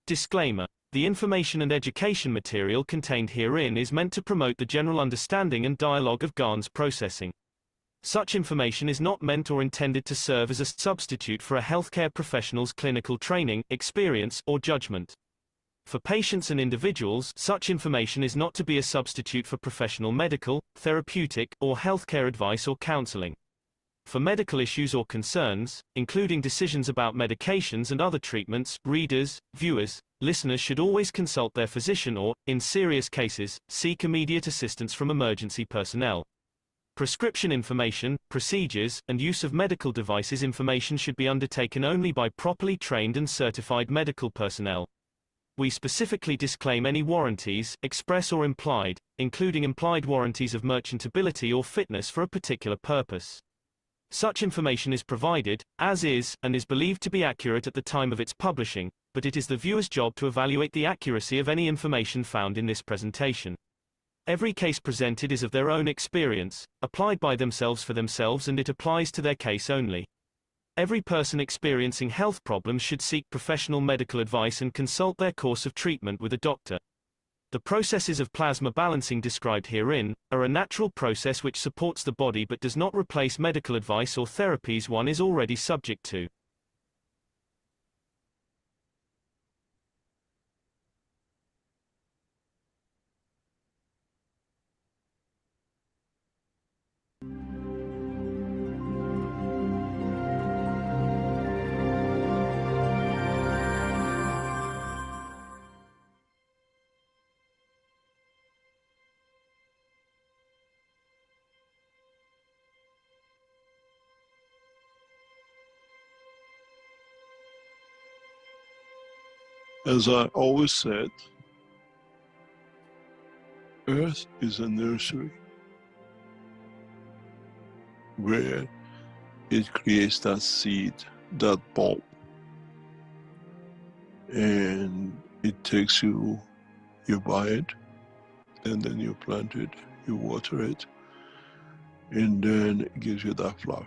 Disclaimer. The information and education material contained herein is meant to promote the general understanding and dialogue of GAN's processing. Such information is not meant or intended to serve as a substitute for a healthcare professional's clinical training, experience, or judgment. For patients and individuals, such information is not to be a substitute for professional medical, therapeutic, or healthcare advice or counseling. For medical issues or concerns, including decisions about medications and other treatments, readers, viewers, listeners should always consult their physician or, in serious cases, seek immediate assistance from emergency personnel. Prescription information, procedures, and use of medical devices information should be undertaken only by properly trained and certified medical personnel. We specifically disclaim any warranties, express or implied, including implied warranties of merchantability or fitness for a particular purpose. Such information is provided, as is, and is believed to be accurate at the time of its publishing, but it is the viewer's job to evaluate the accuracy of any information found in this presentation. Every case presented is of their own experience, applied by themselves for themselves, and it applies to their case only. Every person experiencing health problems should seek professional medical advice and consult their course of treatment with a doctor. The processes of plasma balancing described herein are a natural process which supports the body but does not replace medical advice or therapies one is already subject to. As I always said, Earth is a nursery where it creates that seed, that bulb, and it takes you buy it, and then you plant it, you water it, and then it gives you that flower.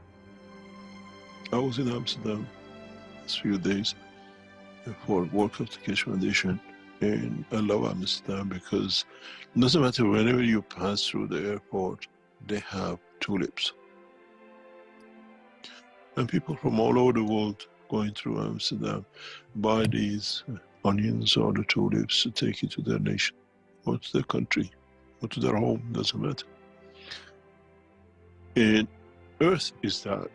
I was in Amsterdam this few days for work of the Keshe Foundation, and I love Amsterdam because it doesn't matter, whenever you pass through the airport, they have tulips. And people from all over the world going through Amsterdam buy these onions or the tulips to take it to their nation, or to their country, or to their home, doesn't matter. And Earth is that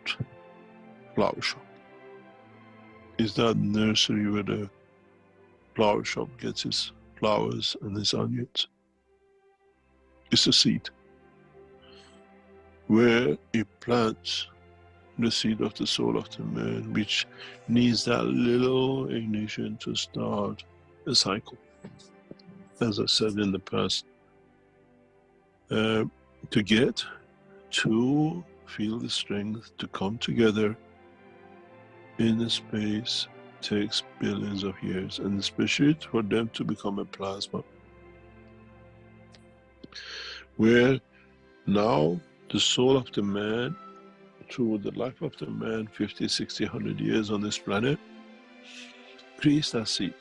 flower shop. Is that nursery where the flower shop gets its flowers and its onions. It's a seed where it plants the seed of the soul of the man, which needs that little ignition to start a cycle. As I said in the past, to get to feel the strength to come together in a space takes billions of years, and especially for them to become a plasma, where now the soul of the man, through the life of the man, 50, 60, 100 years on this planet, creates that seed.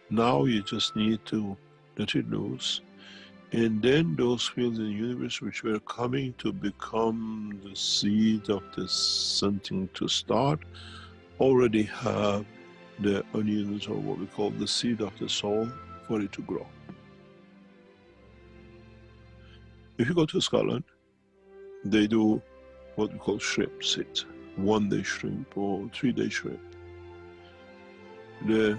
Now you just need to let it loose, and then those fields in the universe which were coming to become the seed of the something to start, already have the onions, or what we call the seed of the soul, for it to grow. If you go to Scotland, they do what we call shrimp sit, 1 day shrimp or 3 day shrimp. The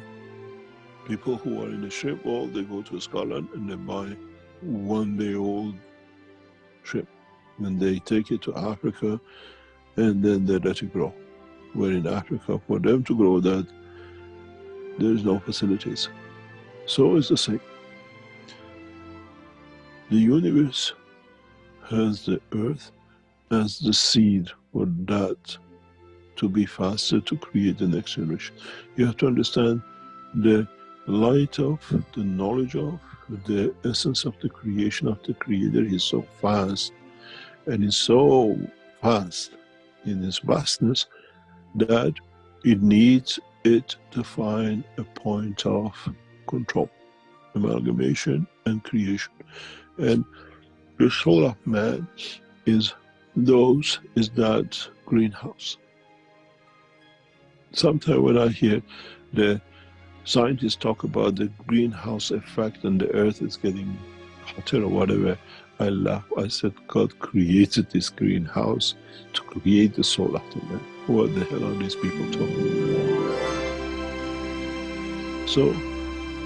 people who are in the shrimp world, they go to Scotland and they buy 1 day old shrimp, and they take it to Africa, and then they let it grow. Where in Africa, for them to grow that, there is no facilities. So it's the same. The universe has the earth as the seed for that to be faster to create the next generation. You have to understand the light of, the knowledge of, the essence of the creation of the Creator is so fast, and is so fast in its vastness, that it needs it defines a point of control, amalgamation, and creation. And the soul of man is that greenhouse. Sometimes when I hear the scientists talk about the greenhouse effect and the earth is getting hotter or whatever, I laugh. I said, God created this greenhouse to create the soul of the man. What the hell are these people talking about? So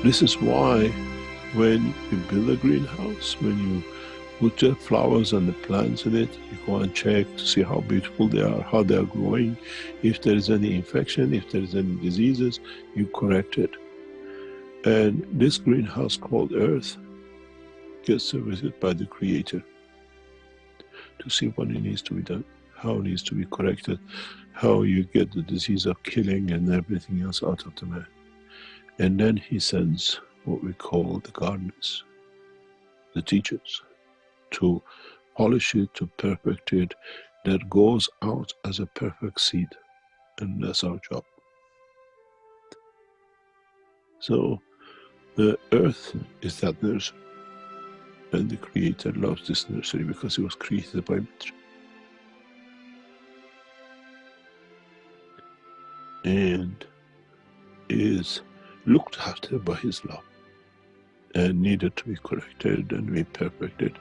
this is why when you build a greenhouse, when you put the flowers and the plants in it, you go and check to see how beautiful they are, how they are growing. If there is any infection, if there is any diseases, you correct it. And this greenhouse called Earth gets visited by the Creator to see what it needs to be done, how it needs to be corrected, how you get the disease of killing and everything else out of the man. And then he sends what we call the gardeners, the teachers, to polish it, to perfect it, that goes out as a perfect seed. And that's our job. So the earth is that nursery. And the Creator loves this nursery because it was created by Mitra. And is looked after by his love and needed to be corrected and be perfected.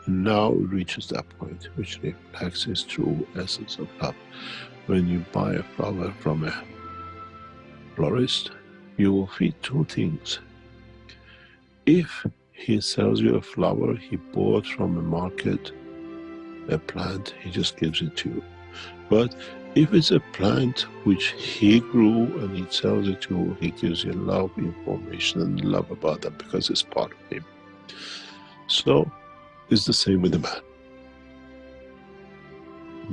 Now it reaches that point which reflects his true essence of love. When you buy a flower from a florist, you will feed two things. If he sells you a flower he bought from a market, a plant, he just gives it to you. But if it's a plant which he grew and he sells it to you, he gives you love, information, and love about that because it's part of him. So it's the same with the man.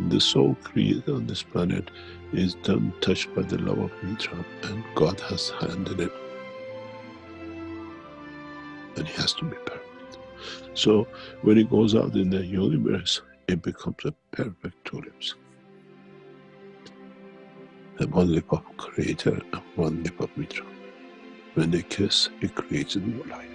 The soul created on this planet is done, touched by the love of Mitra, and God has hand in it. And he has to be perfect. So when it goes out in the universe, it becomes a perfect tulips. And one lip of Creator and one lip of Mitra. When they kiss, it creates a new life.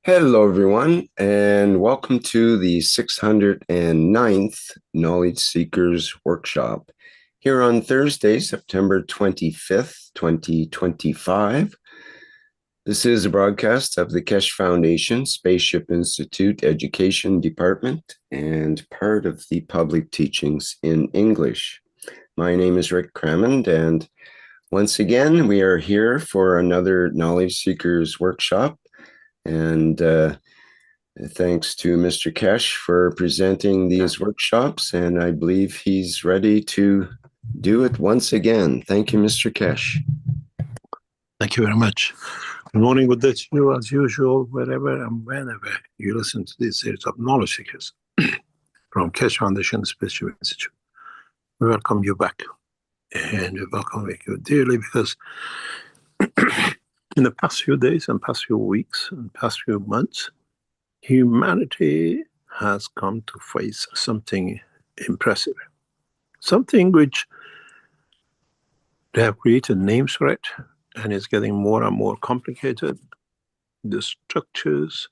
Hello, everyone, and welcome to the 609th Knowledge Seekers Workshop. Here on Thursday, September 25th, 2025. This is a broadcast of the Keshe Foundation, Spaceship Institute Education Department, and part of the public teachings in English. My name is Rick Crammond, and once again, we are here for another Knowledge Seekers workshop. And thanks to Mr. Keshe for presenting these workshops, and I believe he's ready to do it once again. Thank you, Mr. Keshe. Thank you very much. Good morning, good day to you as usual, wherever and whenever you listen to this series of Knowledge Seekers from Keshe Foundation, Spaceship Institute. We welcome you back, and we welcome you dearly because in the past few days and past few weeks and past few months, humanity has come to face something impressive, something which they have created names for it, and it's getting more and more complicated. The structures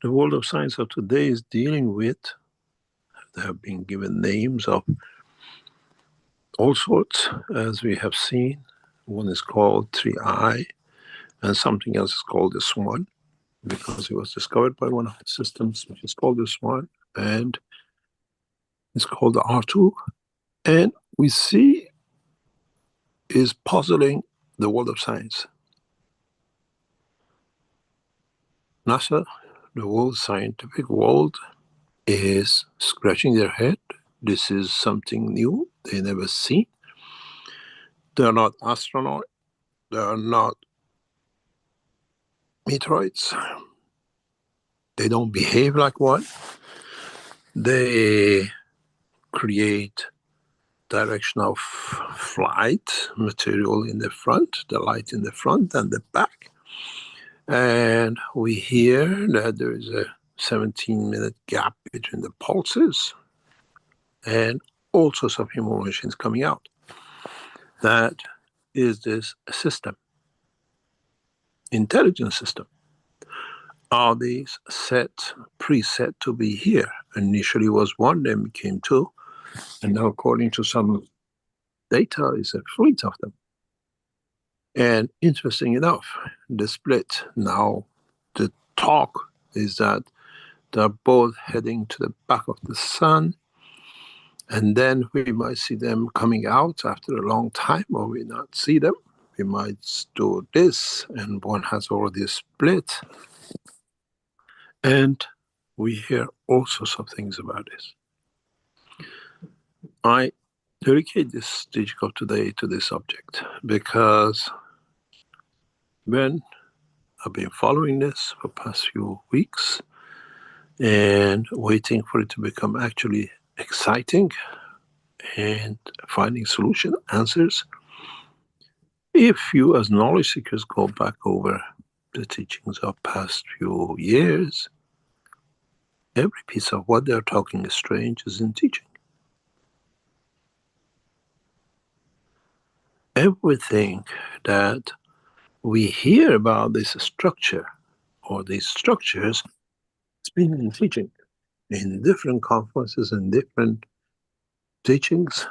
the world of science of today is dealing with, they have been given names of all sorts, as we have seen. One is called 3I, and something else is called the Swan, because it was discovered by one of the systems, which is called the Swan, and it's called the R2. And we see is puzzling the world of science. NASA, the world scientific world, is scratching their head. This is something new they never seen. They are not astronauts. They are not meteoroids. They don't behave like one. They create direction of flight material in the front, the light in the front and the back. And we hear that there is a 17-minute gap between the pulses, and all sorts of information is coming out. That is this system, intelligence system. Are these preset to be here? Initially was one, then became two, and now according to some data is a fleet of them. And interesting enough, the split now, the talk is that they're both heading to the back of the sun, and then we might see them coming out after a long time, or we not see them. We might do this, and one has already split. And we hear all sorts of things about this. I dedicate this teaching of today to this subject because when I've been following this for the past few weeks and waiting for it to become actually exciting and finding solution answers, if you as knowledge seekers go back over the teachings of past few years, every piece of what they're talking is strange is in teaching. Everything that we hear about this structure or these structures, it's been in teaching, in different conferences and different teachings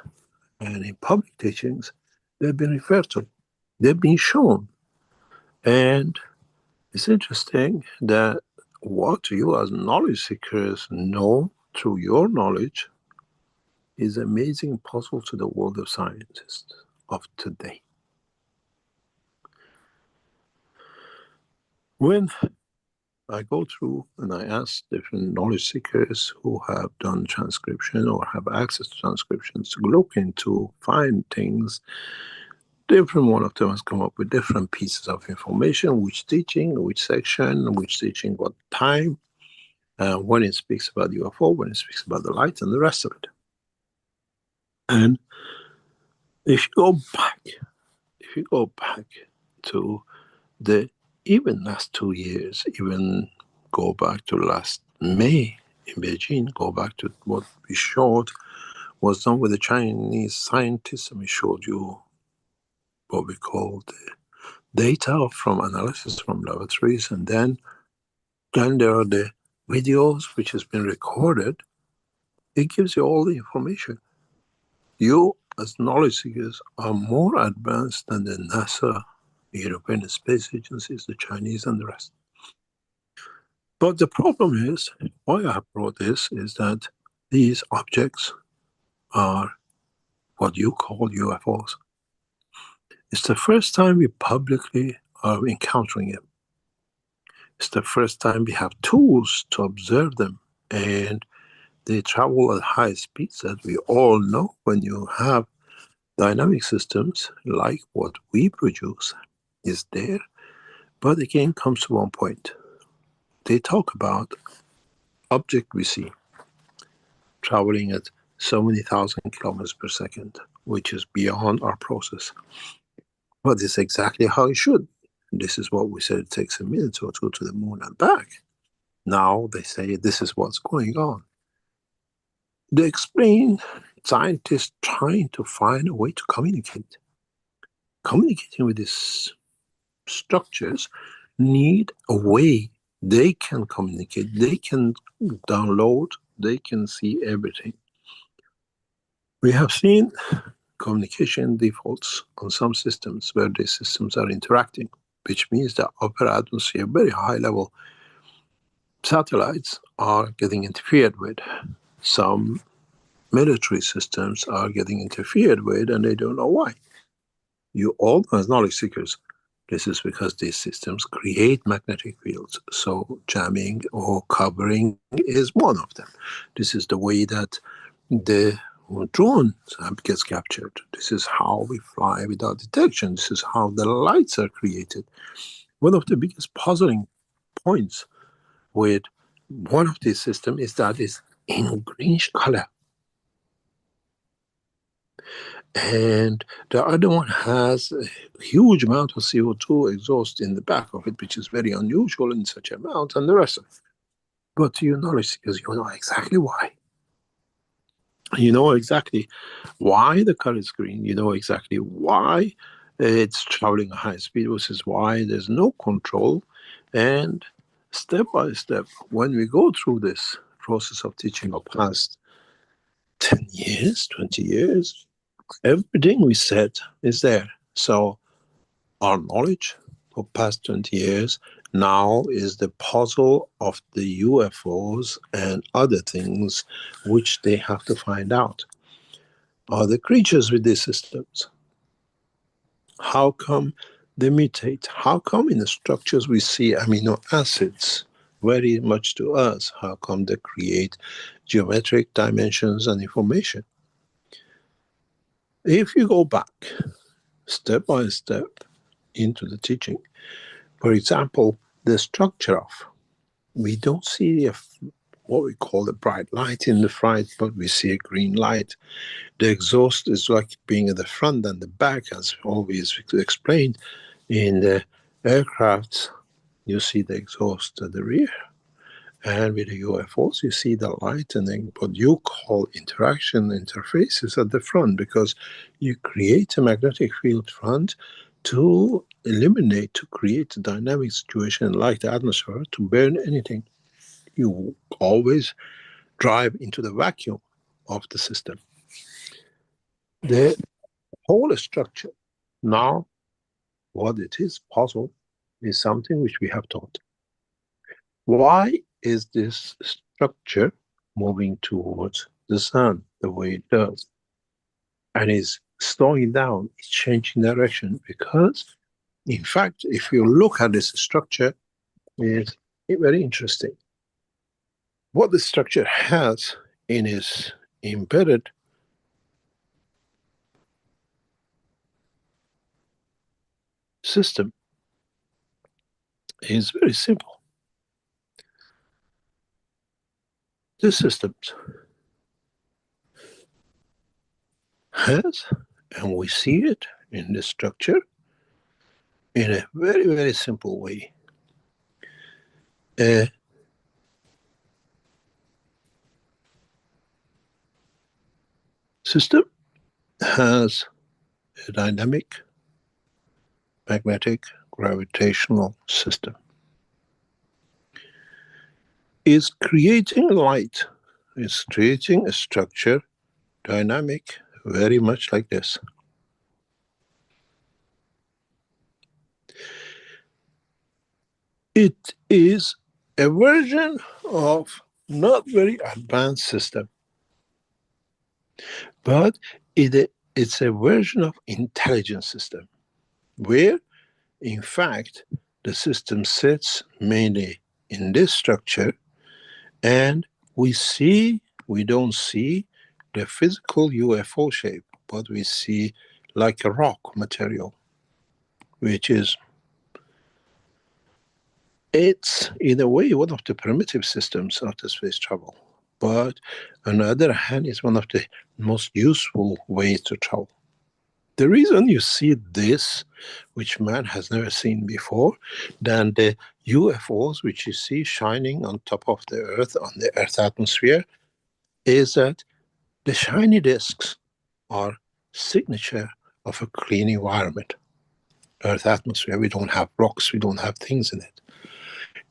and in public teachings, they've been referred to, they've been shown. And it's interesting that what you as knowledge seekers know through your knowledge is an amazing puzzle to the world of scientists of today. When I go through and I ask different knowledge seekers who have done transcription or have access to transcriptions to look into, find things, different one of them has come up with different pieces of information, which teaching, which section, which teaching, what time, when it speaks about UFO, when it speaks about the light and the rest of it. And if you go back to the even last 2 years, even go back to last May in Beijing, go back to what we showed was done with the Chinese scientists, and we showed you what we call the data from analysis from laboratories, and then there are the videos which has been recorded. It gives you all the information. You as knowledge seekers, are more advanced than the NASA, the European Space Agencies, the Chinese, and the rest. But the problem is, why I have brought this, is that these objects are what you call UFOs. It's the first time we publicly are encountering them. It's the first time we have tools to observe them, and they travel at high speeds that we all know. When you have dynamic systems like what we produce is there, but again comes to one point. They talk about object we see traveling at so many thousand kilometers per second, which is beyond our process. But it's exactly how it should. This is what we said, it takes a minute or two to the moon and back. Now they say this is what's going on. They explain scientists trying to find a way to communicate. Communicating with these structures need a way they can communicate, they can download, they can see everything. We have seen communication defaults on some systems where these systems are interacting, which means that upper atmosphere, very high level satellites are getting interfered with. Some military systems are getting interfered with and they don't know why. You all, as knowledge seekers, this is because these systems create magnetic fields. So jamming or covering is one of them. This is the way that the drone gets captured. This is how we fly without detection. This is how the lights are created. One of the biggest puzzling points with one of these systems is that it's in greenish color. And the other one has a huge amount of CO2 exhaust in the back of it, which is very unusual in such amount, and the rest of it. But to your knowledge, because you know exactly why. You know exactly why the color is green. You know exactly why it's traveling at high speed, which is why there's no control. And step by step, when we go through this process of teaching of past 10 years, 20 years, everything we said is there. So our knowledge for past 20 years now is the puzzle of the UFOs and other things which they have to find out. Are the creatures with these systems? How come they mutate? How come in the structures we see amino acids very much to us? How come they create geometric dimensions and information? If you go back step by step into the teaching, for example, the structure of, we don't see what we call a bright light in the front, but we see a green light. The exhaust is like being at the front and the back, as always explained. In the aircraft, you see the exhaust at the rear. And with the UFOs, you see the light and then what you call interaction interfaces at the front, because you create a magnetic field front to eliminate, to create a dynamic situation like the atmosphere to burn anything. You always drive into the vacuum of the system. The whole structure, now what it is puzzle, is something which we have taught. Why is this structure moving towards the sun the way it does? And is slowing down, it's changing direction, because in fact, if you look at this structure, it's very interesting. What the structure has in its embedded system is very simple. This system has, and we see it in the structure in a very, very simple way. A system has a dynamic, magnetic, gravitational system. Is creating light, is creating a structure, dynamic, very much like this. It is a version of not very advanced system, but it's a version of intelligent system where, in fact, the system sits mainly in this structure, and we don't see the physical UFO shape, but we see like a rock material, which is, it's in a way one of the primitive systems of the space travel, but on the other hand, it's one of the most useful ways to travel. The reason you see this, which man has never seen before, than the UFOs which you see shining on top of the Earth, on the Earth atmosphere, is that the shiny disks are signature of a clean environment. Earth atmosphere, we don't have rocks, we don't have things in it.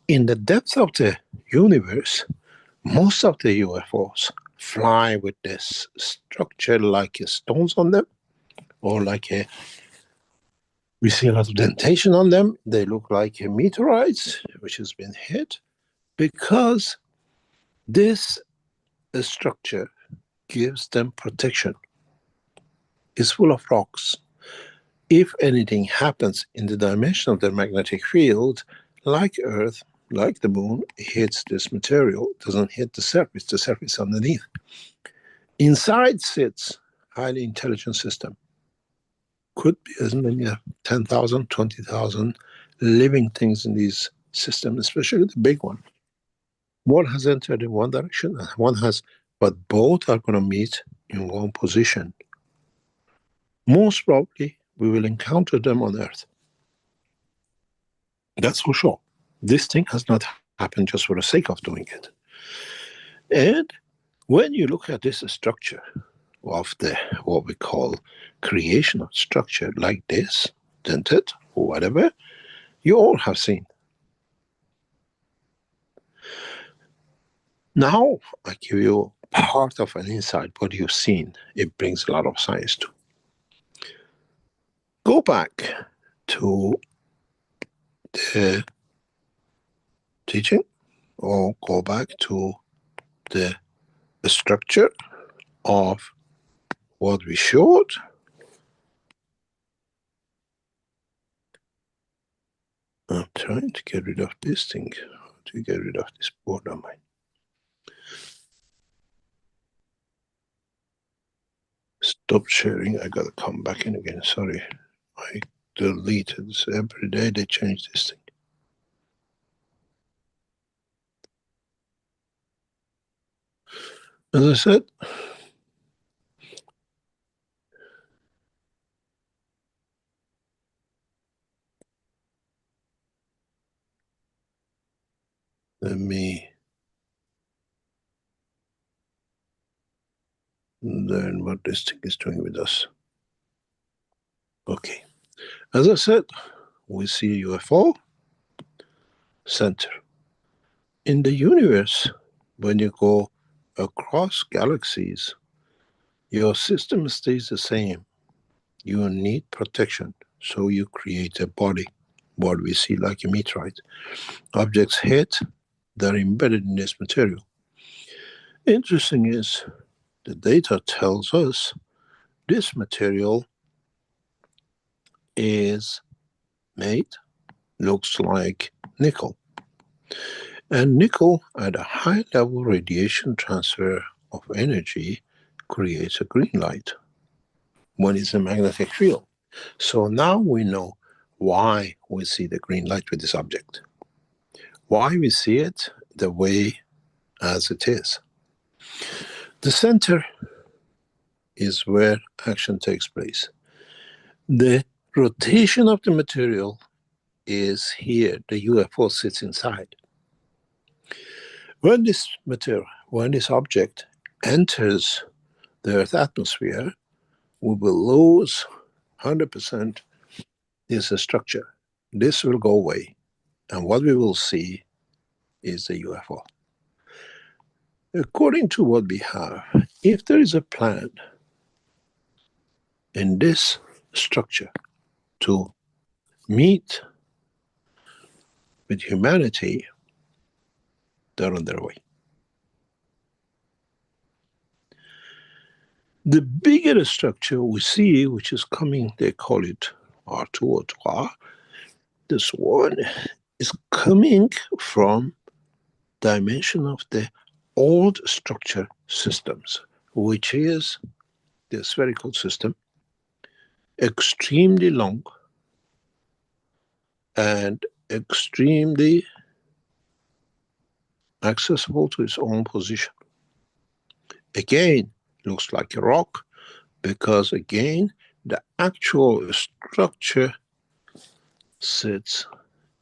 In the depths of the universe, most of the UFOs fly with this structure like stones on them, or we see a lot of dentation on them. They look like meteorites, which has been hit, because this structure gives them protection. It's full of rocks. If anything happens in the dimension of their magnetic field, like Earth, like the moon, hits this material, doesn't hit the surface underneath. Inside sits highly intelligent system. Could be as many as 10,000, 20,000 living things in these systems, especially the big one. One has entered in one direction, and one has, but both are going to meet in one position. Most probably, we will encounter them on Earth. That's for sure. This thing has not happened just for the sake of doing it. And when you look at this structure of the, what we call creation of structure like this, dented or whatever, you all have seen. Now I give you part of an insight, what you've seen. It brings a lot of science too. Go back to the teaching, or go back to the structure of what we showed. I'm trying to get rid of this thing. How to get rid of this board on mine? Stop sharing. I gotta come back in again. Sorry. I deleted this. Every day they change this thing. As I said, let me learn what this thing is doing with us. Okay. As I said, we see a UFO center. In the universe, when you go across galaxies, your system stays the same. You need protection, so you create a body, what we see like a meteorite. Objects hit, they're embedded in this material. Interesting is, the data tells us this material is made, looks like nickel. And nickel at a high level radiation transfer of energy creates a green light when it's a magnetic field. So now we know why we see the green light with this object, why we see it the way as it is. The center is where action takes place. The rotation of the material is here. The UFO sits inside. When this material, when this object enters the Earth atmosphere, we will lose 100% this structure. This will go away, and what we will see is the UFO. According to what we have, if there is a plan in this structure to meet with humanity, they're on their way. The bigger structure we see, which is coming, they call it R2 or 2R, this one is coming from dimension of the old structure systems, which is the spherical system, extremely long and extremely accessible to its own position. Again, looks like a rock, because again, the actual structure sits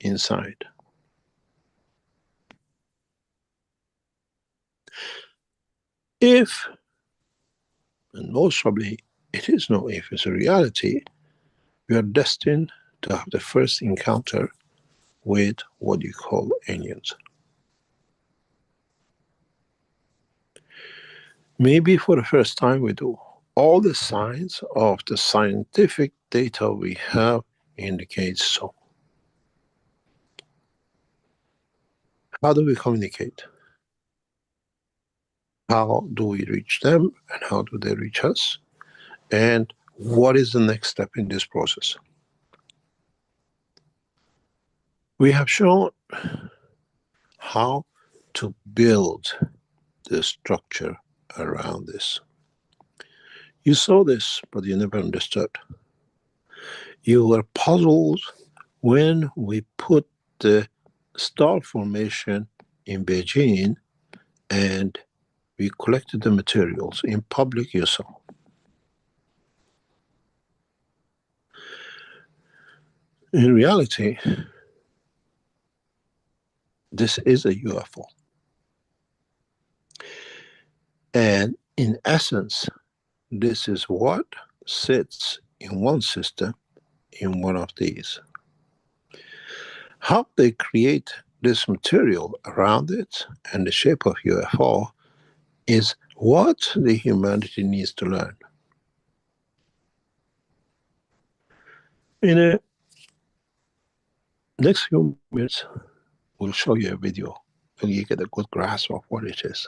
inside. If, and most probably it is no if, it's a reality, we are destined to have the first encounter with what you call aliens. Maybe for the first time we do. All the signs of the scientific data we have indicates so. How do we communicate? How do we reach them, and how do they reach us? And what is the next step in this process? We have shown how to build the structure around this. You saw this, but you never understood. You were puzzled when we put the star formation in Beijing and we collected the materials in public, you saw. In reality, this is a UFO. And in essence, this is what sits in one system in one of these. How they create this material around it and the shape of UFO is what the humanity needs to learn. In the next few minutes, we'll show you a video so you get a good grasp of what it is.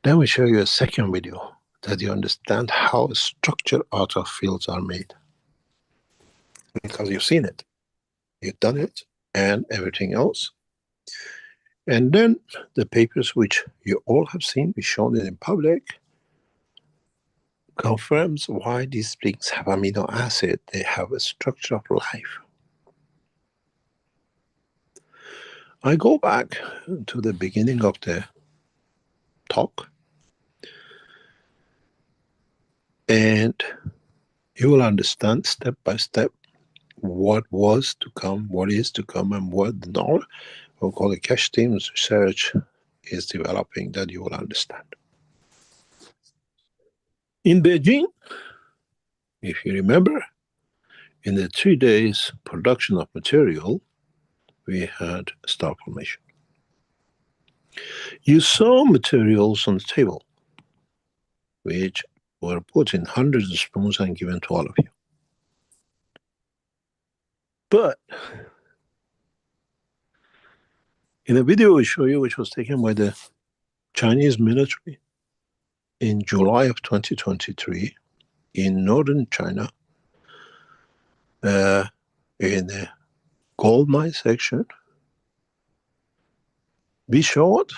Then we show you a second video that you understand how structured outer fields are made. Because you've seen it, you've done it, and everything else. And then the papers which you all have seen, we shown it in public, confirms why these things have amino acid. They have a structure of life. I go back to the beginning of the talk, and you will understand step by step what was to come, what is to come, and what the knowledge, we'll call it Keshe team's research, is developing, that you will understand. In Beijing, if you remember, in the 3 days production of material, we had star formation. You saw materials on the table, which were put in hundreds of spoons and given to all of you. But in a video we show you, which was taken by the Chinese military in July of 2023 in northern China, in the gold mine section, we showed,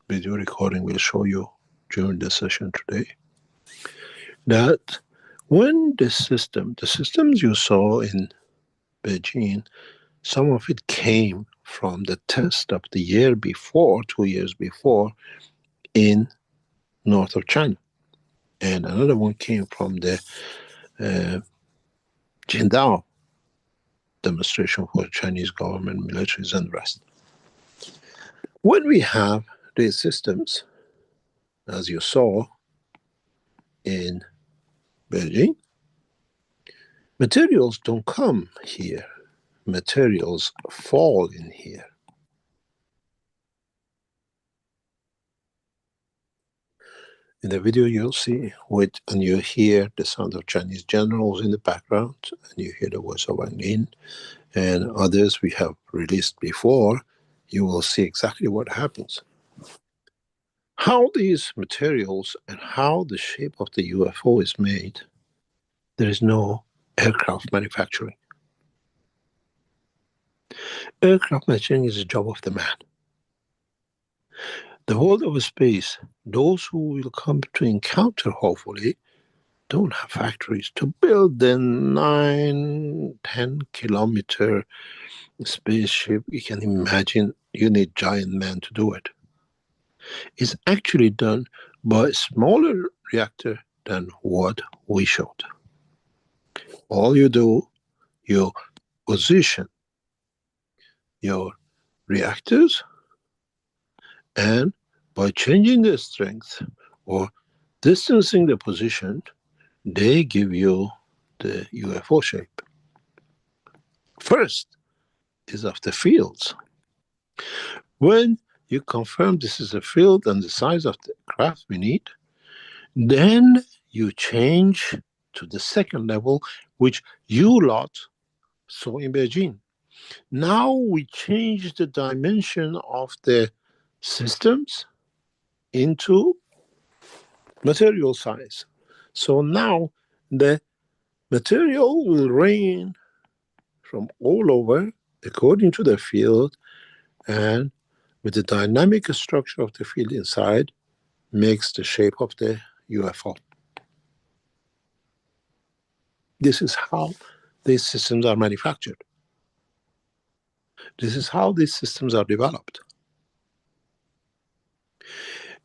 video recording will show you during the session today, that when the systems you saw in Beijing, some of it came from the test of the year before, 2 years before, in north of China. And another one came from the Qingdao demonstration for Chinese government, militaries, and the rest. When we have these systems, as you saw in Beijing, materials don't come here. Materials fall in here. In the video you'll see and you hear the sound of Chinese generals in the background, and you hear the voice of Wang Lin and others we have released before. You will see exactly what happens. How these materials and how the shape of the UFO is made, there is no aircraft manufacturing. Aircraft manufacturing is the job of the man. The world of space, those who will come to encounter, hopefully, don't have factories to build the 9-10 kilometer spaceship. You can imagine you need giant men to do it. It's actually done by a smaller reactor than what we showed. All you do, you position your reactors, and by changing the strength or distancing the position, they give you the UFO shape. First is of the fields. When you confirm this is a field and the size of the craft we need, then you change to the second level, which you lot saw in Beijing. Now we change the dimension of the systems into material size. So now the material will rain from all over according to the field, and with the dynamic structure of the field inside makes the shape of the UFO. This is how these systems are manufactured. This is how these systems are developed.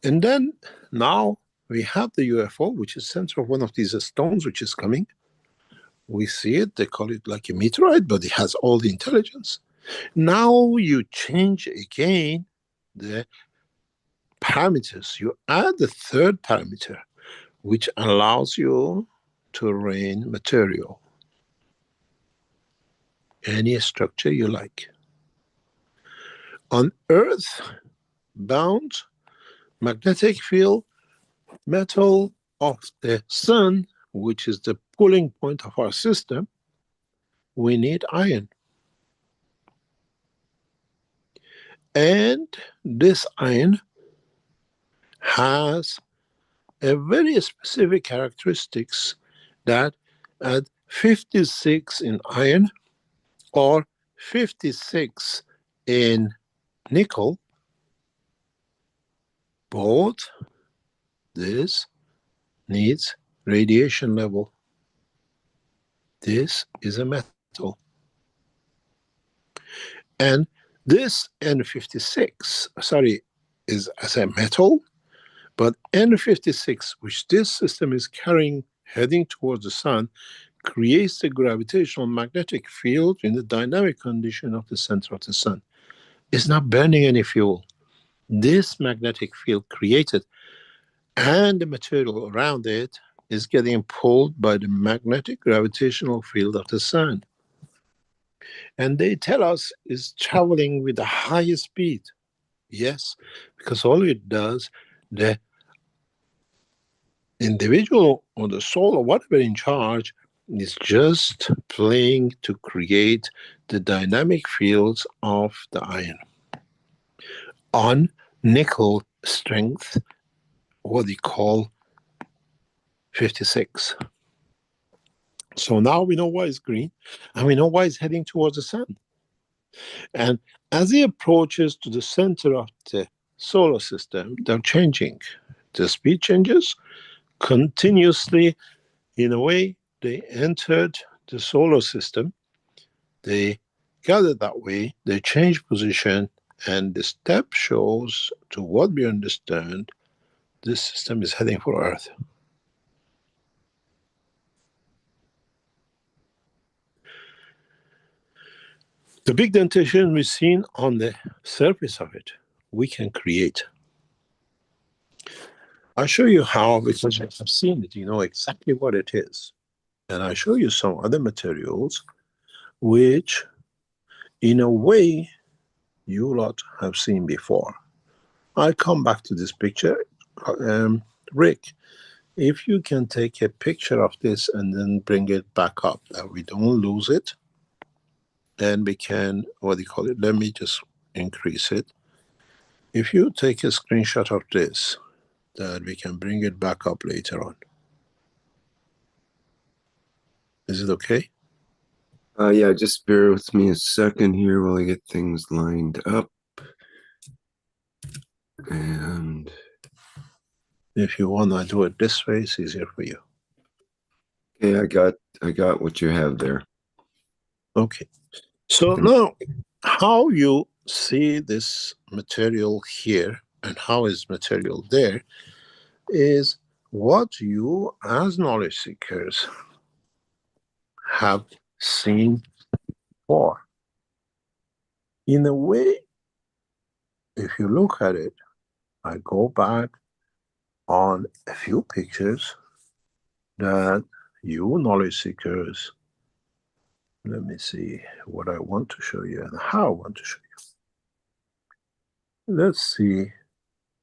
And then now we have the UFO, which is center of one of these stones which is coming. We see it, they call it like a meteorite, but it has all the intelligence. Now you change again the parameters. You add the third parameter, which allows you to rain material. Any structure you like. On Earth, bound magnetic field, metal of the sun, which is the pulling point of our system, we need iron. And this iron has a very specific characteristics that at 56 in iron or 56 in nickel, both this needs radiation level. This is a metal. And this N56, is as a metal, but N56, which this system is carrying, heading towards the sun, creates a gravitational magnetic field in the dynamic condition of the center of the sun. It's not burning any fuel. This magnetic field created, and the material around it is getting pulled by the magnetic gravitational field of the sun. And they tell us it's traveling with the highest speed. Yes, because all it does, the individual or the soul or whatever in charge is just playing to create the dynamic fields of the iron. On nickel strength, what they call 56. So now we know why it's green, and we know why it's heading towards the sun. And as it approaches to the center of the solar system, they're changing. The speed changes continuously. In a way, they entered the solar system, they gathered that way, they change position, and the step shows to what we understand this system is heading for Earth. The big dentation we've seen on the surface of it, we can create. I'll show you how, because I've seen it, you know exactly what it is. And I'll show you some other materials which, in a way, you lot have seen before. I come back to this picture Rick, if you can take a picture of this and then bring it back up, that we don't lose it, then we can, what do you call it? Let me just increase it. If you take a screenshot of this, that we can bring it back up later on. Is it okay? Yeah, just bear with me a second here while I get things lined up. And if you want to do it this way, it's easier for you. Okay, I got what you have there. Okay. So now, how you see this material here and how is material there is what you as knowledge seekers have seen before. In a way, if you look at it, I go back on a few pictures that you knowledge seekers, let me see what I want to show you and how I want to show you. Let's see,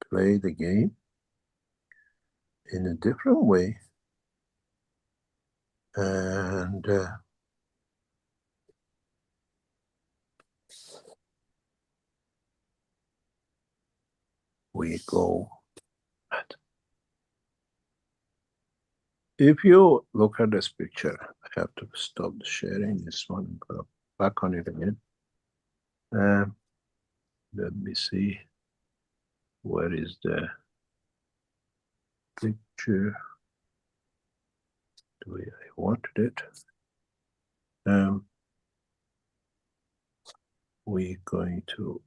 play the game in a different way. And we go at. If you look at this picture, I have to stop the sharing this one and go back on it again. Let me see, where is the picture? The way I wanted it. We're going to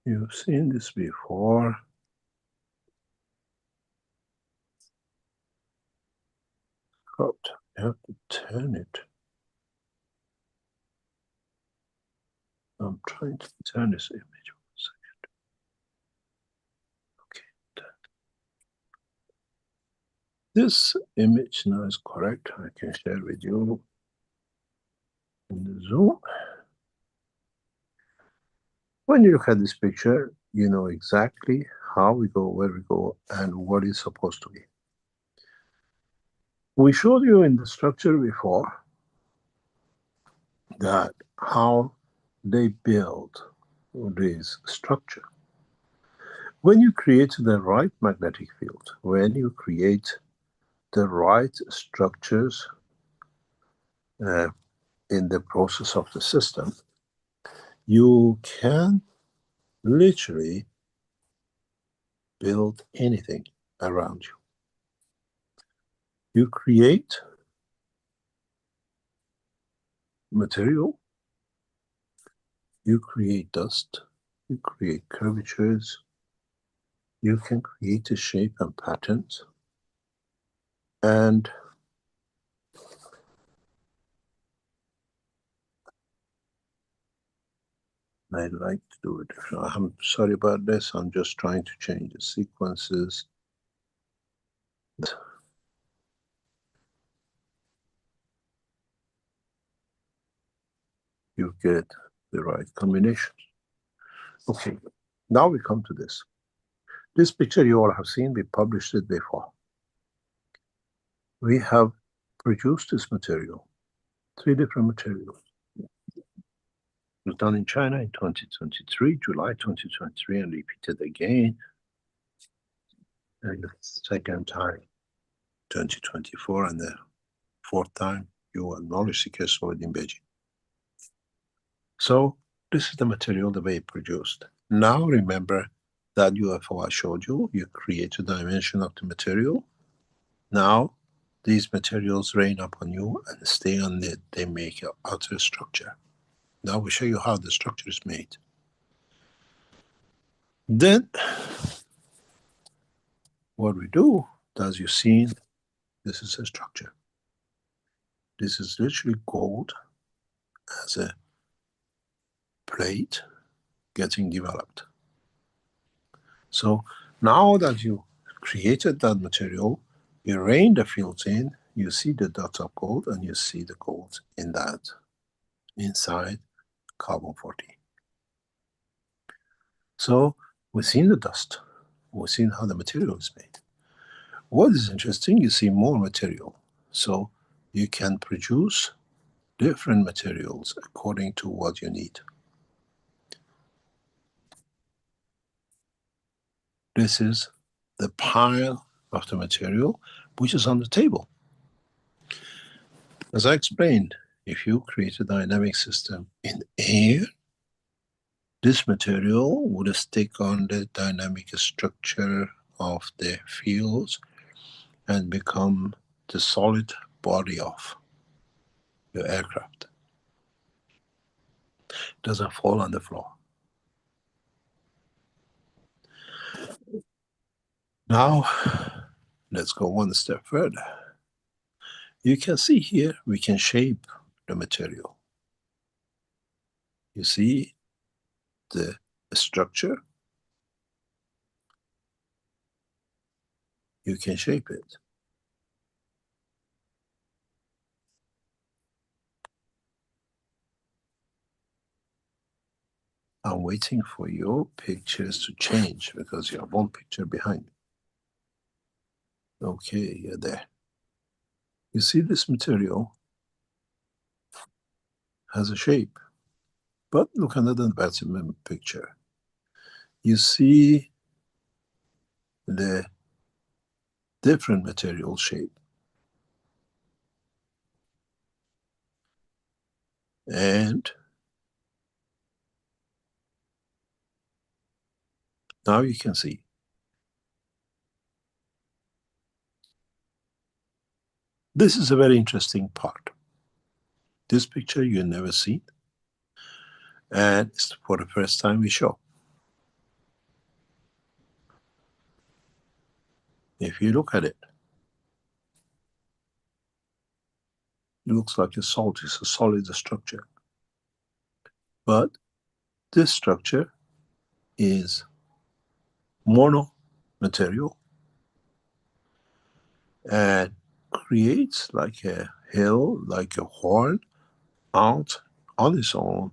you've seen this before. God, I have to turn it. I'm trying to turn this image. 1 second. Okay. This image now is correct. I can share with you in the Zoom. When you look at this picture, you know exactly how we go, where we go, and what is supposed to be. We showed you in the structure before that how they build this structure. When you create the right magnetic field, when you create the right structures in the process of the system, you can literally build anything around you. You create material, you create dust, you create curvatures, you can create a shape and patterns, and I'd like to do it. I'm sorry about this, I'm just trying to change the sequences. You get the right combination. Okay, now we come to this. This picture you all have seen, we published it before. We have produced this material, 3 different materials. It was done in China in 2023, July 2023, and repeated again. And the second time, 2024, and the 4th time, you knowledge seekers saw it in Beijing. So this is the material the way produced. Now remember that UFO I showed you, you create a dimension of the material. Now these materials rain upon you and stay on it, they make an outer structure. Now we show you how the structure is made. Then what we do, as you've seen, this is a structure. This is literally gold as a plate getting developed. So now that you created that material, you rain the fields in, you see the dots of gold, and you see the gold in that, inside carbon-14. So we've seen the dust. We've seen how the material is made. What is interesting, you see more material. So you can produce different materials according to what you need. This is the pile of the material which is on the table. As I explained, if you create a dynamic system in air, this material would stick on the dynamic structure of the fields and become the solid body of your aircraft. It doesn't fall on the floor. Now, let's go one step further. You can see here, we can shape the material. You see the structure, you can shape it. I'm waiting for your pictures to change because you have one picture behind. Okay, you're there. You see this material has a shape, but look at the bottom picture. You see the different material shape. And now you can see. This is a very interesting part. This picture you never seen. And it's for the first time we show. If you look at it, it looks like a salt. It's a solid structure. But this structure is mono material and creates like a hill, like a horn out on its own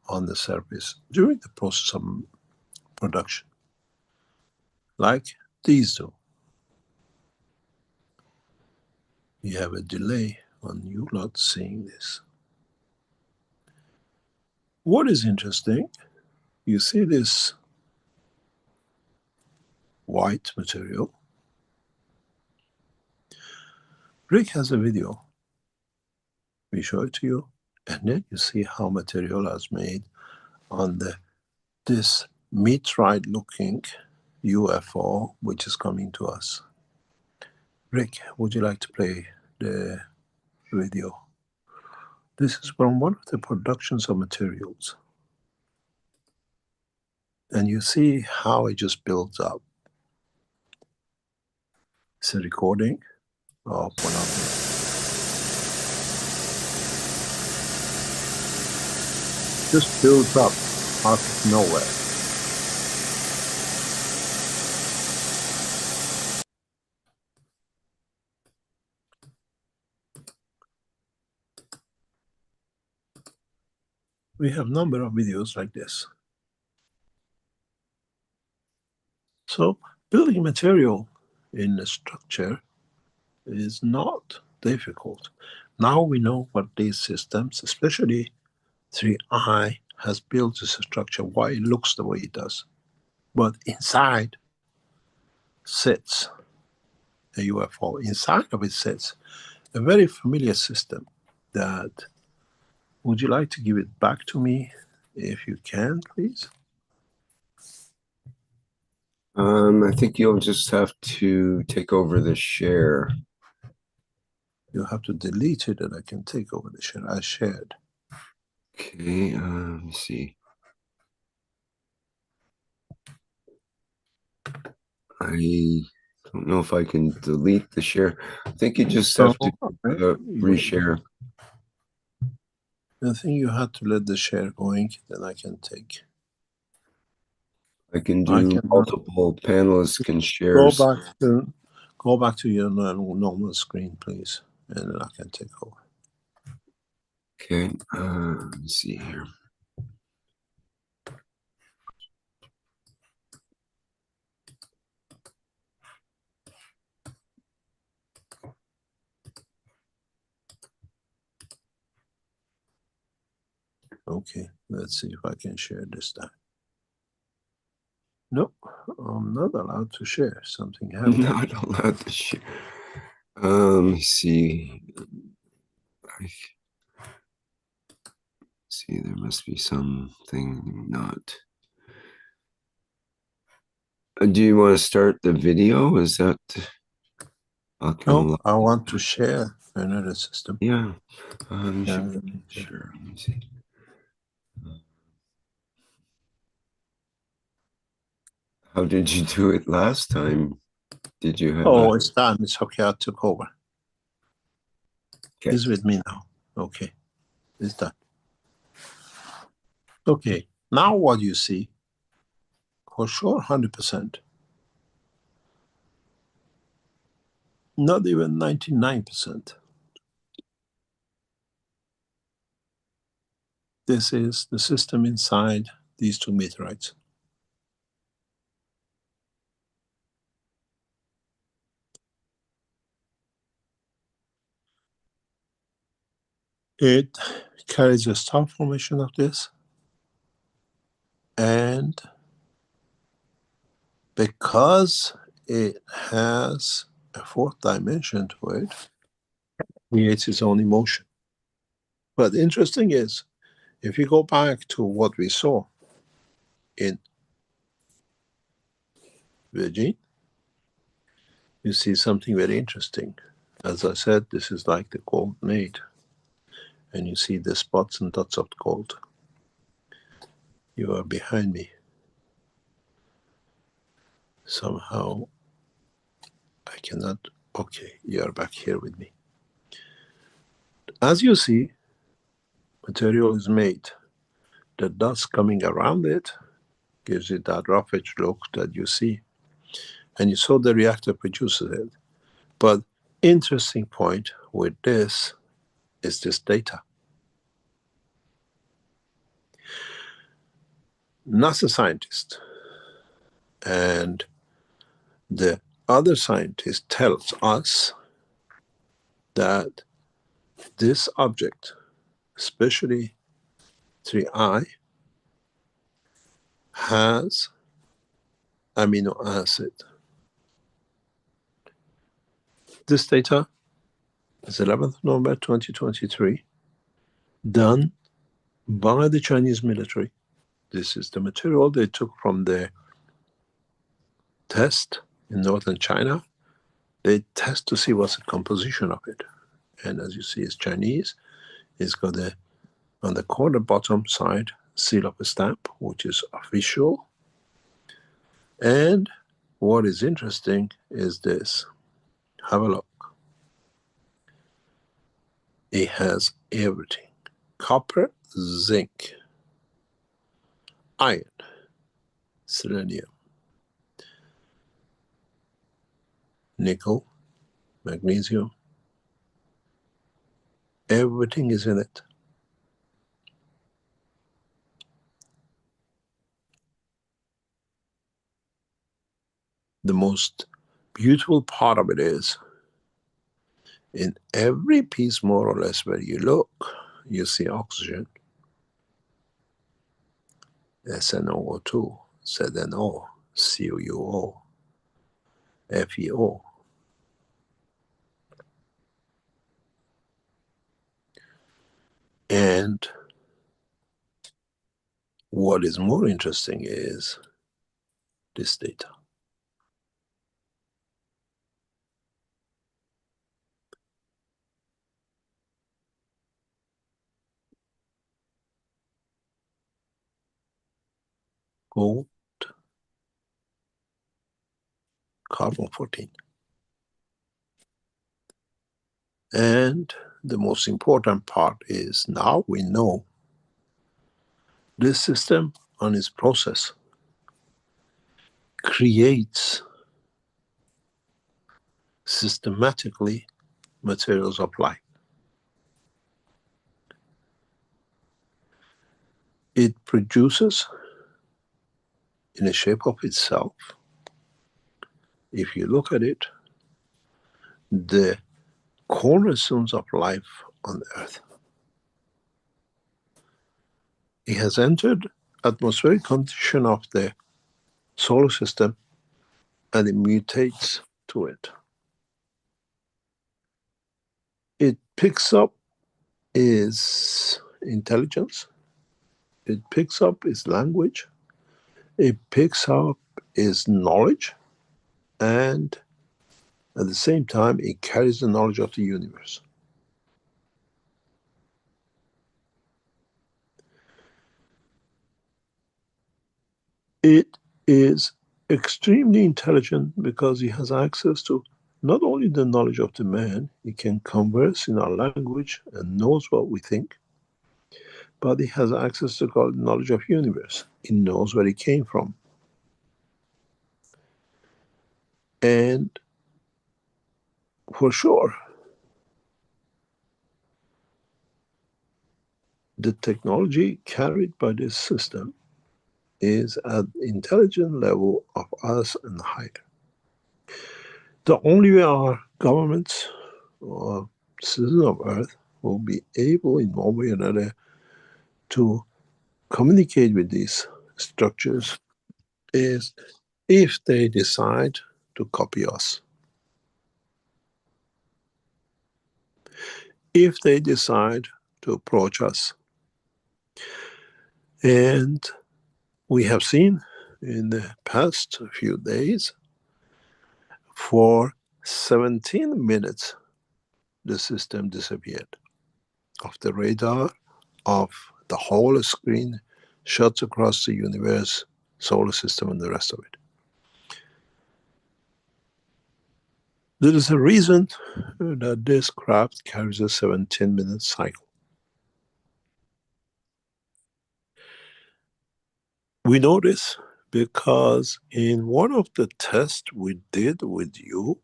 on the surface during the process of production, like these do. You have a delay on you not seeing this. What is interesting, you see this white material. Rick has a video. We show it to you, and then you see how material is made on this meteorite looking UFO which is coming to us. Rick, would you like to play the video? This is from one of the productions of materials. And you see how it just builds up. It's a recording of one of them. Just builds up out of nowhere. We have a number of videos like this. So building material in a structure is not difficult. Now we know what these systems, especially 3I, has built this structure, why it looks the way it does. But inside sits a UFO. Inside of it sits a very familiar system that, would you like to give it back to me if you can, please? I think you'll just have to take over the share. You'll have to delete it and I can take over the share. I shared. Okay, let me see. I don't know if I can delete the share. I think you just have to reshare. I think you have to let the share going, then I can take. I can do multiple panelists can share. Go back to your normal screen, please, and then I can take over. Okay, let me see here. Okay, let's see if I can share this time. No, I'm not allowed to share. Something happened. Not allowed to share. Let me see. See, there must be something not. Do you want to start the video? Is that? No, I want to share another system. Yeah. Sure. Let me see. How did you do it last time? Did you have? Oh, it's done. It's okay. I took over. Okay. It's with me now. Okay, it's done. Okay, now what you see, for sure, 100%. Not even 99%. This is the system inside these two meteorites. It carries a star formation of this, and because it has a fourth dimension to it, creates its own emotion. But the interesting is, if you go back to what we saw in Virgin, you see something very interesting. As I said, this is like the gold made, and you see the spots and dots of gold. You are behind me. Somehow I cannot. Okay, you are back here with me. As you see, material is made. The dust coming around it gives it that rough edge look that you see. And you saw the reactor produces it. But interesting point with this is this data. NASA scientist and the other scientist tells us that this object, especially 3I, has amino acid. This data is 11th November 2023, done by the Chinese military. This is the material they took from the test in northern China. They test to see what's the composition of it. And as you see, it's Chinese. It's got on the corner bottom side, seal of a stamp, which is official. And what is interesting is this. Have a look. It has everything. Copper, zinc, iron, selenium, nickel, magnesium. Everything is in it. The most beautiful part of it is, in every piece more or less where you look, you see oxygen, SNO2, ZNO, CuO, FeO. And what is more interesting is this data. Gold, carbon-14. And the most important part is now we know this system on its process creates systematically materials of life. It produces in the shape of itself, if you look at it, the cornerstones of life on Earth. It has entered atmospheric condition of the solar system and it mutates to it. It picks up its intelligence, it picks up its language, it picks up its knowledge, and at the same time it carries the knowledge of the universe. It is extremely intelligent because it has access to not only the knowledge of the man, it can converse in our language and knows what we think, but it has access to the knowledge of universe. It knows where it came from. And for sure, the technology carried by this system is at intelligent level of us and higher. The only way our governments or citizens of Earth will be able in one way or another to communicate with these structures is if they decide to copy us. If they decide to approach us. And we have seen in the past few days, for 17 minutes, the system disappeared off the radar, of the whole screen, shots across the universe, solar system, and the rest of it. There is a reason that this craft carries a 17-minute cycle. We know this because in one of the tests we did with you,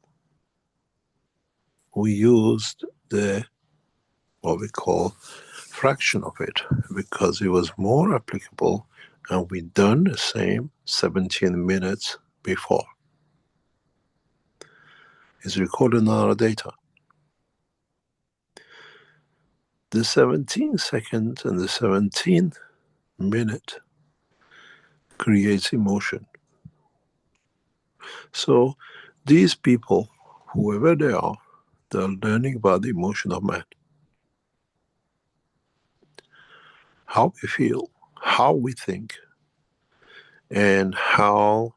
we used the what we call fraction of it because it was more applicable, and we done the same 17 minutes before. It's recorded in our data. The 17 seconds and the 17 minute creates emotion. So these people, whoever they are, they're learning about the emotion of man. How we feel, how we think, and how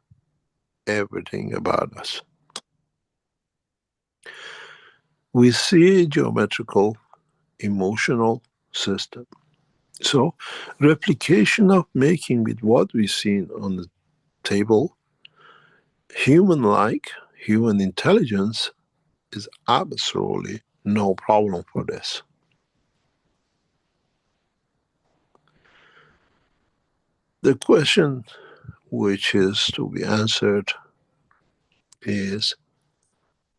everything about us. We see a geometrical, emotional system. So replication of making with what we've seen on the table, human-like, human intelligence is absolutely no problem for this. The question which is to be answered is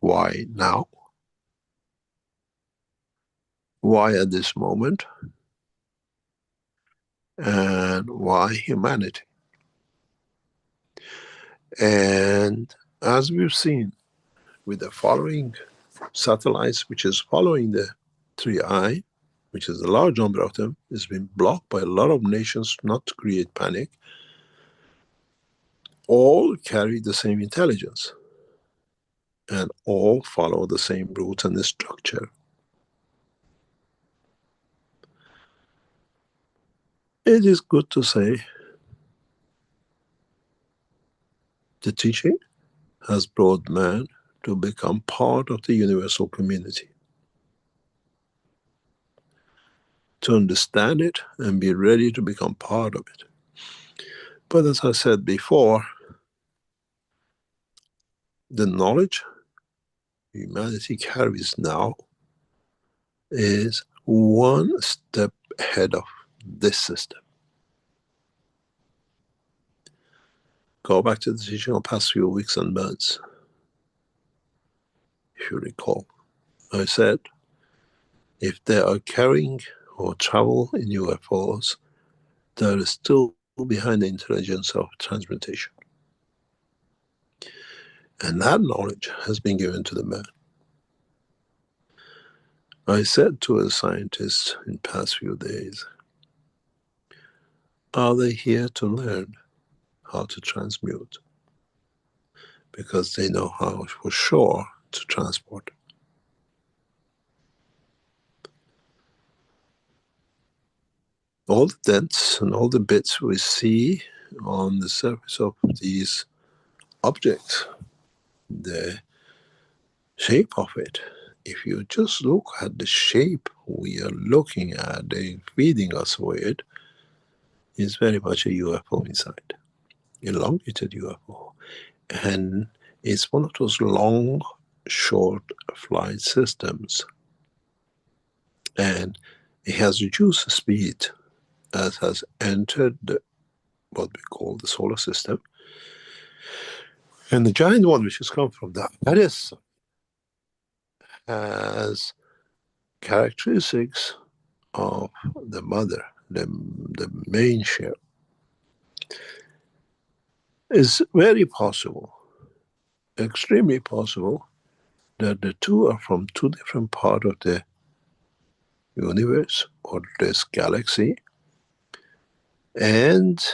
why now? Why at this moment? And why humanity? And as we've seen with the following satellites, which is following the 3I, which is a large number of them, has been blocked by a lot of nations not to create panic, all carry the same intelligence and all follow the same route and the structure. It is good to say the teaching has brought man to become part of the universal community, to understand it and be ready to become part of it. But as I said before, the knowledge humanity carries now is one step ahead of this system. Go back to the teaching of the past few weeks and months. If you recall, I said, if they are carrying or travel in UFOs, they are still behind the intelligence of transmutation. And that knowledge has been given to the man. I said to a scientist in the past few days, Are they here to learn how to transmute? Because they know how for sure to transport. All the dents and all the bits we see on the surface of these objects, the shape of it, if you just look at the shape we are looking at, they're feeding us with, is very much a UFO inside, elongated UFO. And it's one of those long, short flight systems. And it has reduced the speed as has entered what we call the solar system. And the giant one, which has come from that is has characteristics of the mother, the main shell. It's very possible, extremely possible, that the two are from two different parts of the universe or this galaxy, and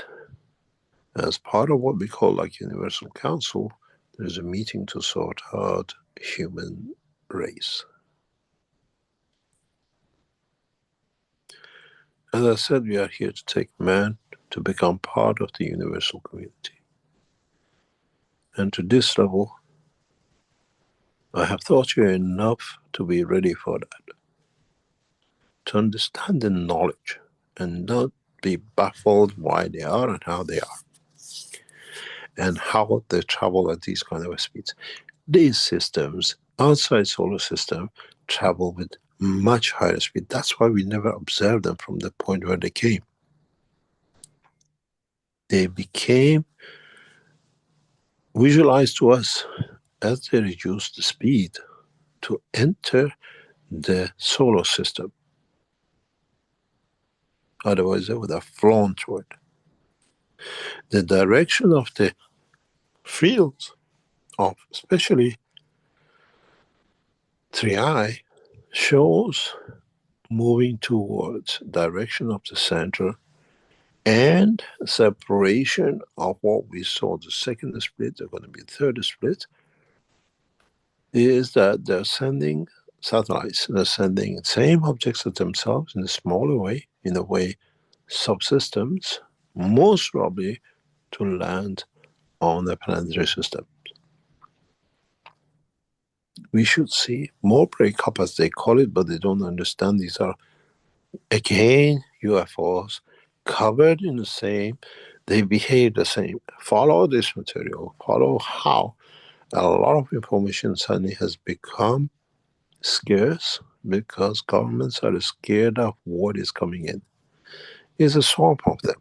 as part of what we call like Universal Council, there's a meeting to sort out human race. As I said, we are here to take man to become part of the universal community. And to this level, I have taught you enough to be ready for that. To understand the knowledge and not be baffled why they are and how they are. And how they travel at these kind of speeds. These systems outside solar system travel with much higher speed. That's why we never observed them from the point where they came. They became visualized to us as they reduced the speed to enter the solar system. Otherwise, they would have flown through it. The direction of the fields of especially 3i shows moving towards direction of the center and separation of what we saw the second split, they're going to be third split, is that they're sending satellites, they're sending the same objects as themselves in a smaller way, in a way subsystems, most probably to land on the planetary system. We should see more breakup, as they call it, but they don't understand these are, again, UFOs covered in the same, they behave the same. Follow this material, follow how a lot of information suddenly has become scarce because governments are scared of what is coming in. It's a swamp of them.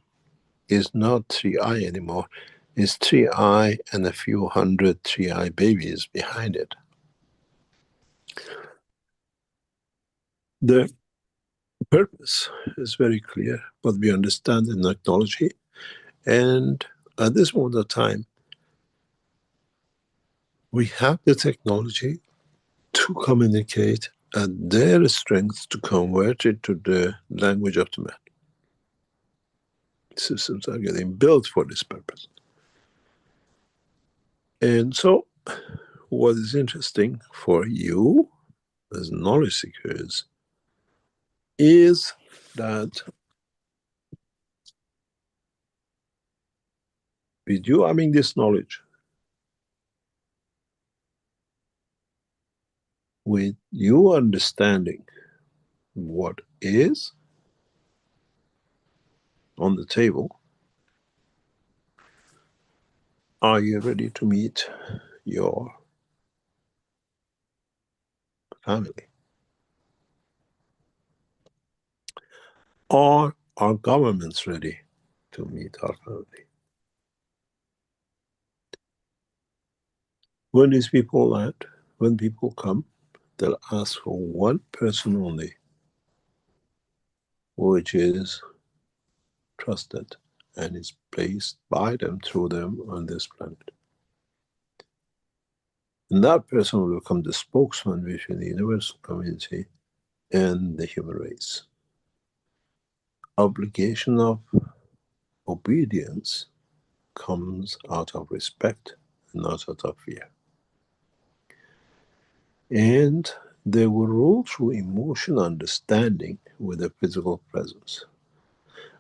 It's not 3i anymore. It's 3i and a few hundred 3i babies behind it. The purpose is very clear, but we understand the technology. And at this moment of time, we have the technology to communicate and their strength to convert it to the language of the man. Systems are getting built for this purpose. And so, what is interesting for you as knowledge seekers is that with you having this knowledge, with you understanding what is on the table, are you ready to meet your family? Are our governments ready to meet our family? When these people land, when people come, they'll ask for one person only, which is trusted and is placed by them, through them on this planet. And that person will become the spokesman between the universal community and the human race. Obligation of obedience comes out of respect, not out of fear. And they will rule through emotional understanding with a physical presence.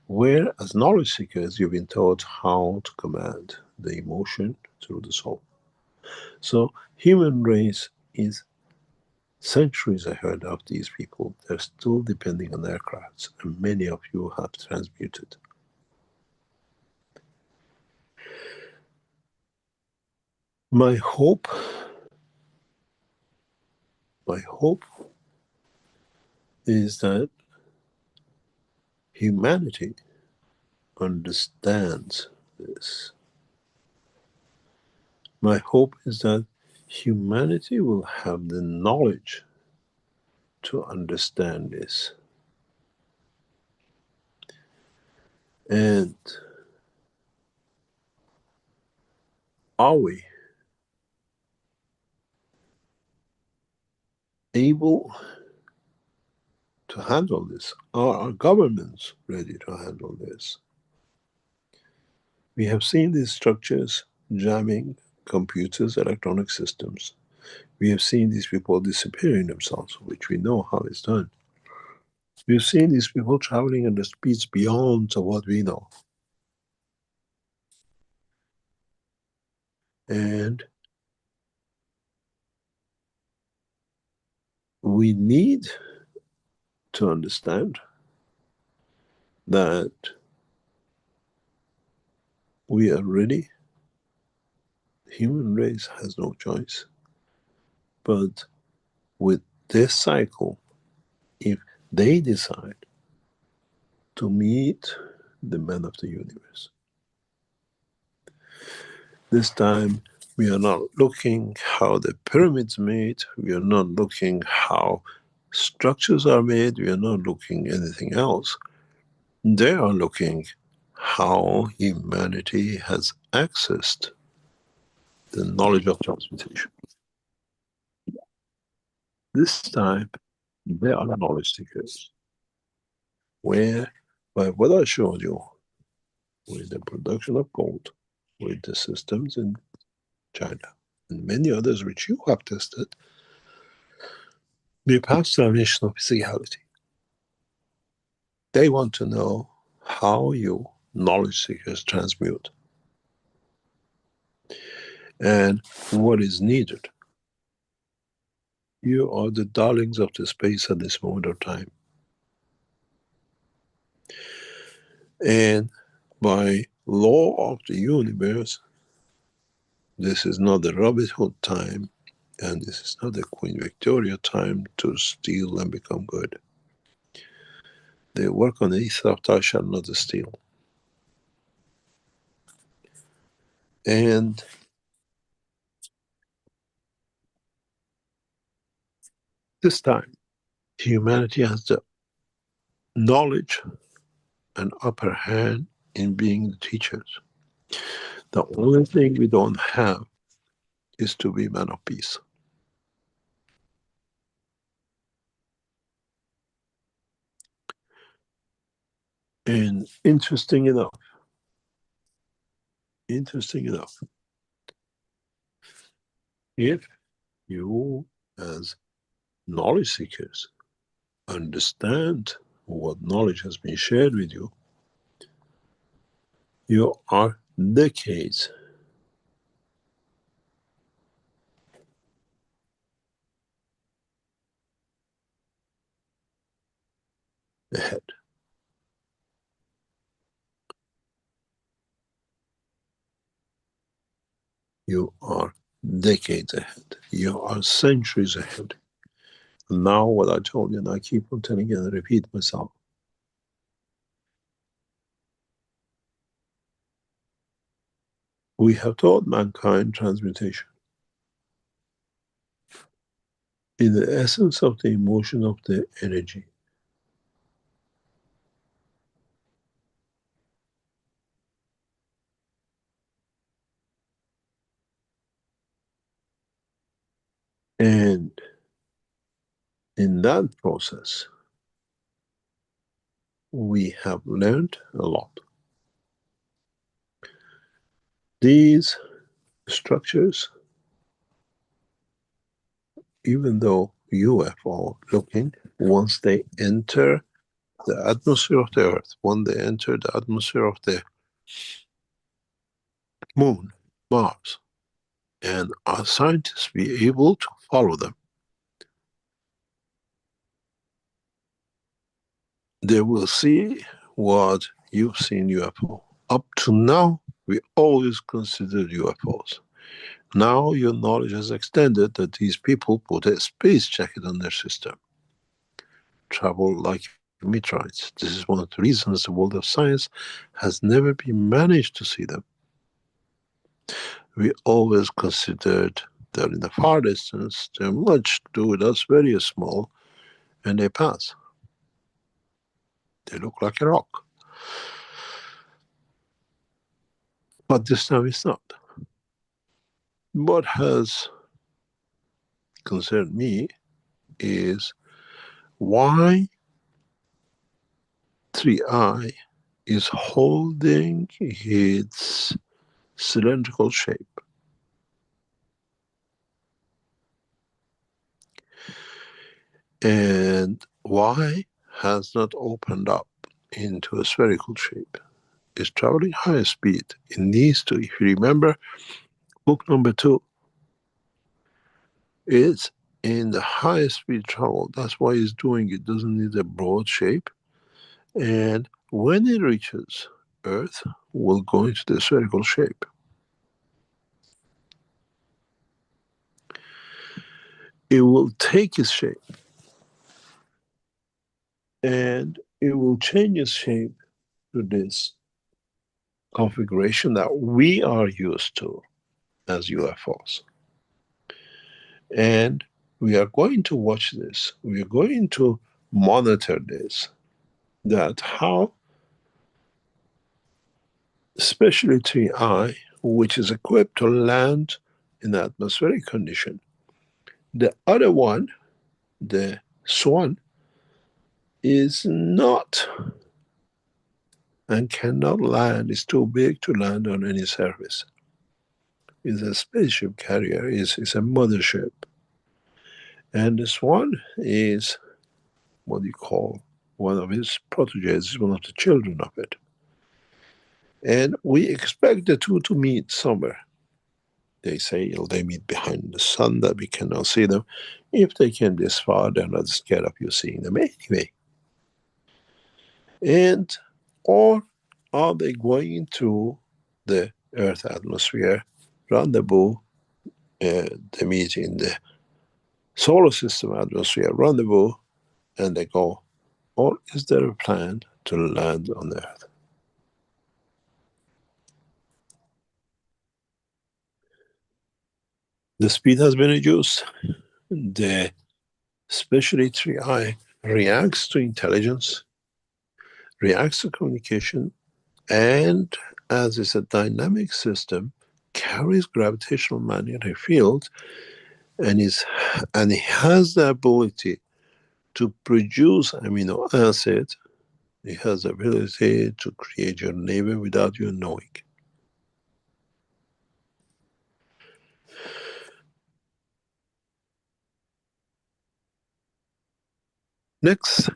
Where, as knowledge seekers, you've been taught how to command the emotion through the soul. So, human race is centuries ahead of these people. They're still depending on aircrafts, and many of you have transmuted. My hope is that humanity understands this. My hope is that humanity will have the knowledge to understand this. And are we able to handle this? Are our governments ready to handle this? We have seen these structures jamming computers, electronic systems. We have seen these people disappearing themselves, which we know how it's done. We've seen these people traveling at the speeds beyond what we know. And we need to understand that we are ready. The human race has no choice. But with this cycle, if they decide to meet the man of the universe, this time we are not looking how the pyramids made, we are not looking how structures are made, we are not looking anything else. They are looking how humanity has accessed the knowledge of transmutation. This time, they are knowledge seekers. Where, by what I showed you, with the production of gold, with the systems in China, and many others which you have tested, we pass the dimension of physicality. They want to know how you knowledge seekers transmute and what is needed. You are the darlings of the space at this moment of time. And by law of the universe, this is not the Robin Hood time, and this is not the Queen Victoria time to steal and become good. They work on the ether of thou shalt not steal. And this time, humanity has the knowledge and upper hand in being the teachers. The only thing we don't have is to be man of peace. And interesting enough, if you as knowledge seekers understand what knowledge has been shared with you, you are decades ahead. You are decades ahead. You are centuries ahead. And now what I told you, and I keep on telling you and I repeat myself, we have taught mankind transmutation. In the essence of the emotion of the energy. And in that process, we have learned a lot. These structures, even though UFO looking, once they enter the atmosphere of the Earth, when they enter the atmosphere of the Moon, Mars, and our scientists be able to follow them, they will see what you've seen UFO. Up to now, we always considered UFOs. Now your knowledge has extended that these people put a space jacket on their system, travel like meteorites. This is one of the reasons the world of science has never been managed to see them. We always considered that in the far distance, they're much to do with us, very small, and they pass. They look like a rock. But this time it's not. What has concerned me is why 3i is holding its cylindrical shape. And why has not opened up into a spherical shape? It's traveling higher speed. It needs to, if you remember, book number 2 is in the highest speed travel. That's why it's doing it. Doesn't need a broad shape. And when it reaches Earth, will go into the spherical shape. It will take its shape and it will change its shape to this configuration that we are used to as UFOs. And we are going to watch this. We are going to monitor this, that how, especially 3i, which is equipped to land in atmospheric condition. The other one, the Swan, is not and cannot land. It's too big to land on any surface. It's a spaceship carrier. It's a mothership. And the Swan is what you call one of his proteges, one of the children of it. And we expect the two to meet somewhere. They say they meet behind the sun that we cannot see them. If they came this far, they're not scared of you seeing them anyway. And or are they going through the Earth atmosphere, rendezvous, they meet in the solar system atmosphere, rendezvous, and they go, or is there a plan to land on the Earth? The speed has been reduced. The especially 3i reacts to intelligence, reacts to communication, and as it's a dynamic system, carries gravitational magnetic field, and it has the ability to produce amino acid. It has the ability to create your neighbor without you knowing. Next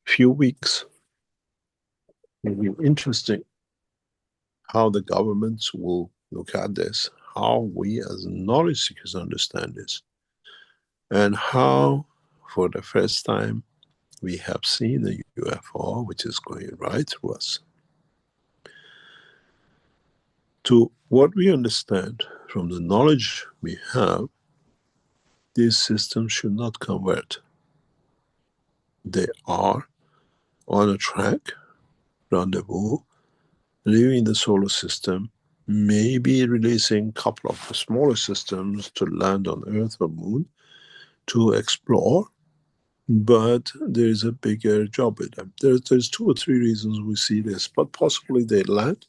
few weeks will be interesting how the governments will look at this, how we as knowledge seekers understand this, and how for the first time we have seen a UFO which is going right through us. To what we understand from the knowledge we have, these systems should not convert. They are on a track, rendezvous, leaving the solar system, maybe releasing a couple of the smaller systems to land on Earth or Moon to explore, but there is a bigger job with them. There's 2 or 3 reasons we see this, but possibly they land,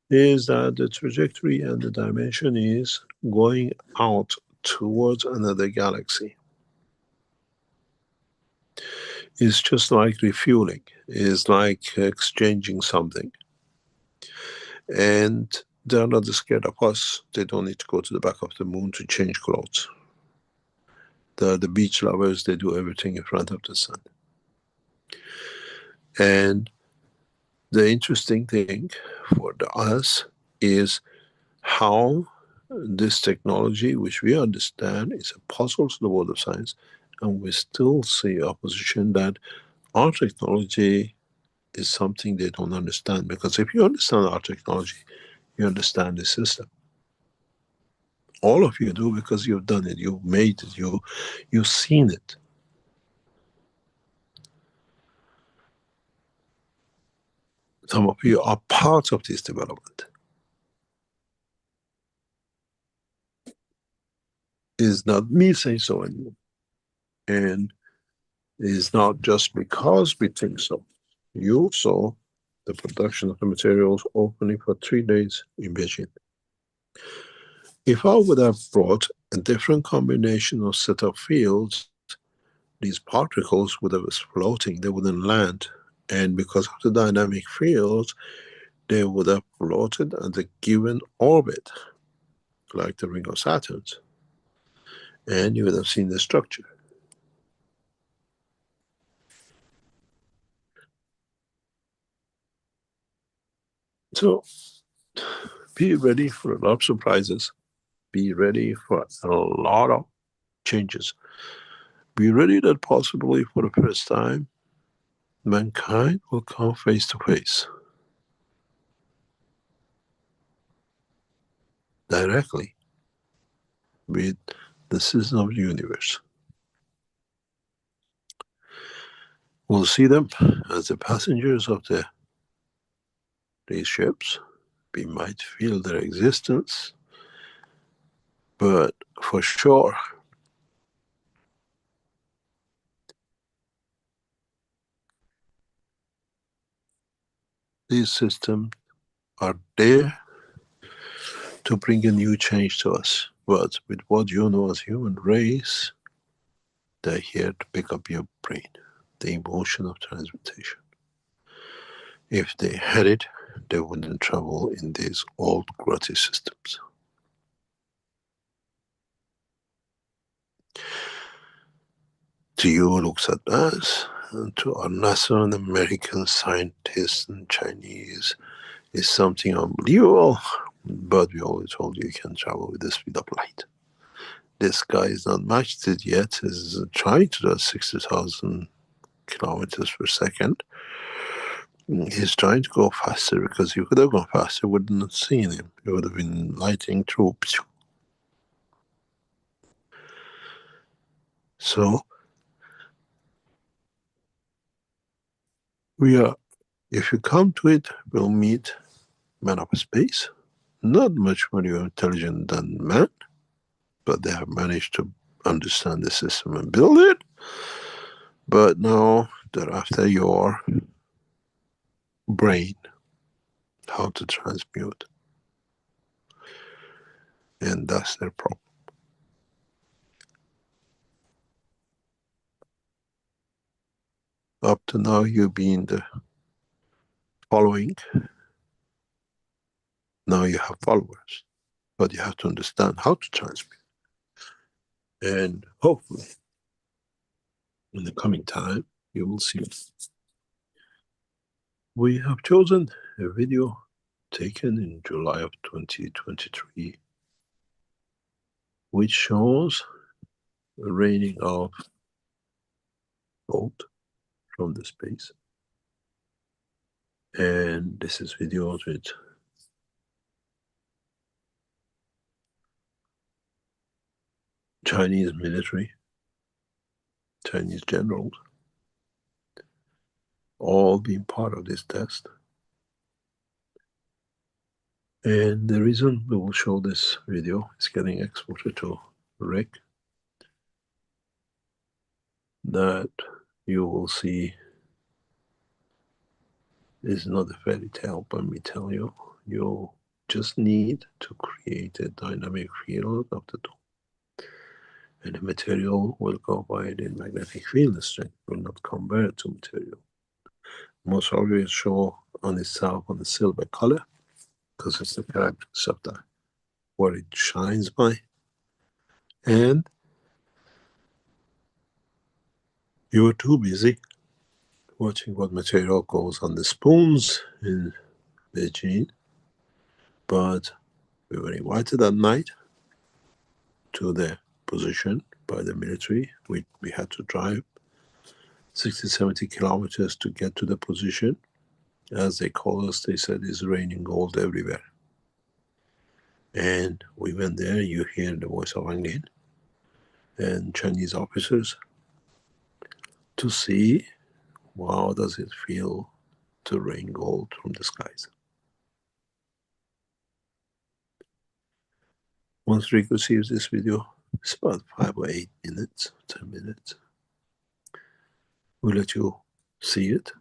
is that the trajectory and the dimension is going out towards another galaxy. It's just like refueling, it's like exchanging something. And they're not scared of us. They don't need to go to the back of the moon to change clothes. They're the beach lovers. They do everything in front of the sun. And the interesting thing for us is how this technology, which we understand is a puzzle to the world of science, and we still see opposition that our technology is something they don't understand. Because if you understand our technology, you understand the system. All of you do, because you've done it, you've made it, you've seen it. Some of you are part of this development. It's not me saying so anymore. And it's not just because we think so. You saw the production of the materials opening for 3 days in Beijing. If I would have brought a different combination of set of fields, these particles would have been floating, they wouldn't land. And because of the dynamic fields, they would have floated at a given orbit, like the ring of Saturn. And you would have seen the structure. So be ready for a lot of surprises. Be ready for a lot of changes. Be ready that possibly for the first time, mankind will come face to face, directly, with the system of the universe. We'll see them as the passengers of these ships. We might feel their existence, but for sure, these systems are there to bring a new change to us. But with what you know as human race, they're here to pick up your brain, the emotion of transmutation. If they had it, they wouldn't travel in these old grotty systems. To you who looks at us, and to our NASA and American scientists and Chinese, is something unbelievable, but we always told you can travel with the speed of light. This guy is not matched it yet, is trying to do 60,000 kilometers per second. He's trying to go faster, because if he could have gone faster, we wouldn't have seen him. He would have been lighting through. So, if you come to it, we'll meet men of space, not much more intelligent than man, but they have managed to understand the system and build it. But now they're after your brain, how to transmute. And that's their problem. Up to now, you've been the following. Now you have followers, but you have to understand how to transmute. And hopefully, in the coming time, you will see. We have chosen a video taken in July of 2023, which shows a raining of gold from the space. And this is videos with Chinese military, Chinese generals, all being part of this test. And the reason we will show this video is getting exported to REC, that you will see is not a fairy tale, but me tell you, you just need to create a dynamic field of the dome. And the material will go by the magnetic field strength, will not convert to material. Most always show on itself on the silver color. because it's the characteristics of that, what it shines by. And you were too busy watching what material goes on the spoons in Beijing, but we were invited at night to the position by the military. We had to drive 60, 70 kilometers to get to the position. As they called us, they said it's raining gold everywhere. And we went there, you hear the voice of Anglin and Chinese officers to see how does it feel to rain gold from the skies. Once Rick receives this video, it's about 5 or 8 minutes, 10 minutes. We'll let you see it.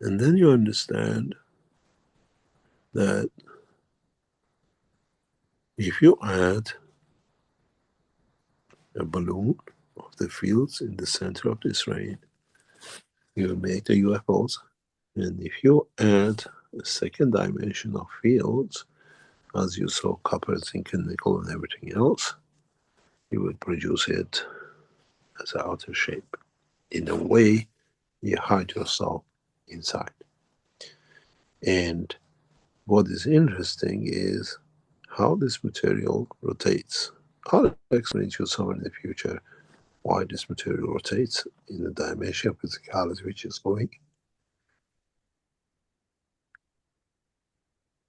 And then you understand that if you add a balloon of the fields in the center of this rain, you will make the UFOs. And if you add a second dimension of fields, as you saw copper, zinc, and nickel, and everything else, you will produce it as an outer shape. In a way, you hide yourself inside. And what is interesting is how this material rotates. I'll explain to you somewhere in the future why this material rotates in the dimension of physicality which is going,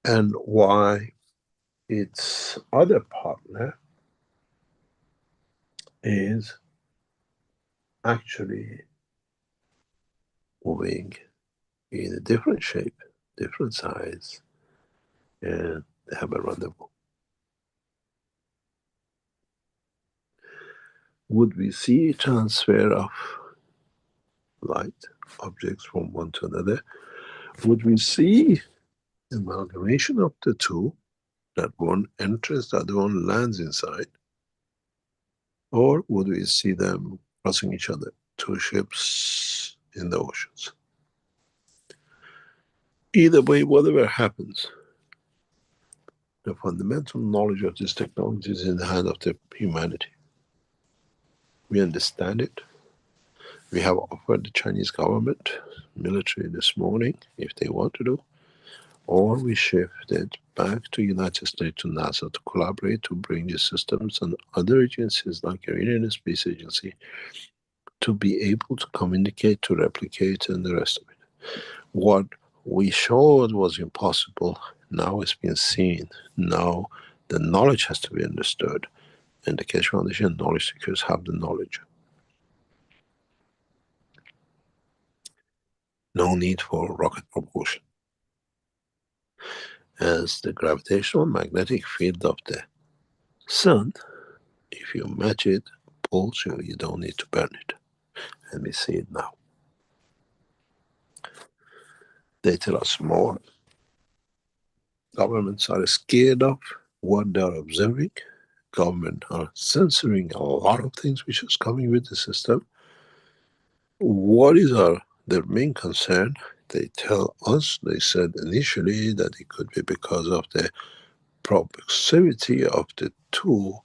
and why its other partner is actually moving in a different shape, different size, and they have a rendezvous. Would we see transfer of light objects from one to another? Would we see amalgamation of the two, that one enters, the other one lands inside? Or would we see them crossing each other, two ships in the oceans? Either way, whatever happens, the fundamental knowledge of this technology is in the hand of the humanity. We understand it. We have offered the Chinese government, military this morning, if they want to do, or we shift it back to United States, to NASA, to collaborate to bring these systems and other agencies like Iranian Space Agency to be able to communicate, to replicate, and the rest of it. What we showed was impossible. Now it's been seen. Now the knowledge has to be understood. And the Keshe Foundation knowledge seekers have the knowledge. No need for rocket propulsion. As the gravitational magnetic field of the sun, if you match it, pulls you, you don't need to burn it. And we see it now. They tell us more. Governments are scared of what they are observing. Government are censoring a lot of things which is coming with the system. What is their main concern? They tell us, they said initially that it could be because of the proximity of the two,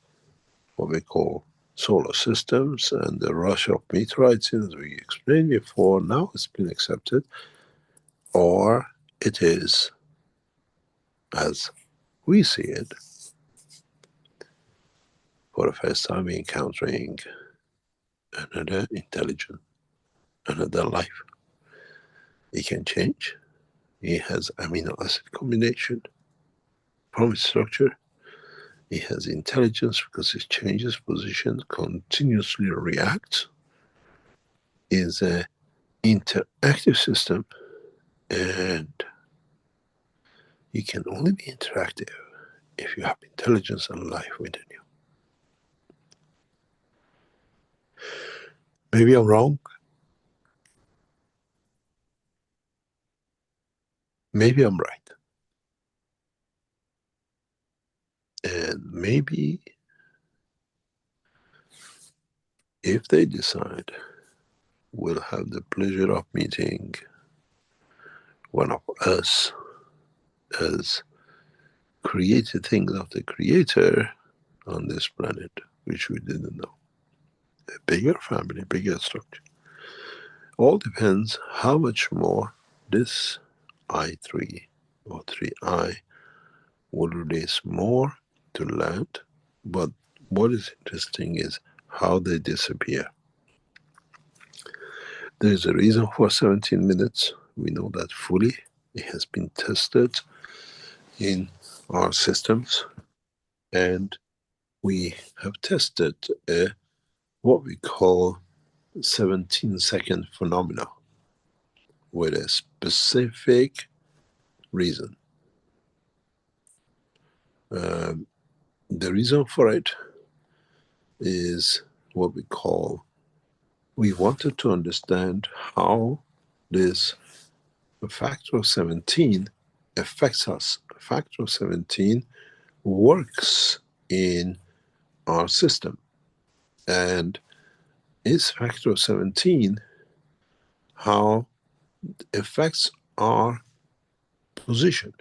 what we call solar systems, and the rush of meteorites, as we explained before. Now it's been accepted. Or it is, as we see it, for the first time we're encountering another intelligent, another life. It can change. It has amino acid combination from its structure. It has intelligence because it changes position, continuously reacts. Is an interactive system, and it can only be interactive if you have intelligence and life within you. Maybe I'm wrong. Maybe I'm right. And maybe if they decide, we'll have the pleasure of meeting one of us as created things of the Creator on this planet, which we didn't know. A bigger family, bigger structure. All depends how much more this I3 or 3I will release more to land. But what is interesting is how they disappear. There is a reason for 17 minutes. We know that fully. It has been tested in our systems, and we have tested what we call 17-second phenomena with a specific reason. The reason for it is what we call, we wanted to understand how this factor of 17 affects us. A factor of 17 works in our system, and is factor of 17 how it affects our position.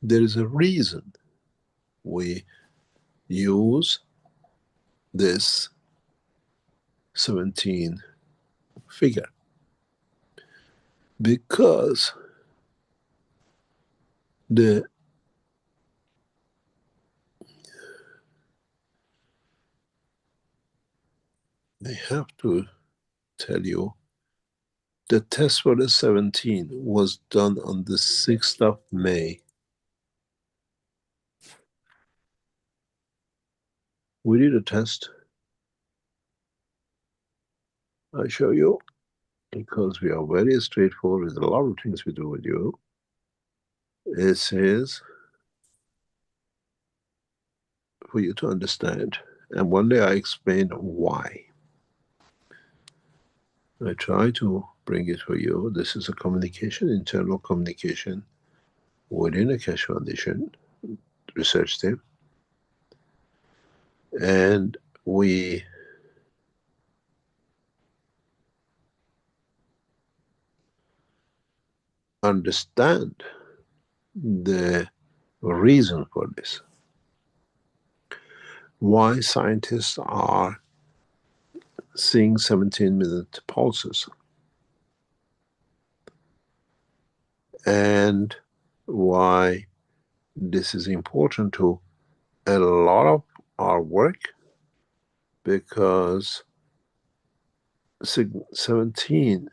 There is a reason we use this 17 figure, because I have to tell you, the test for the 17 was done on the 6th of May. We did a test. I show you, because we are very straightforward with a lot of things we do with you. It says, for you to understand, and one day I explain why. I try to bring it for you. This is a communication, internal communication within a Keshe Foundation research team. And we understand the reason for this. Why scientists are seeing 17-minute pulses. And why this is important to a lot of our work, because 17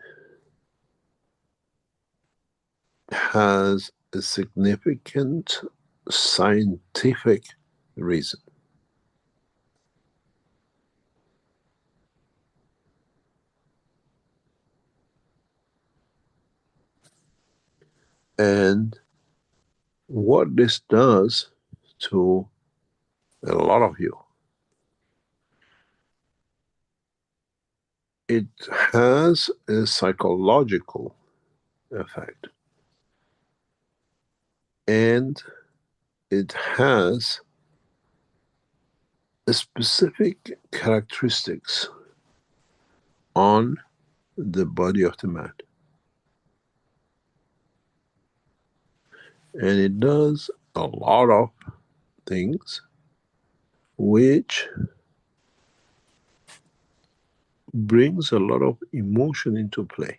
has a significant scientific reason. And what this does to a lot of you, it has a psychological effect, and it has a specific characteristics on the body of the man. And it does a lot of things which brings a lot of emotion into play.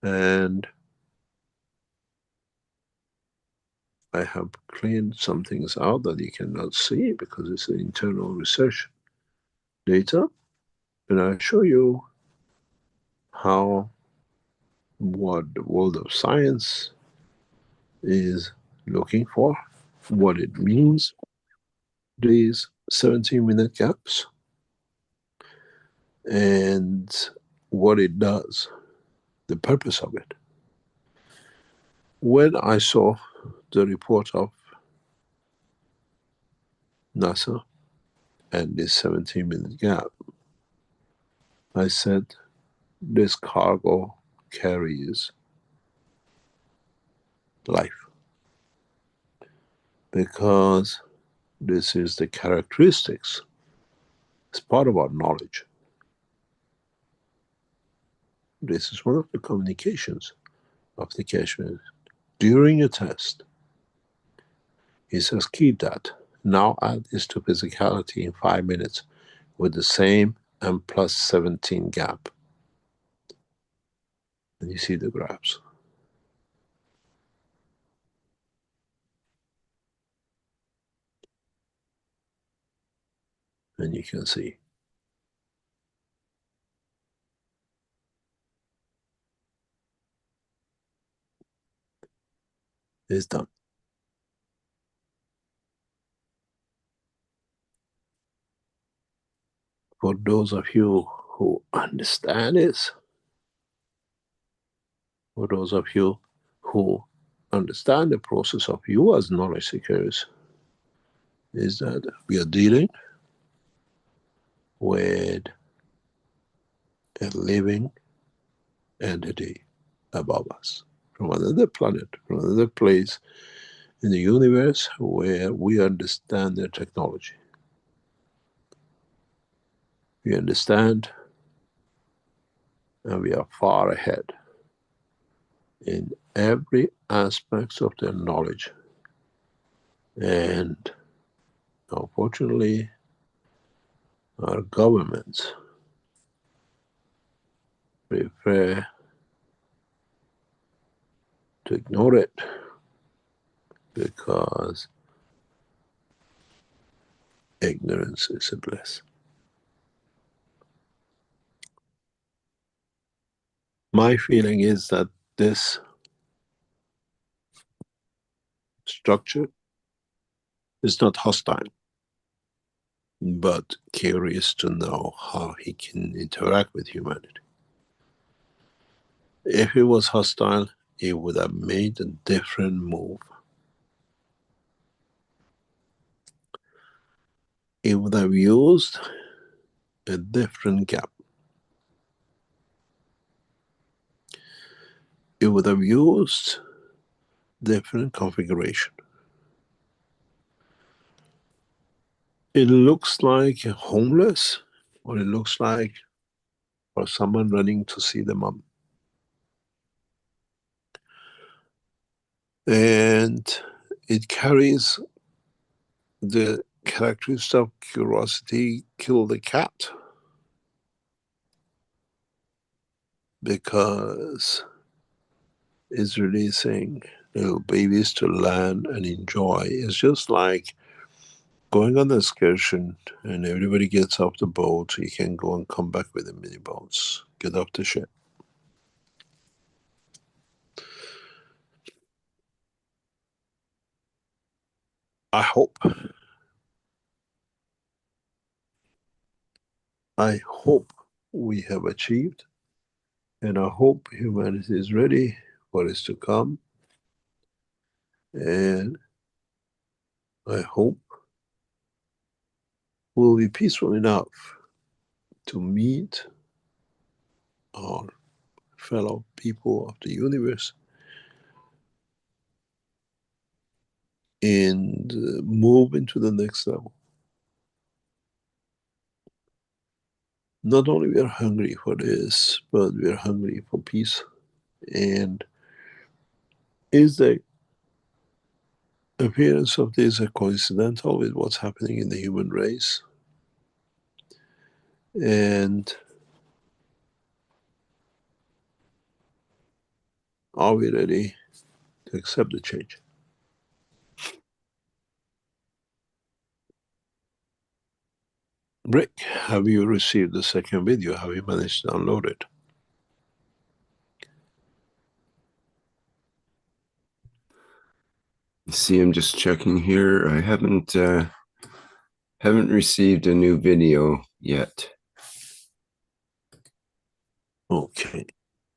And I have cleaned some things out that you cannot see because it's an internal research data. And I show you how, what the world of science is looking for, what it means, these 17-minute gaps, and what it does, the purpose of it. When I saw the report of NASA and this 17-minute gap, I said, this cargo carries life, because this is the characteristics. It's part of our knowledge. this is one of the communications of the Keshe. During a test, he says, keep that. Now add this to physicality in 5 minutes with the same and plus 17 gap. And you see the graphs. And you can see. It's done. For those of you who understand this, for those of you who understand the process of you as knowledge seekers, is that we are dealing with a living entity above us, from another planet, from another place in the universe where we understand their technology. We understand and we are far ahead in every aspect of their knowledge. And unfortunately, our governments prefer to ignore it because ignorance is a bliss. My feeling is that this structure is not hostile, but curious to know how he can interact with humanity. If it was hostile, he would have made a different move. He would have used a different gap. He would have used different configuration. It looks like a homeless, or it looks like for someone running to see the mom. And it carries the characteristic of curiosity, kill the cat. Because it's releasing little babies to learn and enjoy. It's just like going on an excursion and everybody gets off the boat, you can go and come back with the mini boats. Get off the ship. I hope we have achieved, and I hope humanity is ready for this to come, and I hope we'll be peaceful enough to meet our fellow people of the universe and move into the next level. Not only we are hungry for this, but we are hungry for peace. And is the appearance of this a coincidental with what's happening in the human race? And are we ready to accept the change? Rick, have you received the second video? Have you managed to download it? See, I'm just checking here. I haven't received a new video yet. Okay.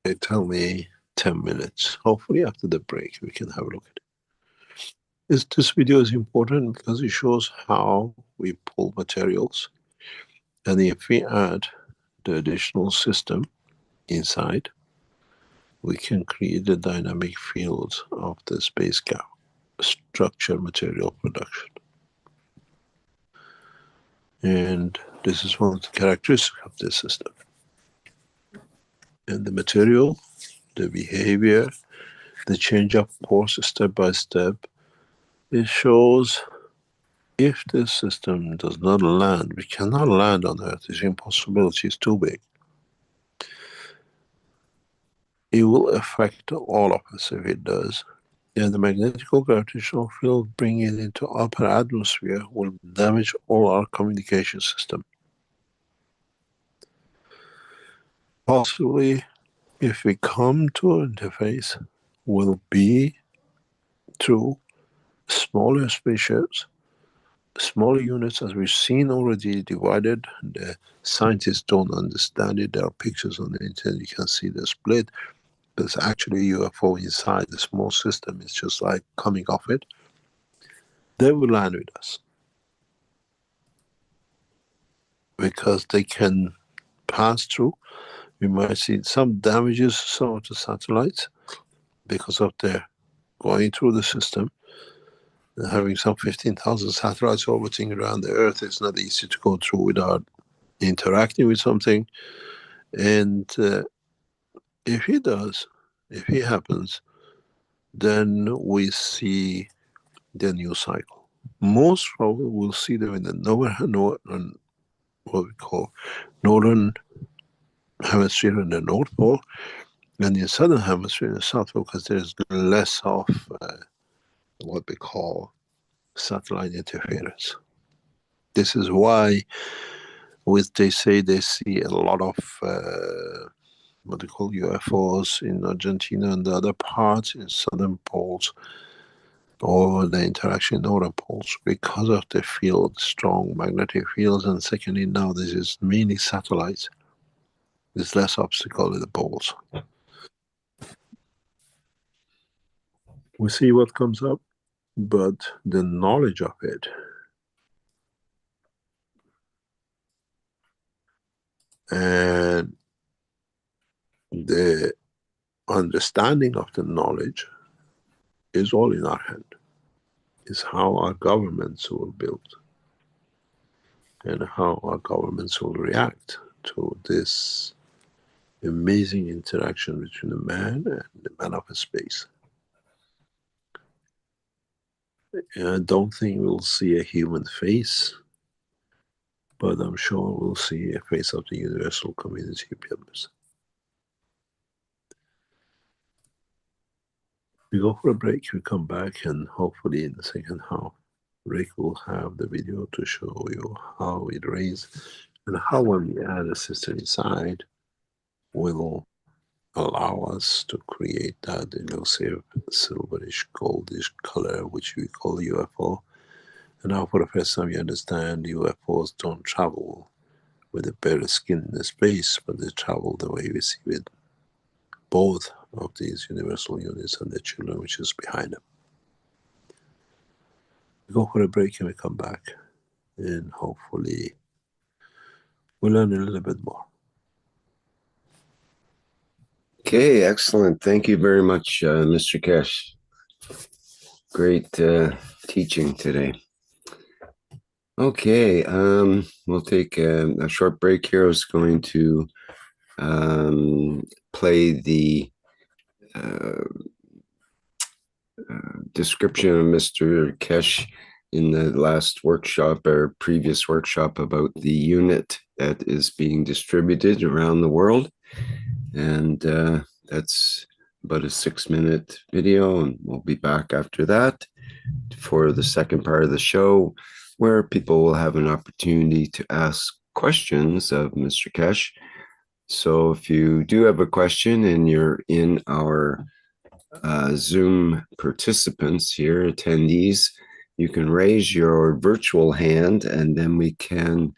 They tell me 10 minutes. Hopefully after the break we can have a look at it. This video is important because it shows how we pull materials, and if we add the additional system inside, we can create the dynamic fields of the space gap, structure material production. And this is one of the characteristics of this system. and the material, the behavior, the change of course step by step. It shows if this system does not land, we cannot land on Earth, it's impossibility, it's too big. It will affect all of us if it does. And the magnetical gravitational field bringing it into upper atmosphere will damage all our communication system. Possibly, if we come to an interface, will be through smaller spaceships, smaller units, as we've seen already divided. The scientists don't understand it. There are pictures on the internet, you can see the split. There's actually a UFO inside the small system. It's just like coming off it. They will land with us because they can pass through. We might see some damages, some of the satellites, because of their going through the system. And having some 15,000 satellites orbiting around the Earth, it's not easy to go through without interacting with something. And if he does, if he happens, then we see the new cycle. Most probably we'll see them in the northern, what we call northern hemisphere and the North Pole, and in the southern hemisphere and the South Pole, because there's less of what we call satellite interference. This is why they say they see a lot of what they call UFOs in Argentina and the other parts in southern poles, or the interaction in northern poles, because of the field, strong magnetic fields. And secondly, now this is mainly satellites. There's less obstacle in the poles. We see what comes up, but the knowledge of it and the understanding of the knowledge is all in our hand. Is how our governments will build and how our governments will react to this amazing interaction between the man and the man of space. And I don't think we'll see a human face, but I'm sure we'll see a face of the universal community members. We go for a break, we come back, and hopefully in the second half, Rick will have the video to show you how it rains and how when we add a system inside will allow us to create that elusive silverish goldish color which we call UFO. And now for the first time you understand UFOs don't travel with a bare skin in the space, but they travel the way we see with both of these universal units and the children which is behind them. We go for a break and we come back, and hopefully we'll learn a little bit more. Okay, excellent. Thank you very much, Mr. Keshe. Great teaching today. Okay, we'll take a short break here. I was going to play the description of Mr. Keshe in the last workshop or previous workshop about the unit that is being distributed around the world. And that's about a 6-minute video, and we'll be back after that for the second part of the show, where people will have an opportunity to ask questions of Mr. Keshe. So if you do have a question and you're in our Zoom participants here, attendees, you can raise your virtual hand and then we can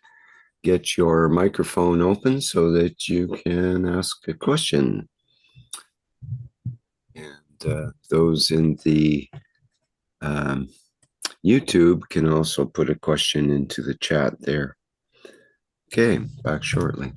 get your microphone open so that you can ask a question. And those in the YouTube can also put a question into the chat there. Okay, back shortly.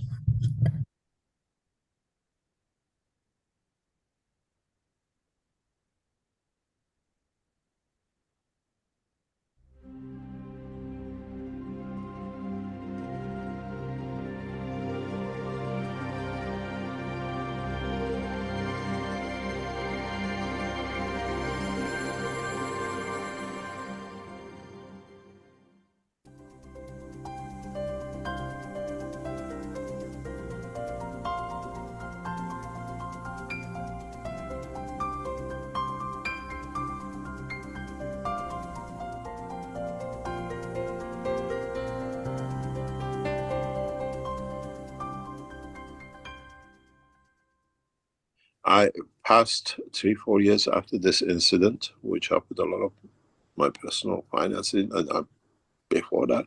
I passed 3-4 years after this incident, which I put a lot of my personal financing and before that,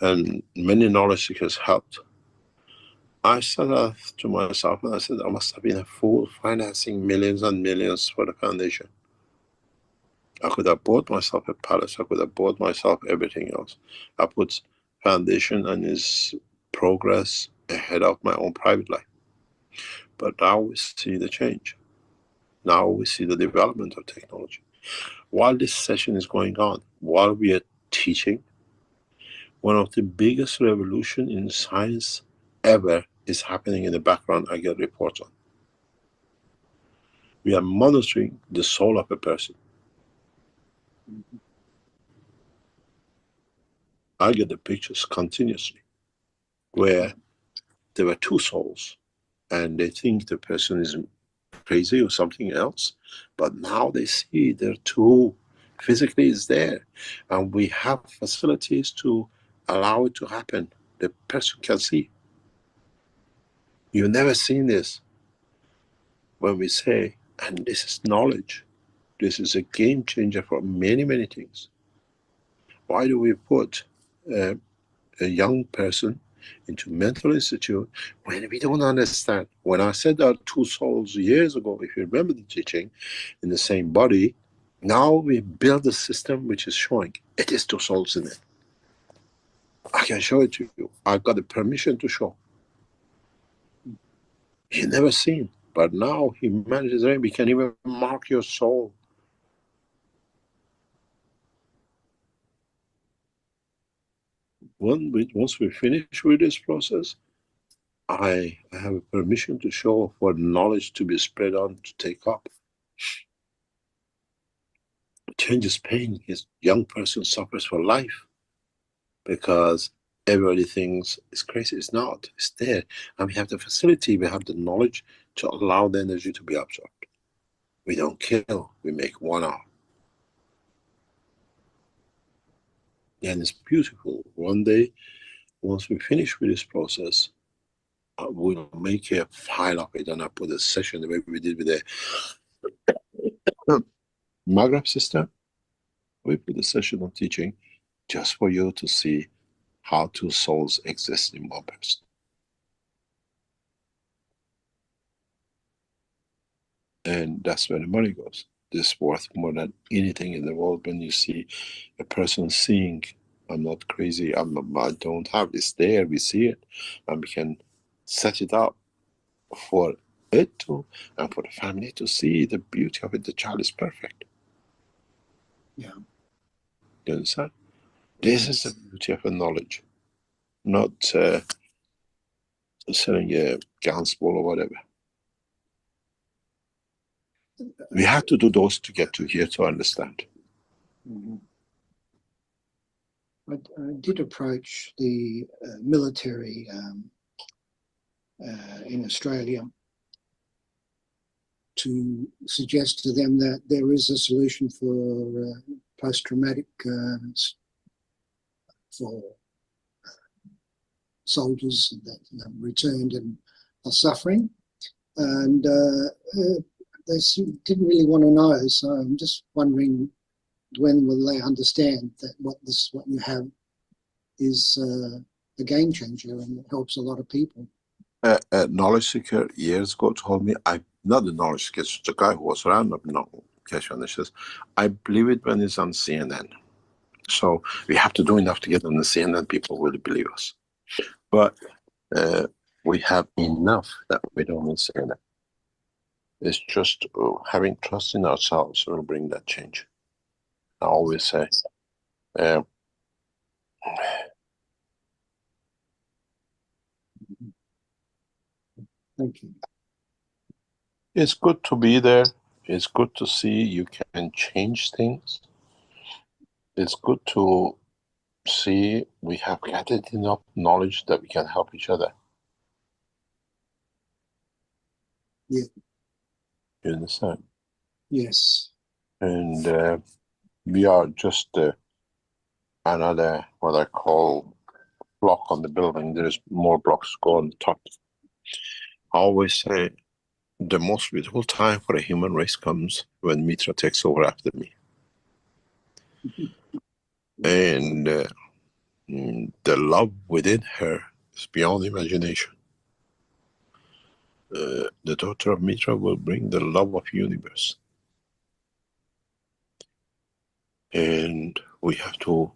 and many knowledge seekers helped. I said to myself, and I said, I must have been a fool financing millions and millions for the foundation. I could have bought myself a palace. I could have bought myself everything else. I put foundation and its progress ahead of my own private life. But now we see the change. Now we see the development of technology. While this session is going on, while we are teaching, one of the biggest revolution in science ever is happening in the background. I get reports on. We are monitoring the soul of a person. I get the pictures continuously where there were two souls and they think the person is crazy or something else, but now they see there are two physically is there, and we have facilities to allow it to happen. The person can see. You've never seen this. When we say, and this is knowledge, this is a game changer for many, many things. Why do we put a young person into mental institute when we don't understand? When I said there are two souls years ago, if you remember the teaching, in the same body, now we build a system which is showing it is two souls in it. I can show it to you. I've got the permission to show. You've never seen, but now humanity is ready. We can even mark your soul. Once we finish with this process, I have a permission to show for knowledge to be spread on, to take up. Change is pain. His young person suffers for life because everybody thinks it's crazy. It's not. It's there. And we have the facility, we have the knowledge to allow the energy to be absorbed. We don't kill, we make 1 hour. And it's beautiful. One day, once we finish with this process, we'll make a file of it and I put a session the way we did with the Maghreb system. We put a session on teaching just for you to see how two souls exist in one person. And that's where the money goes. This is worth more than anything in the world. When you see a person seeing, I'm not crazy, I don't have this there, we see it, and we can set it up for it to, and for the family to see the beauty of it. The child is perfect. Yeah. You understand? This is the beauty of a knowledge, not selling a Gans ball or whatever. We have to do those to get to here to understand. Mm-hmm. I did approach the military in Australia to suggest to them that there is a solution for post-traumatic for soldiers that returned and are suffering, and they didn't really want to know. So I'm just wondering, when will they understand that what you have is a game changer and it helps a lot of people? A knowledge seeker years ago told me, not the knowledge seeker, it's the guy who was around up now, Keshe Foundation, I believe it when it's on CNN. So we have to do enough to get on the CNN, people will believe us. But we have enough that we don't need CNN. It's just having trust in ourselves will bring that change. I always say, Thank you. it's good to be there. It's good to see you can change things. It's good to see we have gathered enough knowledge that we can help each other. Yeah. You understand? Yes. And we are just another, what I call, block on the building. There's more blocks to go on the top. I always say, the most beautiful time for a human race comes when Mitra takes over after me. And the love within her is beyond imagination. The daughter of Mitra will bring the love of universe. And we have to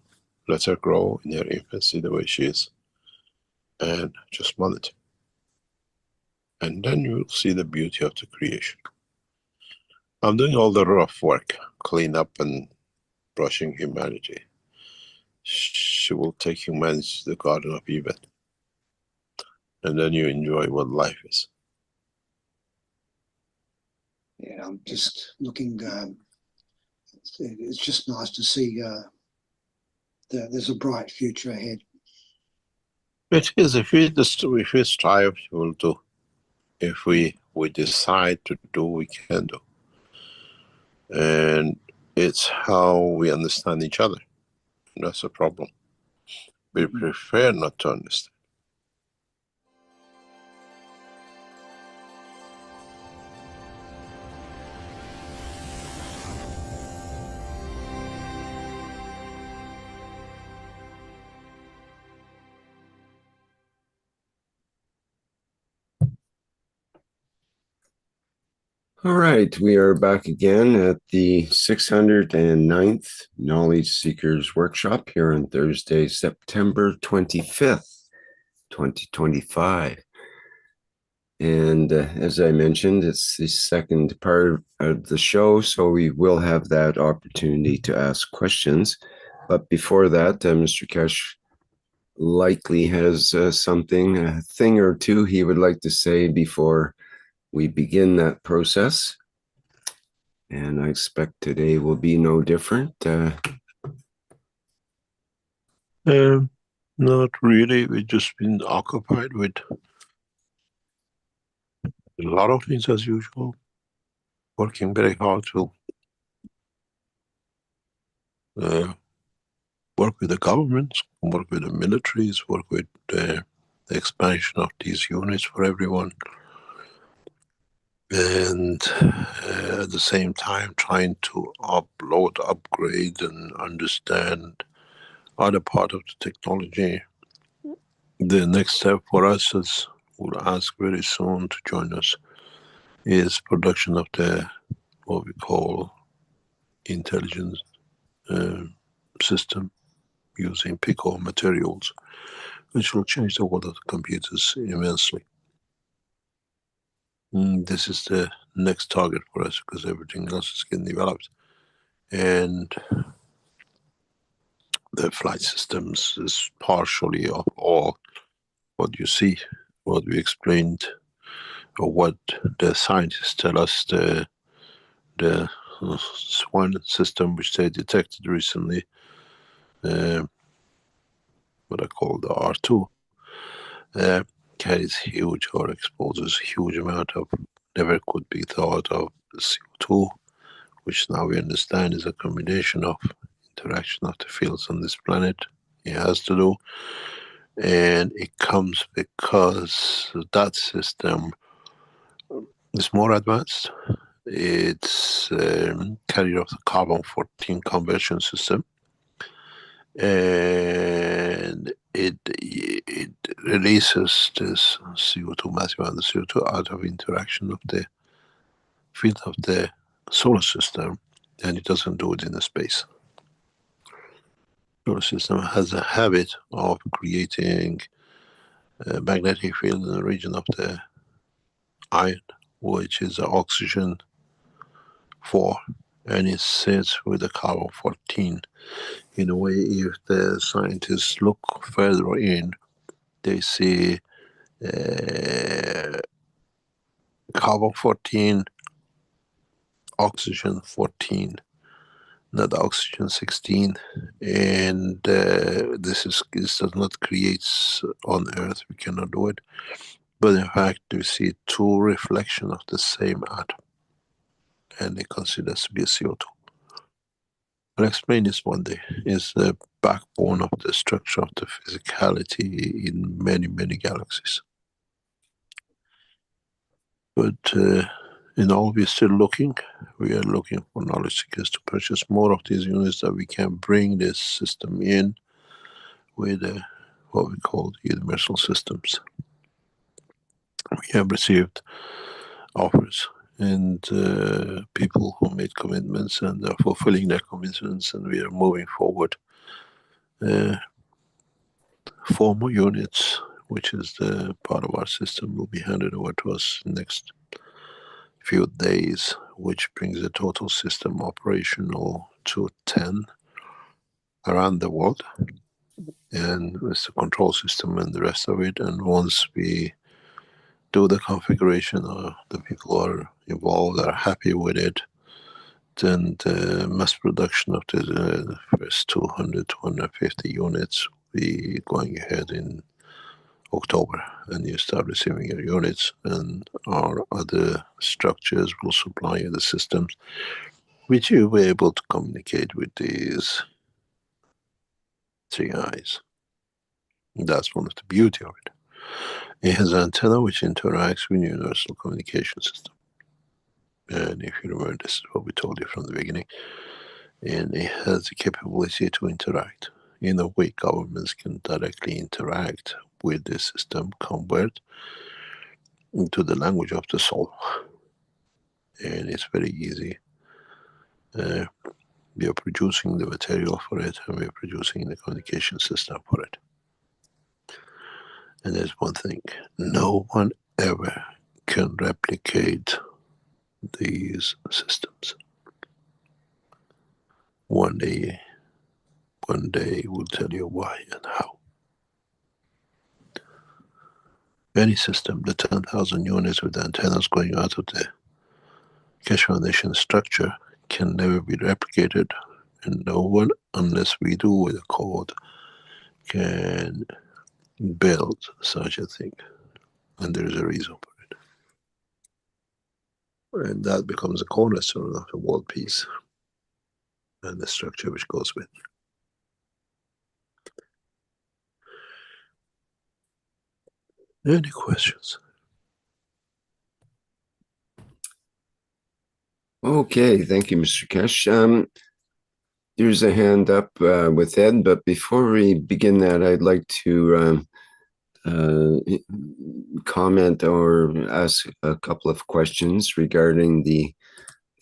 let her grow in her infancy the way she is. And just monitor. And then you will see the beauty of the creation. I'm doing all the rough work, clean up and brushing humanity. She will take humanity to the Garden of Eden. And then you enjoy what life is. Yeah, I'm just looking, it's just nice to see there's a bright future ahead. It is, if we strive, we will do. If we decide to do, we can do. And it's how we understand each other. That's a problem. We prefer not to understand. All right, we are back again at the 609th Knowledge Seekers Workshop here on Thursday, September 25th, 2025. And as I mentioned, it's the second part of the show, so we will have that opportunity to ask questions. But before that, Mr. Keshe likely has a thing or two he would like to say before we begin that process. And I expect today will be no different. Not really. We've just been occupied with a lot of things as usual. Working very hard to work with the governments, work with the militaries, work with the expansion of these units for everyone. And at the same time trying to upload, upgrade and understand other part of the technology. The next step for us, as we'll ask very soon to join us, is production of the what we call intelligence system using pico materials, which will change the world of the computers immensely. This is the next target for us because everything else is getting developed. And the flight systems is partially of all what you see, what we explained, or what the scientists tell us, the SWAN system which they detected recently, what I call the R2, carries huge or exposes huge amount of never could be thought of CO2, which now we understand is a combination of interaction of the fields on this planet. It has to do, and it comes because that system is more advanced. It's carrier of the carbon-14 conversion system, and it releases this CO2, massive amount of CO2 out of interaction of the field of the solar system, and it doesn't do it in the space. Solar system has a habit of creating a magnetic field in the region of the iron, which is oxygen 4, and it sits with the carbon-14. In a way, if the scientists look further in, they see carbon-14, oxygen 14, not oxygen 16, and this does not create on Earth. We cannot do it, but in fact, we see two reflections of the same atom, and they consider this to be a CO2. I'll explain this one day. It's the backbone of the structure of the physicality in many, many galaxies. But in all, we're still looking. We are looking for knowledge seekers to purchase more of these units that we can bring this system in with what we call universal systems. We have received offers and people who made commitments and are fulfilling their commitments, and we are moving forward. 4 more units, which is the part of our system, will be handed over to us next few days, which brings the total system operational to 10 around the world, and it's the control system and the rest of it. And once we do the configuration, or the people who are involved are happy with it, then the mass production of the first 200, 250 units will be going ahead in October, and you start receiving your units, and our other structures will supply you the systems which you'll be able to communicate with these 3 eyes. That's one of the beauty of it. It has an antenna which interacts with universal communication system. And if you remember, this is what we told you from the beginning. And it has the capability to interact. In a way, governments can directly interact with this system, convert into the language of the soul. And it's very easy. We are producing the material for it, and we are producing the communication system for it. And there's one thing, no one ever can replicate these systems. One day we'll tell you why and how. Any system, the 10,000 units with antennas going out of the Keshe Foundation structure, can never be replicated, and no one, unless we do with a code, can build such a thing. And there is a reason for it. And that becomes a cornerstone of the world peace and the structure which goes with. Any questions? Okay, thank you, Mr. Keshe. There's a hand up with Ed, but before we begin that, I'd like to comment or ask a couple of questions regarding the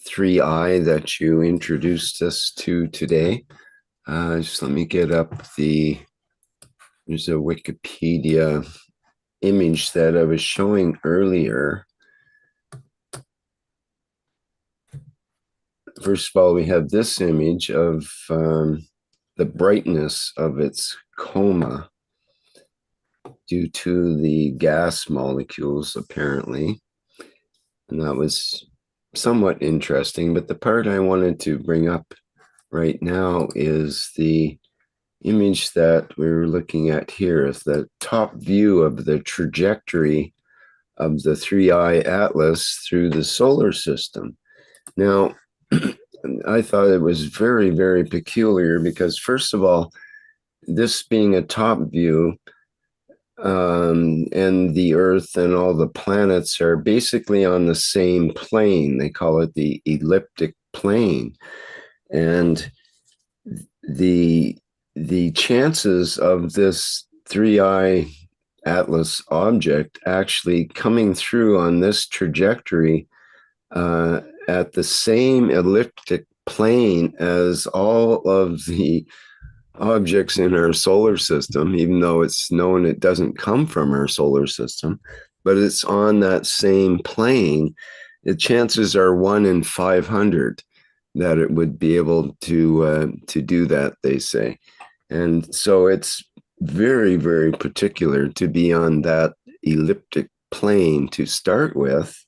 3i that you introduced us to today. Just let me get up there's a Wikipedia image that I was showing earlier. First of all, we have this image of the brightness of its coma due to the gas molecules, apparently. And that was somewhat interesting. But the part I wanted to bring up right now is the image that we're looking at here, is the top view of the trajectory of the 3i atlas through the solar system. Now, I thought it was very, very peculiar because, first of all, this being a top view, and the Earth and all the planets are basically on the same plane. They call it the elliptic plane. And the chances of this 3i atlas object actually coming through on this trajectory at the same elliptic plane as all of the objects in our solar system, even though it's known it doesn't come from our solar system, but it's on that same plane, the chances are 1 in 500 that it would be able to do that, they say. And so it's very, very particular to be on that elliptic plane to start with.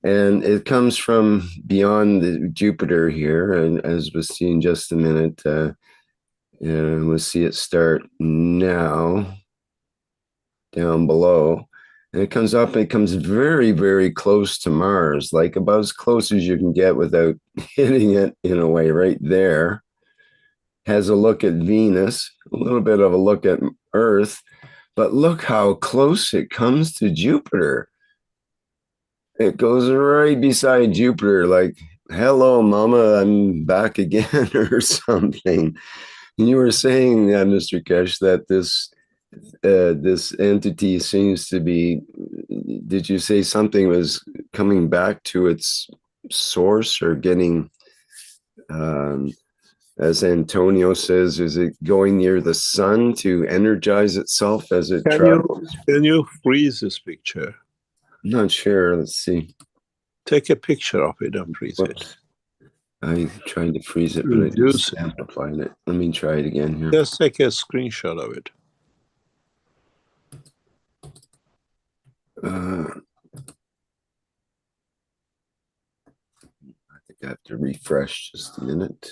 And it comes from beyond Jupiter here, and as we'll see in just a minute, and we'll see it start now down below. And it comes up, it comes very, very close to Mars, like about as close as you can get without hitting it, in a way, right there. Has a look at Venus, a little bit of a look at Earth, but look how close it comes to Jupiter. It goes right beside Jupiter, like, hello, mama, I'm back again, or something. And you were saying, Mr. Keshe, that this entity seems to be, did you say something was coming back to its source, or getting, as Antonio says, is it going near the sun to energize itself as it travels? Can you freeze this picture? I'm not sure. Let's see. Take a picture of it and freeze it. I tried to freeze it, but it just amplified it. Let me try it again here. Just take a screenshot of it. I think I have to refresh just a minute.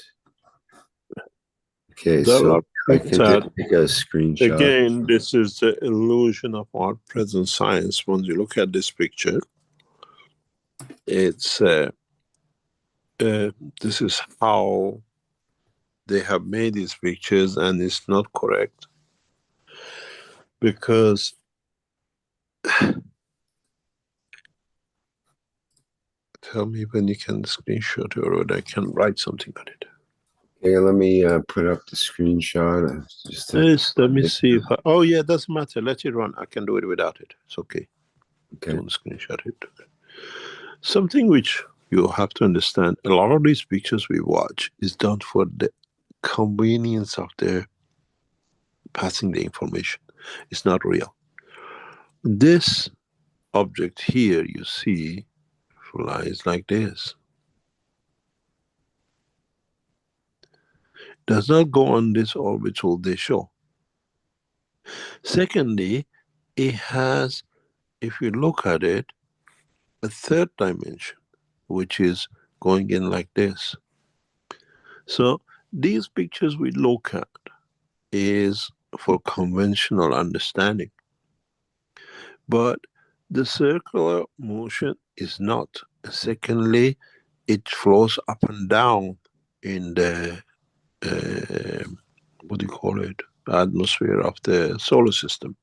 Okay, so I can take a screenshot. Again, this is the illusion of our present science. When you look at this picture, it's this is how they have made these pictures, and it's not correct, because tell me when you can screenshot it, or I can write something on it. Okay, let me put up the screenshot. Let me see if oh yeah, doesn't matter. Let it run. I can do it without it. It's okay. Okay. Don't screenshot it. Something which you have to understand: a lot of these pictures we watch is done for the convenience of their passing the information. It's not real. This object here you see flies like this. Does not go on this orbital they show. Secondly, it has, if you look at it, a third dimension, which is going in like this. So these pictures we look at is for conventional understanding. But the circular motion is not. Secondly, it flows up and down in the what do you call it, atmosphere of the solar system.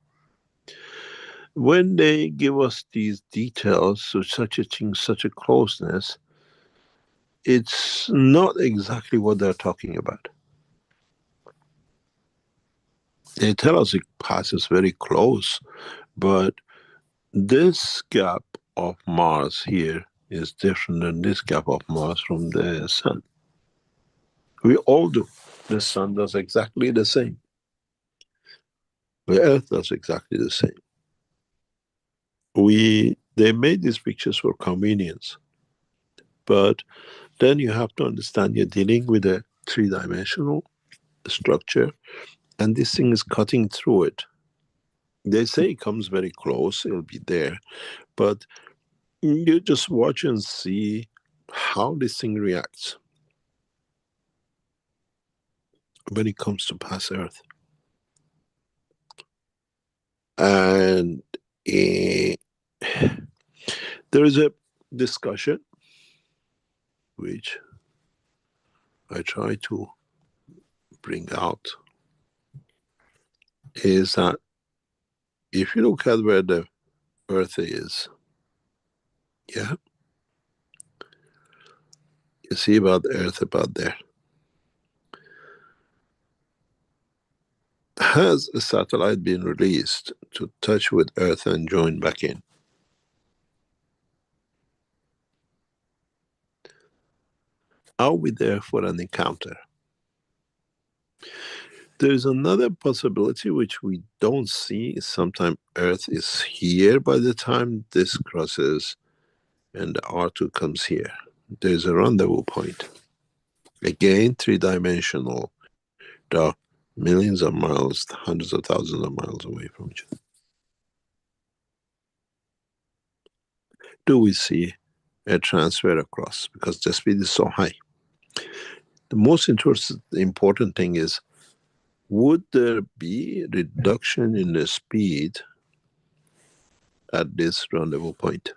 When they give us these details, so such a thing, such a closeness, it's not exactly what they're talking about. They tell us it passes very close, but this gap of Mars here is different than this gap of Mars from the sun. We all do. The sun does exactly the same. The Earth does exactly the same. They made these pictures for convenience, but then you have to understand you're dealing with a three-dimensional structure, and this thing is cutting through it. They say it comes very close, it'll be there, but you just watch and see how this thing reacts when it comes to past Earth. And there is a discussion which I try to bring out, is that if you look at where the Earth is, yeah, you see about the Earth about there. Has a satellite been released to touch with Earth and join back in? Are we there for an encounter? There's another possibility which we don't see. Sometimes Earth is here by the time this crosses and the R2 comes here. There's a rendezvous point. Again, three-dimensional. There are millions of miles, hundreds of thousands of miles away from each other. Do we see a transfer across? Because the speed is so high. The most important thing is, would there be reduction in the speed at this rendezvous point?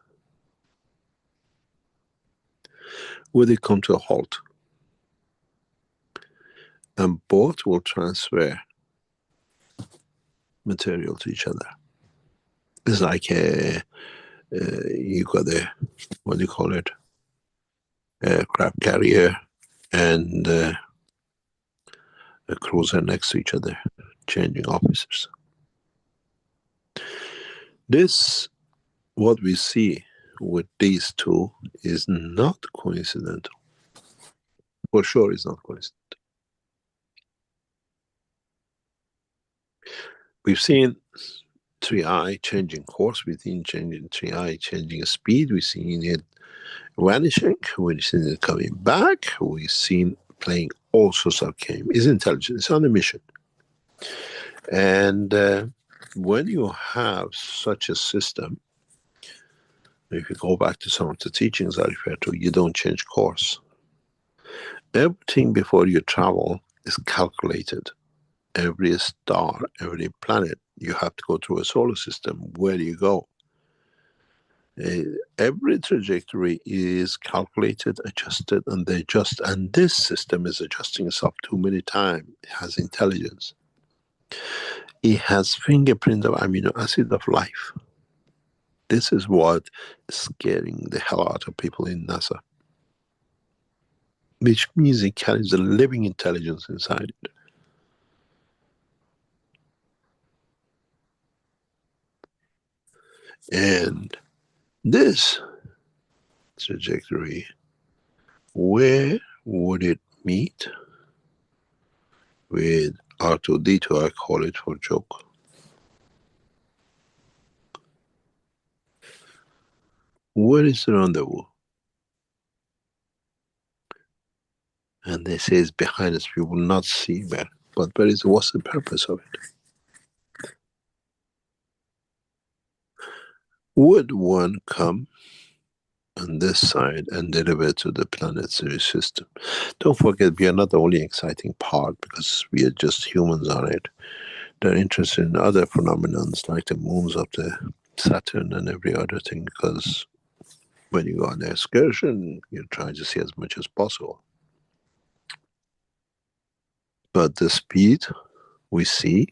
Would it come to a halt? And both will transfer material to each other. It's like a You got a, what do you call it, aircraft carrier and a cruiser next to each other, changing officers. This, what we see with these two, is not coincidental. For sure, it's not coincidental. We've seen 3i changing course, we've seen changing 3i changing speed, we've seen it vanishing, we've seen it coming back, we've seen playing all sorts of games. It's intelligent, it's on a mission. And when you have such a system, if you go back to some of the teachings I refer to, you don't change course. Everything before you travel is calculated. Every star, every planet, you have to go through a solar system. Where do you go? Every trajectory is calculated, adjusted, and they adjust. And this system is adjusting itself too many times. It has intelligence. It has fingerprint of amino acid of life. This is what is scaring the hell out of people in NASA. Which means it carries a living intelligence inside it. And this trajectory, where would it meet with R2D2, I call it for joke. Where is the rendezvous? And they say it's behind us, we will not see where. But what's the purpose of it? Would one come on this side and deliver to the planetary system? Don't forget, we are not the only exciting part, because we are just humans on it. They're interested in other phenomena like the moons of the Saturn and every other thing, because when you go on an excursion, you're trying to see as much as possible. But the speed we see,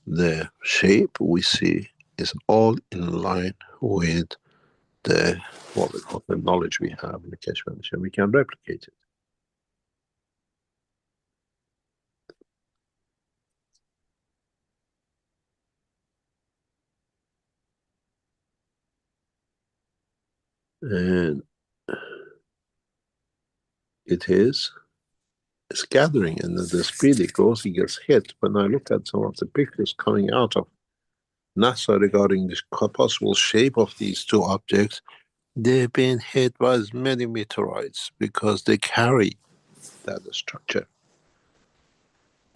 the shape we see, is all in line with the, what we call the knowledge we have in the Keshe Foundation. We can replicate it. And it's gathering, and at the speed it goes, it gets hit. When I look at some of the pictures coming out of NASA regarding the possible shape of these two objects, they've been hit by as many meteorites because they carry that structure.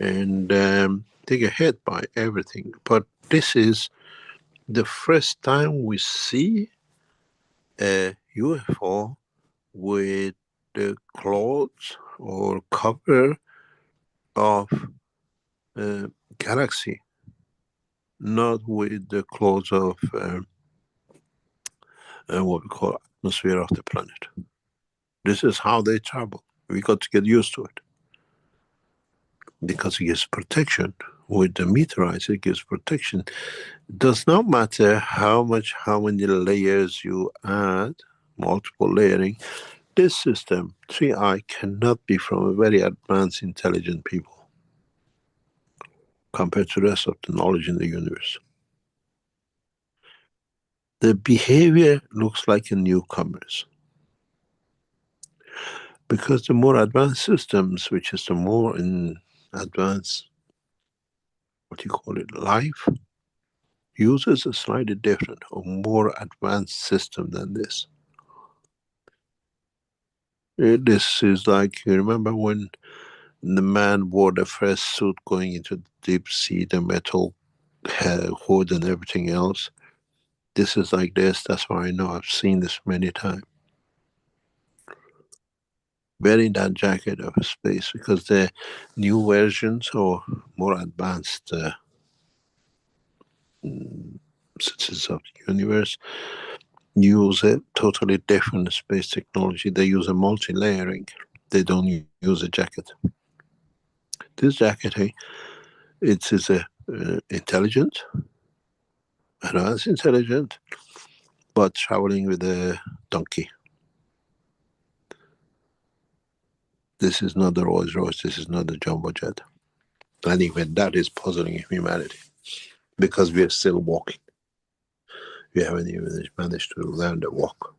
And they get hit by everything. But this is the first time we see a UFO with the clothes or cover of a galaxy, not with the clothes of what we call atmosphere of the planet. This is how they travel. We got to get used to it. Because it gives protection. With the meteorites, it gives protection. It does not matter how many layers you add, multiple layering. This system, 3i, cannot be from a very advanced, intelligent people compared to the rest of the knowledge in the universe. The behavior looks like a newcomer's. Because the more advanced systems, which is the more in advanced, what you call it, life, uses a slightly different or more advanced system than this. This is like, you remember when the man wore the first suit going into the deep sea, the metal hood and everything else. This is like this. That's why I know I've seen this many times. Wearing that jacket of space, because the new versions or more advanced systems of the universe use a totally different space technology. They use a multi-layering. They don't use a jacket. This jacket, it is a intelligent, advanced intelligent, but traveling with a donkey. This is not the Rolls Royce, this is not the jumbo jet. And even that is puzzling humanity, because we are still walking. We haven't even managed to learn to walk.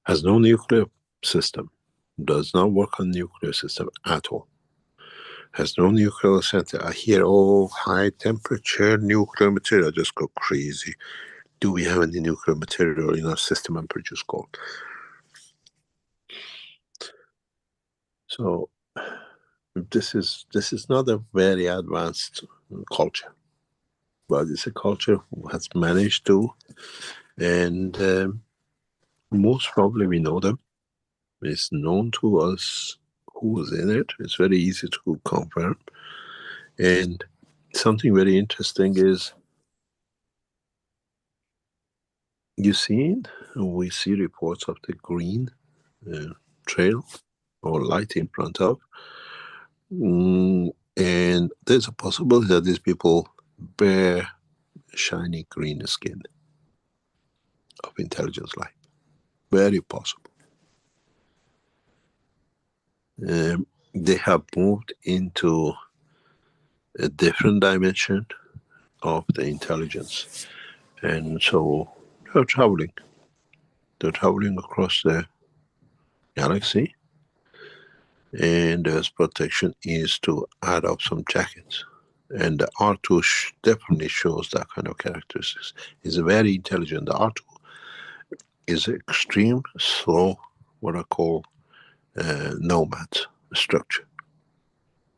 Has no nuclear system, does not work on nuclear system at all. Has no nuclear center. I hear, oh, high temperature nuclear material, just go crazy. Do we have any nuclear material in our system and produce gold? So this is not a very advanced culture, but it's a culture who has managed to, and most probably we know them. It's known to us who was in it. It's very easy to confirm. And something very interesting is, you see it, we see reports of the green trail or light in front of, and there's a possibility that these people bear shiny green skin of intelligence life. Very possible. They have moved into a different dimension of the intelligence, and so they're traveling. They're traveling across the galaxy, and their protection is to add up some jackets. And the R2 definitely shows that kind of characteristics. It's very intelligent. The R2 is extreme, slow, what I call nomad structure.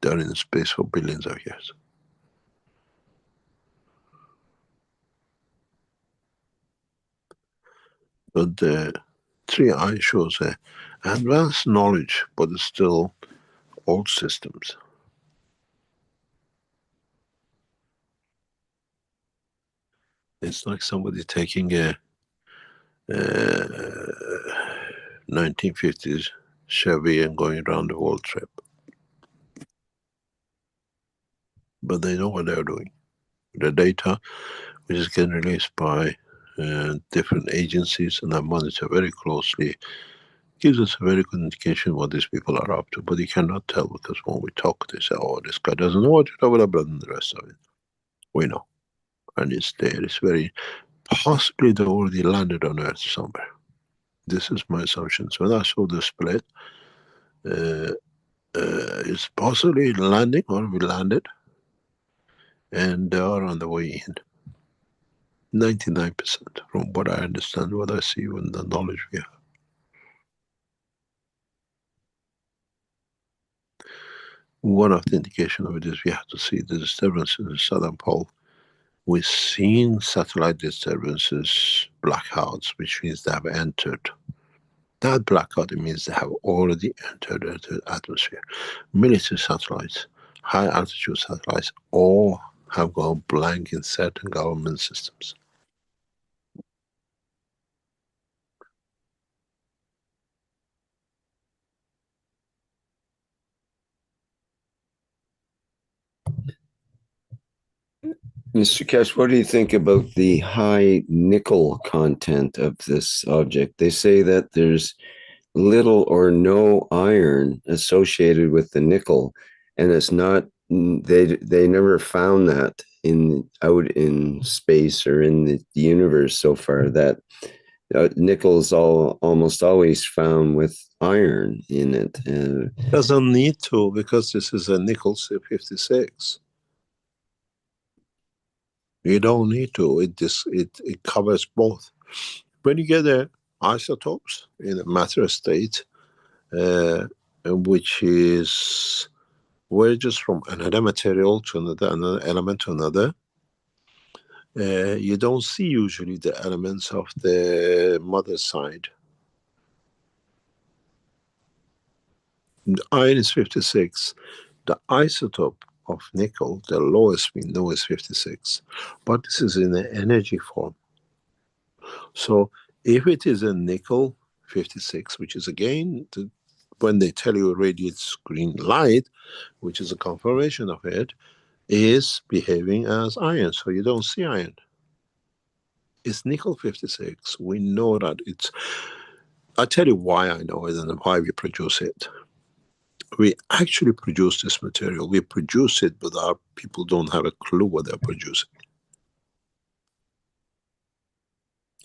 They're in space for billions of years. But the 3I shows advanced knowledge, but it's still old systems. It's like somebody taking a 1950s Chevy and going around the world trip. But they know what they're doing. The data, which is getting released by different agencies, and I monitor very closely, gives us a very good indication what these people are up to. But you cannot tell, because when we talk, they say, oh, this guy doesn't know what you're talking about, and the rest of it. We know. And it's there. It's very possibly they already landed on Earth somewhere. This is my assumption. So when I saw the split, it's possibly landing, or we landed, and they are on the way in. 99% from what I understand, what I see, and the knowledge we have. One of the indications of it is we have to see the disturbance in the southern pole. We've seen satellite disturbances, blackouts, which means they have entered. That blackout, it means they have already entered the atmosphere. Military satellites, high altitude satellites, all have gone blank in certain government systems. Mr. Keshe, what do you think about the high nickel content of this object? They say that there's little or no iron associated with the nickel, and it's not, they never found that out in space or in the universe so far, that nickel is almost always found with iron in it. Doesn't need to, because this is a nickel C56. You don't need to. It covers both. When you get the isotopes in a matter state, which is where just from another material to another element to another, you don't see usually the elements of the mother side. The iron is 56. The isotope of nickel, the lowest we know, is 56. But this is in an energy form. So if it is a nickel 56, which is again, when they tell you it radiates green light, which is a confirmation of it, is behaving as iron. So you don't see iron. It's nickel 56. We know that it's, I'll tell you why I know it and why we produce it. We actually produce this material. We produce it, but our people don't have a clue what they're producing.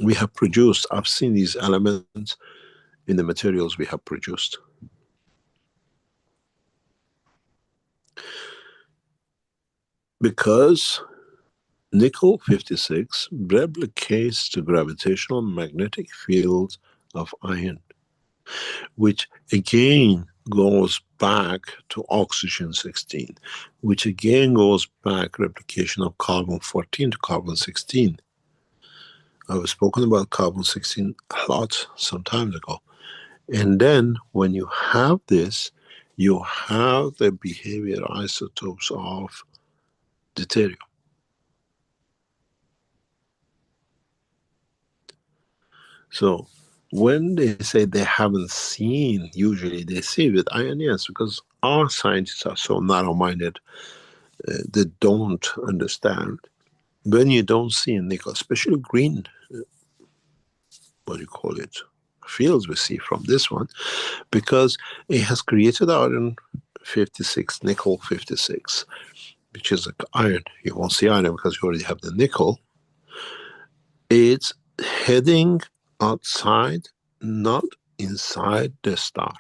We have produced, I've seen these elements in the materials we have produced. Because nickel 56 replicates the gravitational magnetic field of iron, which again goes back to oxygen 16, which again goes back replication of carbon 14 to carbon 16. I've spoken about carbon 16 a lot some time ago. And then when you have this, you have the behavior isotopes of deuterium. So when they say they haven't seen, usually they say with iron, yes, because our scientists are so narrow-minded, they don't understand. When you don't see nickel, especially green, what do you call it, fields we see from this one, because it has created iron 56, nickel 56, which is like iron. You won't see iron because you already have the nickel. It's heading outside, not inside the star.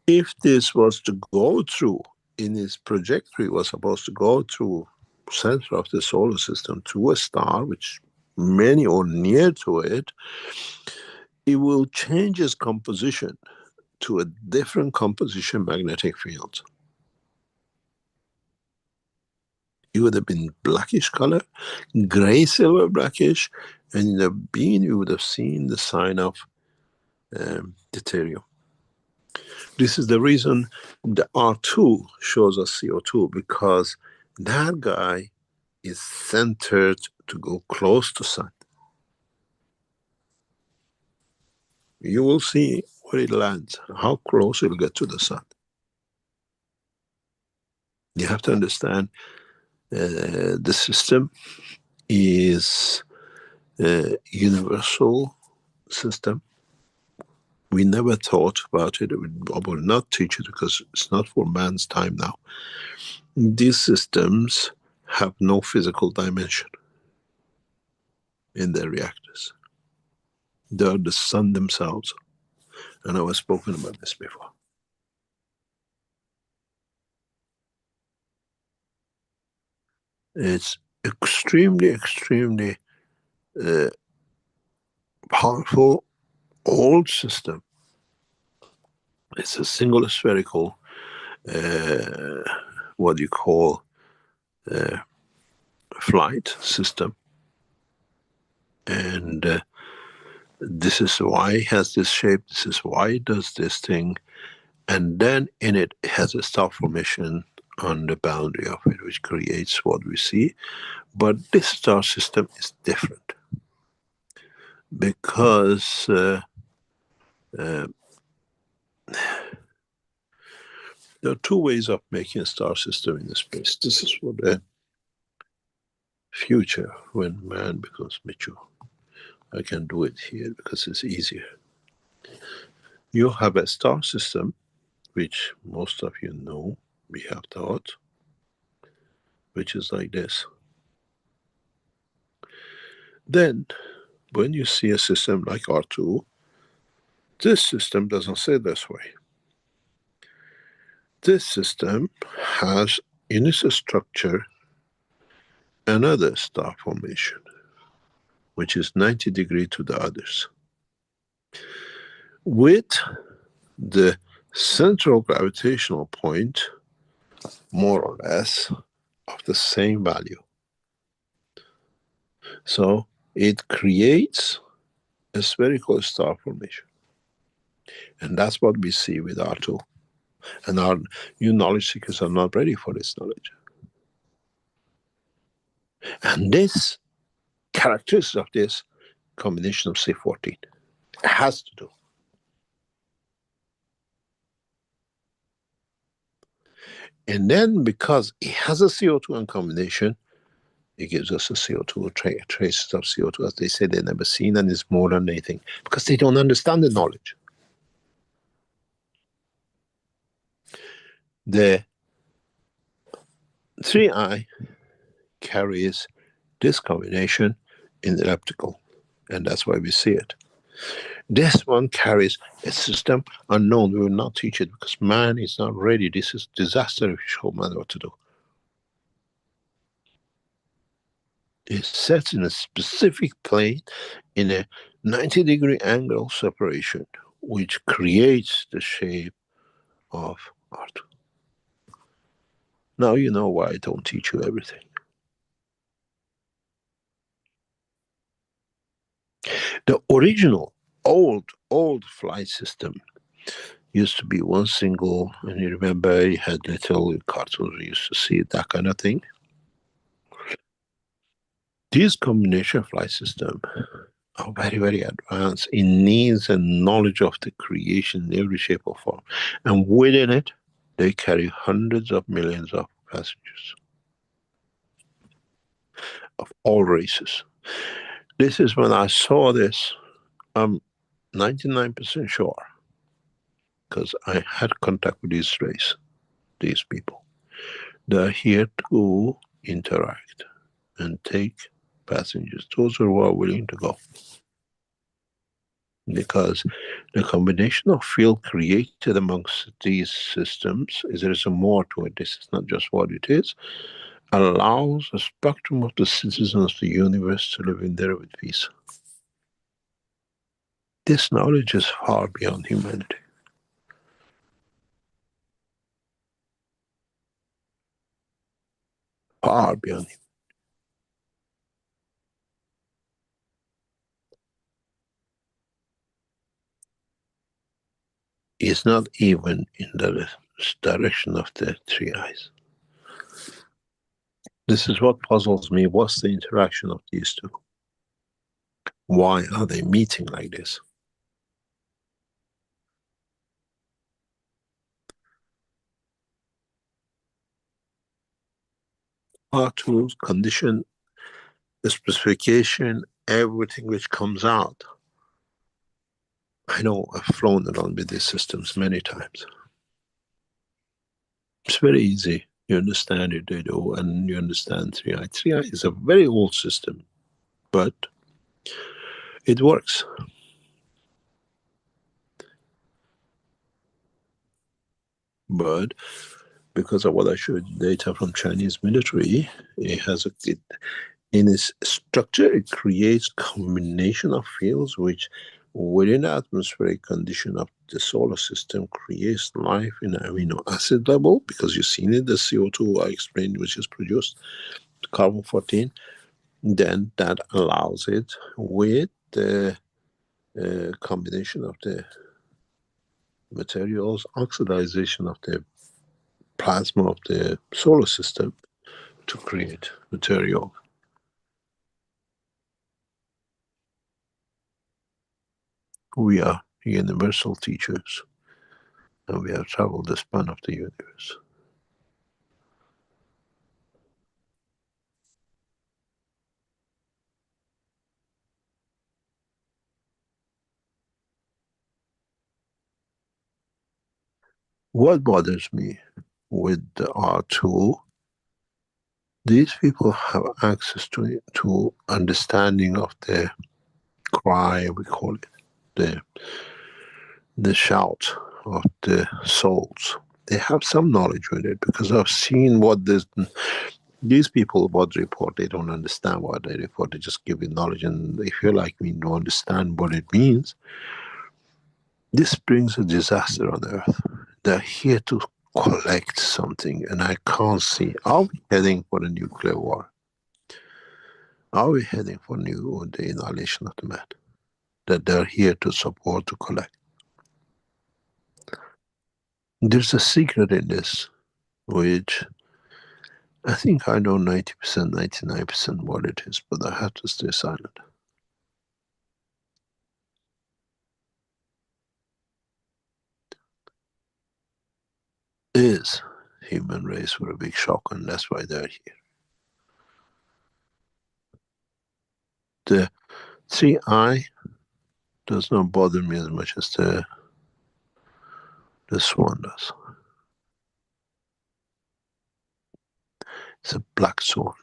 If this was to go through, in its trajectory was supposed to go through center of the solar system to a star, which many or near to it, it will change its composition to a different composition magnetic field. It would have been blackish color, gray silver blackish, and in the beam you would have seen the sign of deuterium. This is the reason the R2 shows us CO2, because that guy is centered to go close to sun. You will see where it lands, how close it will get to the sun. You have to understand the system is a universal system. We never thought about it. I will not teach it because it's not for man's time now. These systems have no physical dimension in their reactors. They are the sun themselves. And I was spoken about this before. It's extremely, extremely powerful old system. It's a single spherical, what you call flight system. And this is why it has this shape, this is why it does this thing. And then in it has a star formation on the boundary of it, which creates what we see. But this star system is different because there are two ways of making a star system in the space. This is for the future, when man becomes mature. I can do it here because it's easier. You have a star system, which most of you know, we have taught, which is like this. Then, when you see a system like R2, this system doesn't stay this way. This system has in its structure another star formation, which is 90 degrees to the others, with the central gravitational point more or less of the same value. So it creates a spherical star formation. And that's what we see with R2. And our new knowledge seekers are not ready for this knowledge. And this characteristics of this combination of C14 has to do. And then because it has a CO2 in combination, it gives us a CO2, traces of CO2, as they say they've never seen, and it's more than anything, because they don't understand the knowledge. The 3i carries this combination in the elliptical, and that's why we see it. This one carries a system unknown. We will not teach it because man is not ready. This is disaster if you show man what to do. It sets in a specific plane in a 90-degree angle separation, which creates the shape of art. Now you know why I don't teach you everything. The original old flight system used to be one single, and you remember you had little cartoons, we used to see that kind of thing. This combination flight system are very, very advanced. It needs a knowledge of the creation in every shape or form. And within it, they carry hundreds of millions of passengers of all races. This is when I saw this, I'm 99% sure, because I had contact with this race, these people. They're here to interact and take passengers, those who are willing to go. Because the combination of field created amongst these systems, there is a more to it, this is not just what it is, allows a spectrum of the citizens of the universe to live in there with peace. This knowledge is far beyond humanity. Far beyond humanity. It's not even in the direction of the 3i's. This is what puzzles me. What's the interaction of these two? Why are they meeting like this? R2's condition, the specification, everything which comes out. I know I've flown around with these systems many times. It's very easy. You understand it, they do, and you understand 3i. 3i is a very old system, but it works. But because of what I showed data from Chinese military, it has in its structure, it creates combination of fields which within the atmospheric condition of the solar system creates life in an amino acid level, because you've seen it, the CO2 I explained, which is produced, carbon-14, then that allows it with the combination of the materials, oxidization of the plasma of the solar system to create material. We are universal teachers, and we have traveled the span of the universe. What bothers me with the R2, these people have access to understanding of the cry, we call it, the shout of the souls. They have some knowledge with it, because I've seen what these people what report, they don't understand what they report, they just give you knowledge, and if you're like me, don't understand what it means, this brings a disaster on Earth. They're here to collect something, and I can't see. Are we heading for a nuclear war? Are we heading for the annihilation of the man? That they're here to support, to collect. There's a secret in this, which I think I know 90%, 99% what it is, but I have to stay silent. Is human race for a big shock, and that's why they're here. The 3i does not bother me as much as the swan does. It's a black swan.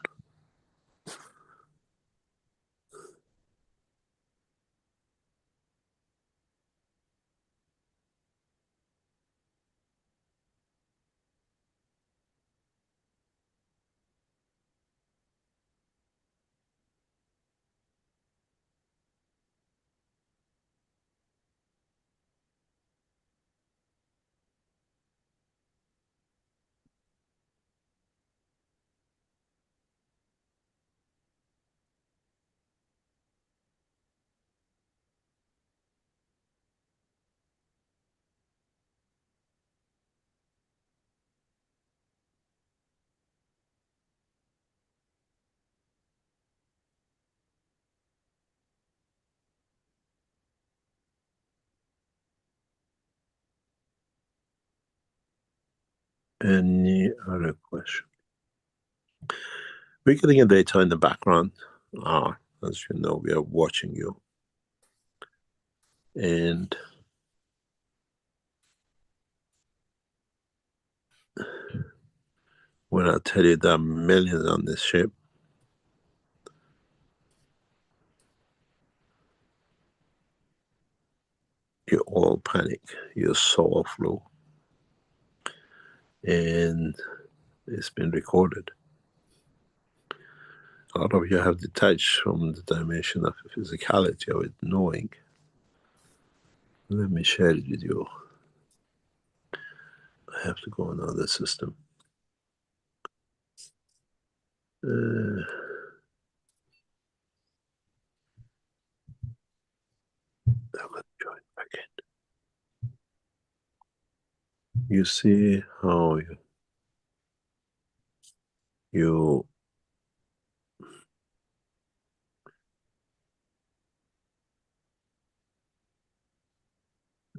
Any other question? We're getting a data in the background. As you know, we are watching you. And when I tell you there are millions on this ship, you all panic. Your soul flew. And it's been recorded. A lot of you have detached from the dimension of the physicality of it, knowing. Let me share it with you. I have to go on another system. I'm going to join back in. You see how you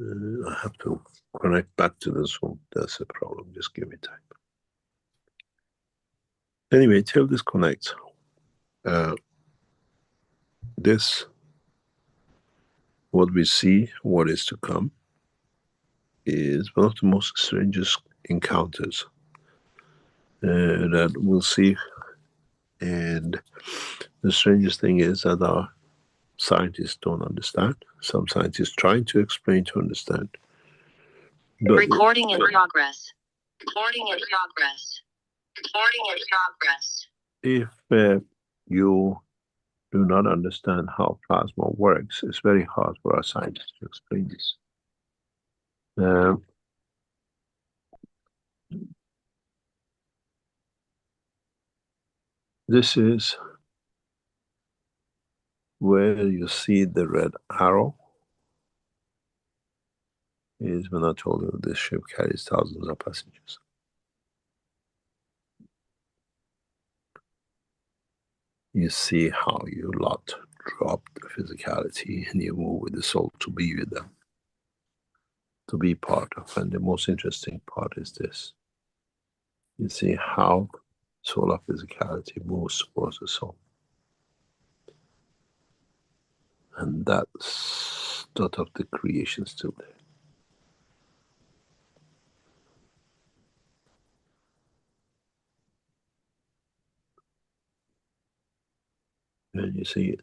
I have to connect back to the Zoom. That's a problem. Just give me time. Anyway, till this connects, this, what we see, what is to come, is one of the most strangest encounters that we'll see. And the strangest thing is that our scientists don't understand. Some scientists trying to explain to understand. But recording in progress. Recording in progress. Recording in progress. If you do not understand how plasma works, it's very hard for our scientists to explain this. This is where you see the red arrow. Is when I told you this ship carries thousands of passengers. You see how you lot drop the physicality and you move with the soul to be with them, to be part of. And the most interesting part is this. You see how soul of physicality moves towards the soul. And that's sort of the creation still there. And you see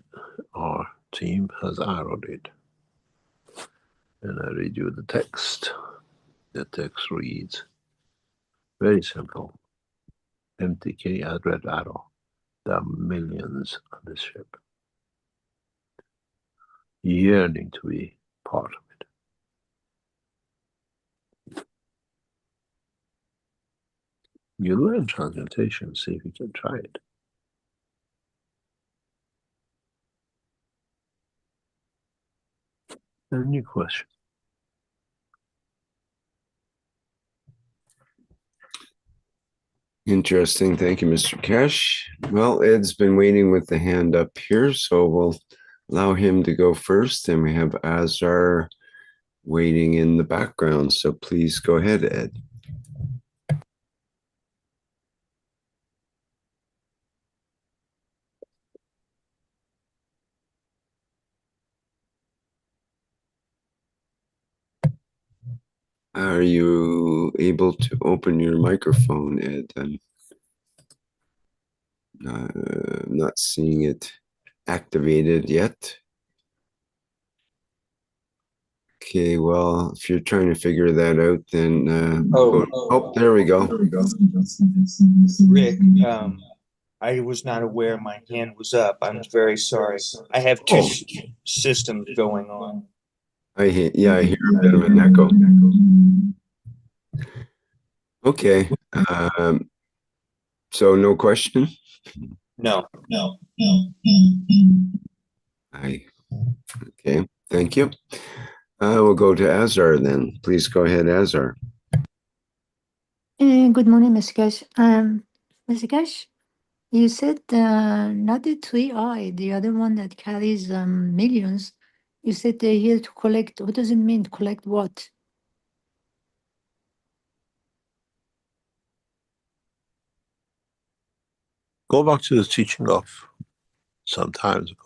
our team has arrowed it. And I read you the text. The text reads, very simple. MTK as red arrow. There are millions on this ship, yearning to be part of it. You learn transmutation, see if you can try it. Any question? Interesting. Thank you, Mr. Keshe. Well, Ed's been waiting with the hand up here, so we'll allow him to go first. And we have Azar waiting in the background. So please go ahead, Ed. Are you able to open your microphone, Ed? I'm not seeing it activated yet. Okay, well, if you're trying to figure that out, then there we go. Rick, I was not aware my hand was up. I'm very sorry. I have two systems going on. I hear a bit of an echo. Okay. So no question? No. Okay, thank you. We'll go to Azar then. Please go ahead, Azar. Good morning, Mr. Keshe. Mr. Keshe, you said not the three eye, the other one that carries millions. You said they're here to collect. What does it mean? To collect what? Go back to the teaching of some times ago.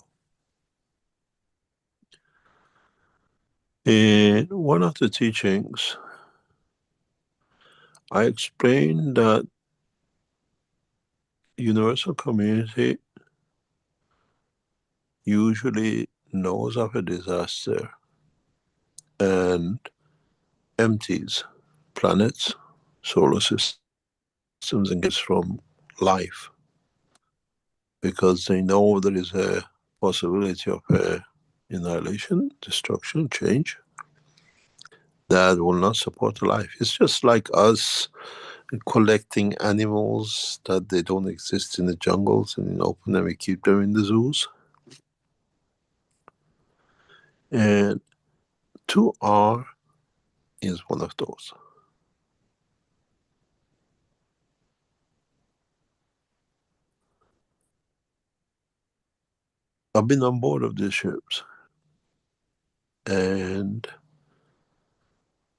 In one of the teachings, I explained that universal community usually knows of a disaster and empties planets, solar systems, and gets from life, because they know there is a possibility of annihilation, destruction, change that will not support life. It's just like us collecting animals that they don't exist in the jungles and open them, we keep them in the zoos. And 2R is one of those. I've been on board of these ships, and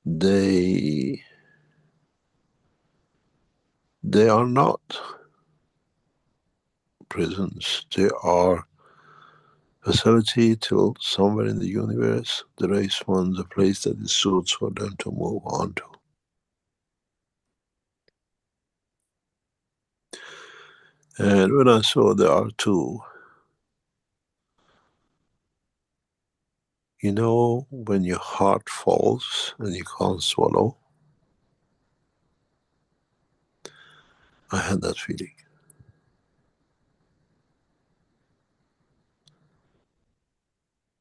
they are not prisons. They are facility till somewhere in the universe the race finds a place that is suits for them to move on to. And when I saw the R2, you know, when your heart falls and you can't swallow, I had that feeling.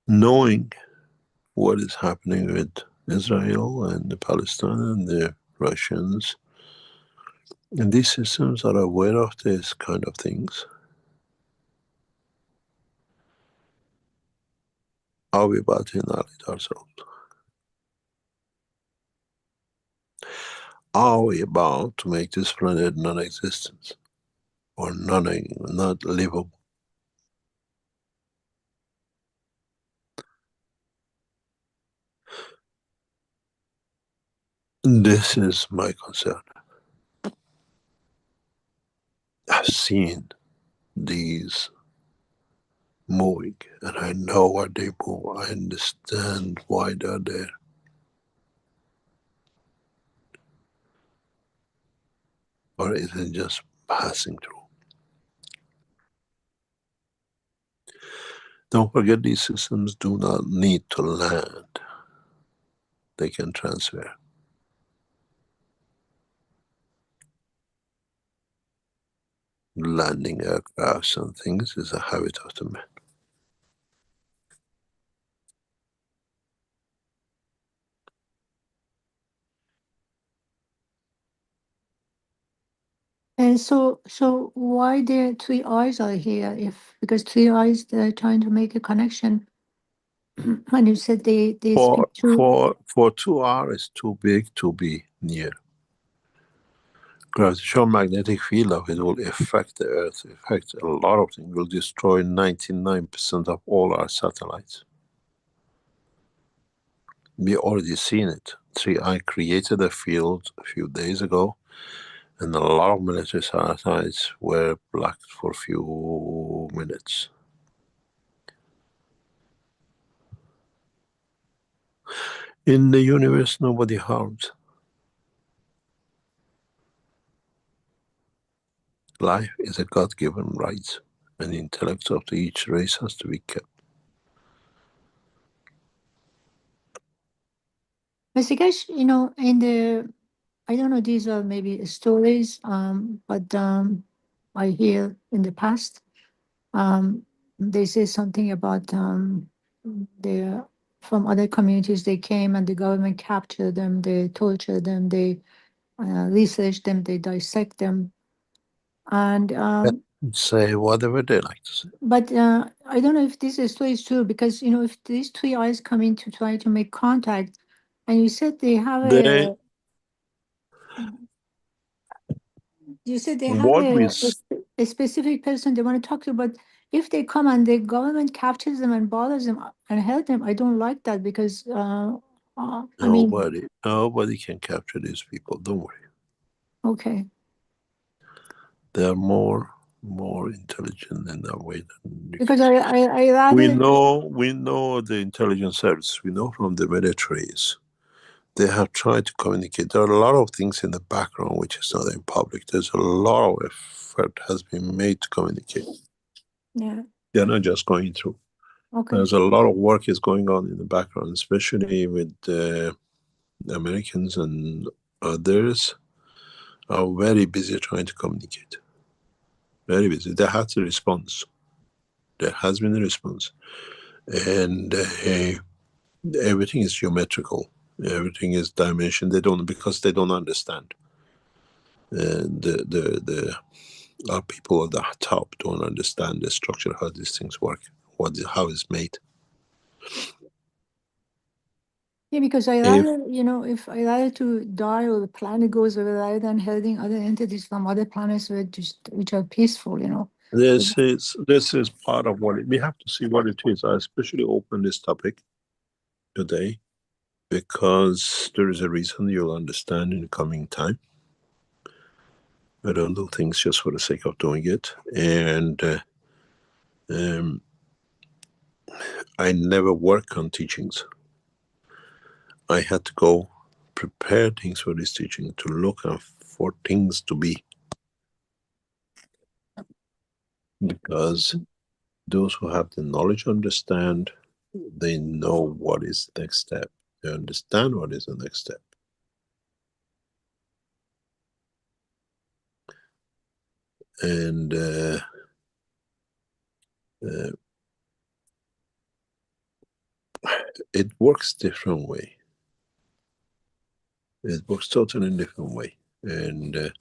Knowing what is happening with Israel and the Palestine and the Russians, and these systems are aware of this kind of things. Are we about to annihilate ourselves? Are we about to make this planet non-existent or not livable? This is my concern. I've seen these moving, and I know why they move. I understand why they're there. Or is it just passing through? Don't forget, these systems do not need to land. They can transfer. Landing aircrafts and things is a habit of the man. And so why the three eyes are here? Because three eyes, they're trying to make a connection. When you said they speak to... For 2R is too big to be near. Gravitational magnetic field of it will affect the Earth, affect a lot of things, will destroy 99% of all our satellites. We already seen it. 3I created a field a few days ago, and a lot of military satellites were blocked for a few minutes. In the universe, nobody harmed. Life is a God-given right, and the intellect of each race has to be kept. Mr. Keshe, in the, I don't know, these are maybe stories, but I hear in the past, they say something about the from other communities they came and the government captured them, they tortured them, they research them, they dissect them. And Say whatever they like to say. but I don't know if this story is true, because if these three eyes come in to try to make contact, and you said they have They, a, you said they have what we, a specific person they want to talk to, but if they come and the government captures them and bothers them and held them, I don't like that, because I mean, nobody can capture these people. Don't worry. okay. They are more intelligent in that way than you Because can. I rather, We know the intelligence service. We know from the militaries. They have tried to communicate. There are a lot of things in the background which is not in public. There's a lot of effort has been made to communicate. yeah, They're not just going through. okay. There's a lot of work is going on in the background, especially with the Americans and others are very busy trying to communicate. Very busy. There has a response. There has been a response. And everything is geometrical. Everything is dimension. Because they don't understand. Our people at the top don't understand the structure, how these things work, how it's made. Yeah, because I rather, if I rather to die or the planet goes away rather than holding other entities from other planets which are peaceful. This is part of what we have to see what it is. I especially open this topic today because there is a reason you'll understand in the coming time. I don't do things just for the sake of doing it, and I never work on teachings. I had to go prepare things for this teaching, to look for things to be, because those who have the knowledge understand. They know what is the next step. They understand what is the next step. And it works different way. It works totally in different way. And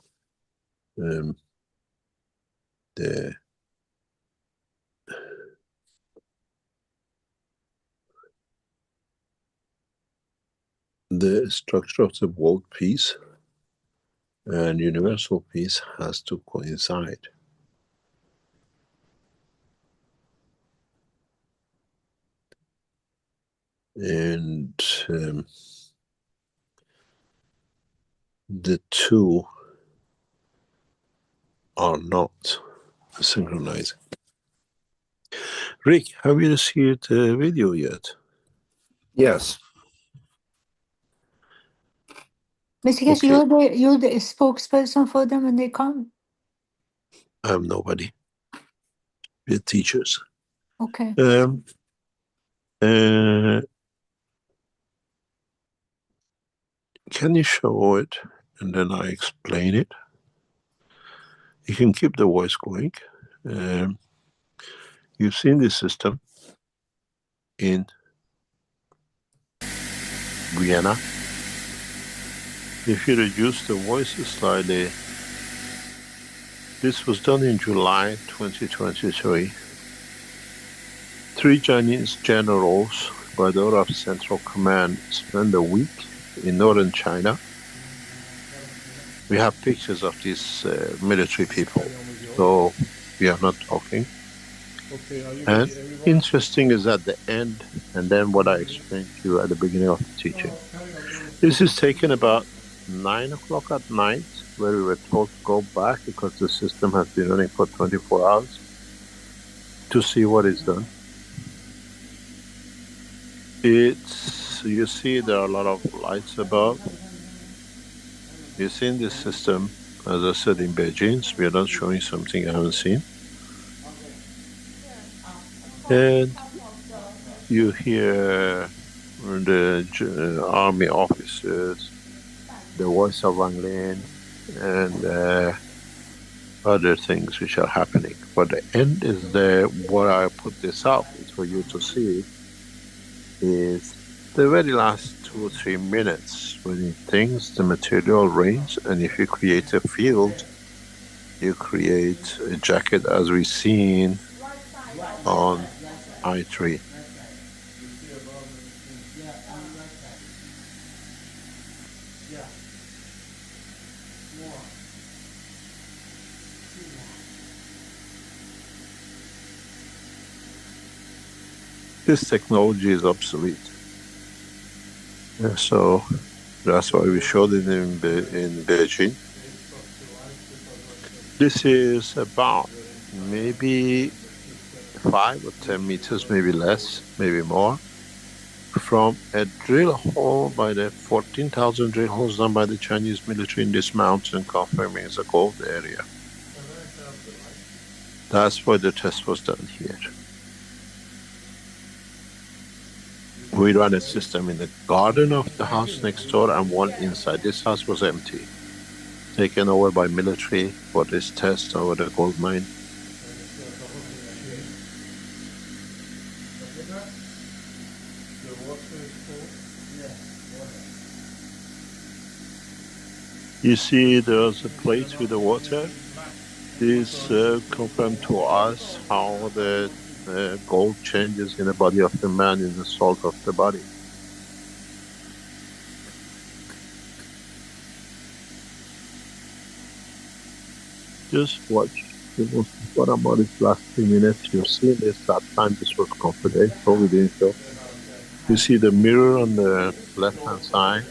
the structure of the world peace and universal peace has to coincide. And the two are not synchronizing. Rick, have you seen the video yet? Yes. Mr. Keshe, Okay. you're the spokesperson for them when they come? I'm nobody. We're teachers. Okay. Can you show it and then I explain it? You can keep the voice going. You've seen this system in Vienna. If you reduce the voice slightly, this was done in July 2023. 3 Chinese generals by the order of Central Command spent a week in northern China. We have pictures of these military people, so we are not talking. And interesting is at the end, and then what I explained to you at the beginning of the teaching. This is taken about 9 o'clock at night, where we were told to go back because the system has been running for 24 hours to see what is done. You see there are a lot of lights above. You see in this system, As I said in Beijing, we are not showing something I haven't seen. And you hear the army officers, the voice of Wang Lin, and other things which are happening. But the end is there. What I put this up is for you to see is the very last 2 or 3 minutes when it thinks the material range, and if you create a field, you create a jacket as we've seen on I3. This technology is obsolete. So that's why we showed it in Beijing. This is about maybe 5 or 10 meters, maybe less, maybe more, from a drill hole by the 14,000 drill holes done by the Chinese military in this mountain, confirming it's a gold area. That's why the test was done here. We run a system in the garden of the house next door and one inside. This house was empty, taken over by military for this test over the gold mine. You see there's a plate with the water. This confirmed to us how the gold changes in the body of the man in the salt of the body. Just watch. What about this last 3 minutes? You've seen this, that time this was confidential, we didn't show. You see the mirror on the left-hand side.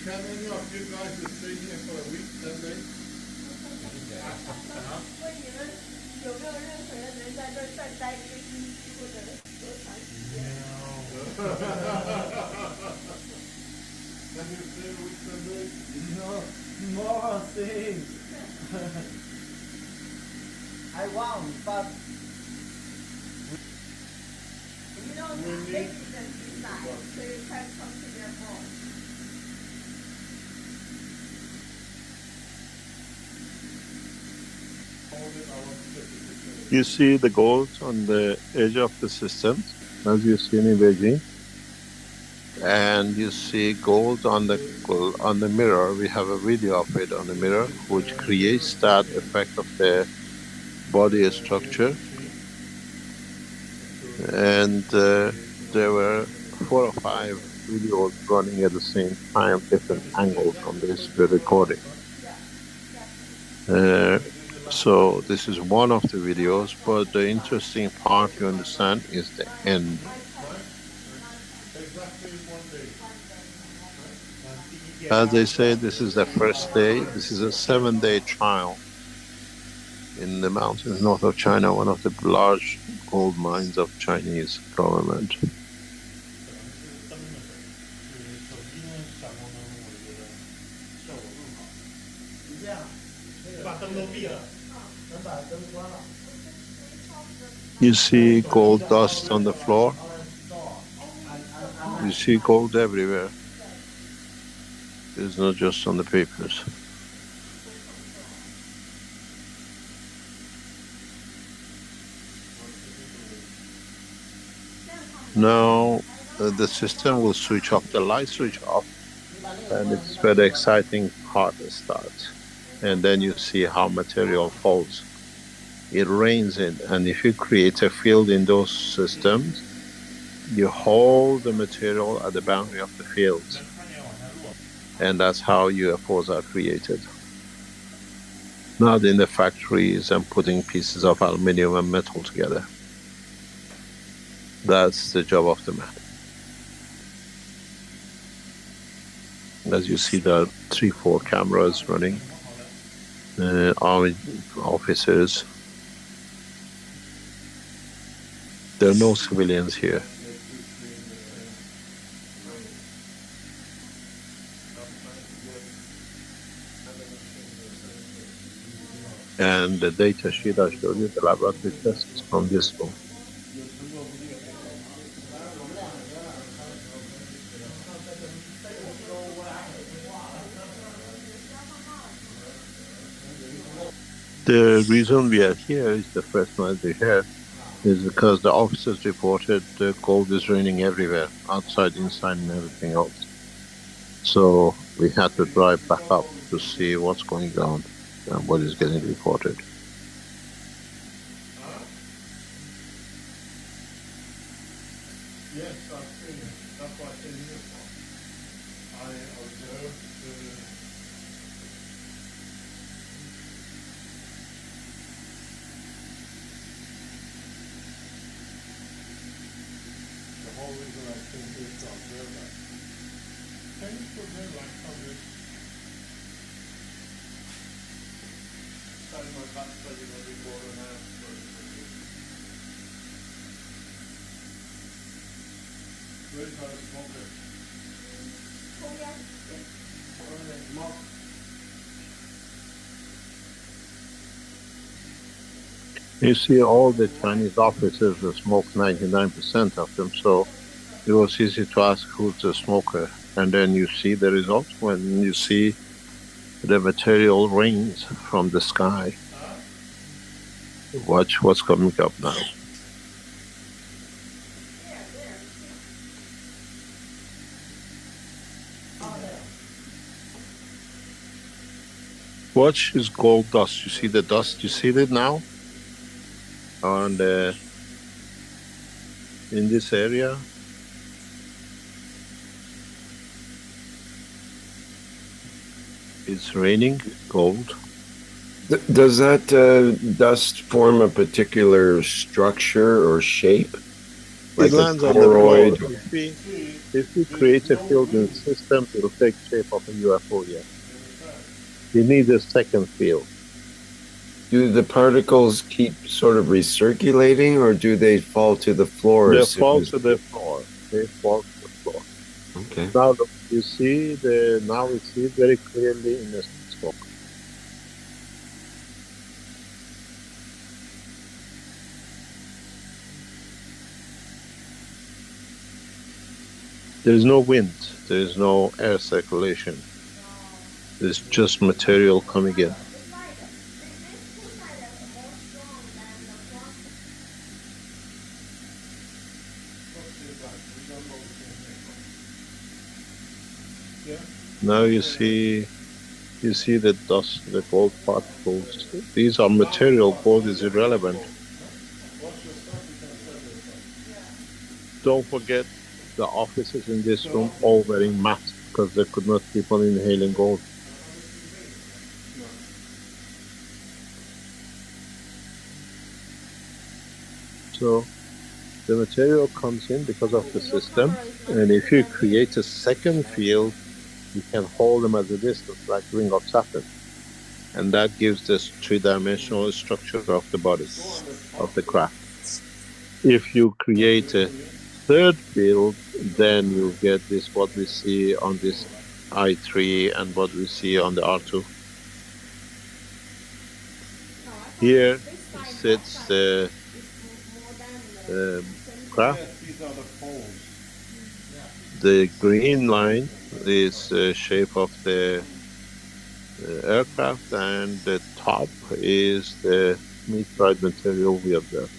Can any of you guys stay here for a week, 10 days? Can you stay a week, 10 days? No, more things. I want, but you don't have evidence inside, so you can consider more. You see the gold on the edge of the system, as you see in Beijing, and you see gold on the mirror. We have a video of it on the mirror, which creates that effect of the body structure. And there were 4 or 5 videos running at the same time, different angles from this recording. So this is one of the videos, but the interesting part, you understand, is the end. As they say, this is the first day. This is a 7-day trial in the mountains north of China, one of the large gold mines of Chinese government. You see gold dust on the floor. You see gold everywhere. It's not just on the papers. Now the system will switch off, the light switch off, and it's where the exciting part starts. And then you see how material falls. It rains in, and if you create a field in those systems, you hold the material at the boundary of the fields. And that's how UFOs are created. Not in the factories and putting pieces of aluminum and metal together. That's the job of the man. As you see, there are 3-4 cameras running, army officers. There are no civilians here. And the data sheet I showed you, the laboratory test is from this room. The reason we are here is the first night we're here is because the officers reported the gold is raining everywhere, outside, inside, and everything else. So we had to drive back up to see what's going on and what is getting reported. Yes, I've seen it. That's why I came here for. I observed the whole reason I came here to observe that. Can you put me like on this? Starting my back study every quarter and a half. Where's my smoker? Oh, yes. Mark. You see all the Chinese officers who smoke 99% of them, so it was easy to ask who's the smoker. And then you see the results when you see the material rains from the sky. Watch what's coming up now. Watch is gold dust. You see the dust? You see it now? And in this area, it's raining gold. Does that dust form a particular structure or shape? Like it lands a on the floor. toroid? If we create a field in the system, it'll take shape of a UFO, yeah. You need a second field. Do the particles keep sort of recirculating, or do they fall to the floor? They as soon fall as- to the floor. They fall to the floor. Okay. Now look, you see now we see it very clearly in the smoke. There is no wind. There is no air circulation. There's just material coming in. Now you see the dust, the gold particles. These are material. Gold is irrelevant. Don't forget the officers in this room all wearing masks because they could not keep on inhaling gold. So the material comes in because of the system, and if you create a second field, you can hold them at a distance, like ring of Saturn. And that gives this three-dimensional structure of the body, of the craft. If you create a third field, then you get this, what we see on this I3 and what we see on the R2. Here sits the craft. The green line is the shape of the aircraft, and the top is the meteorite material we observe.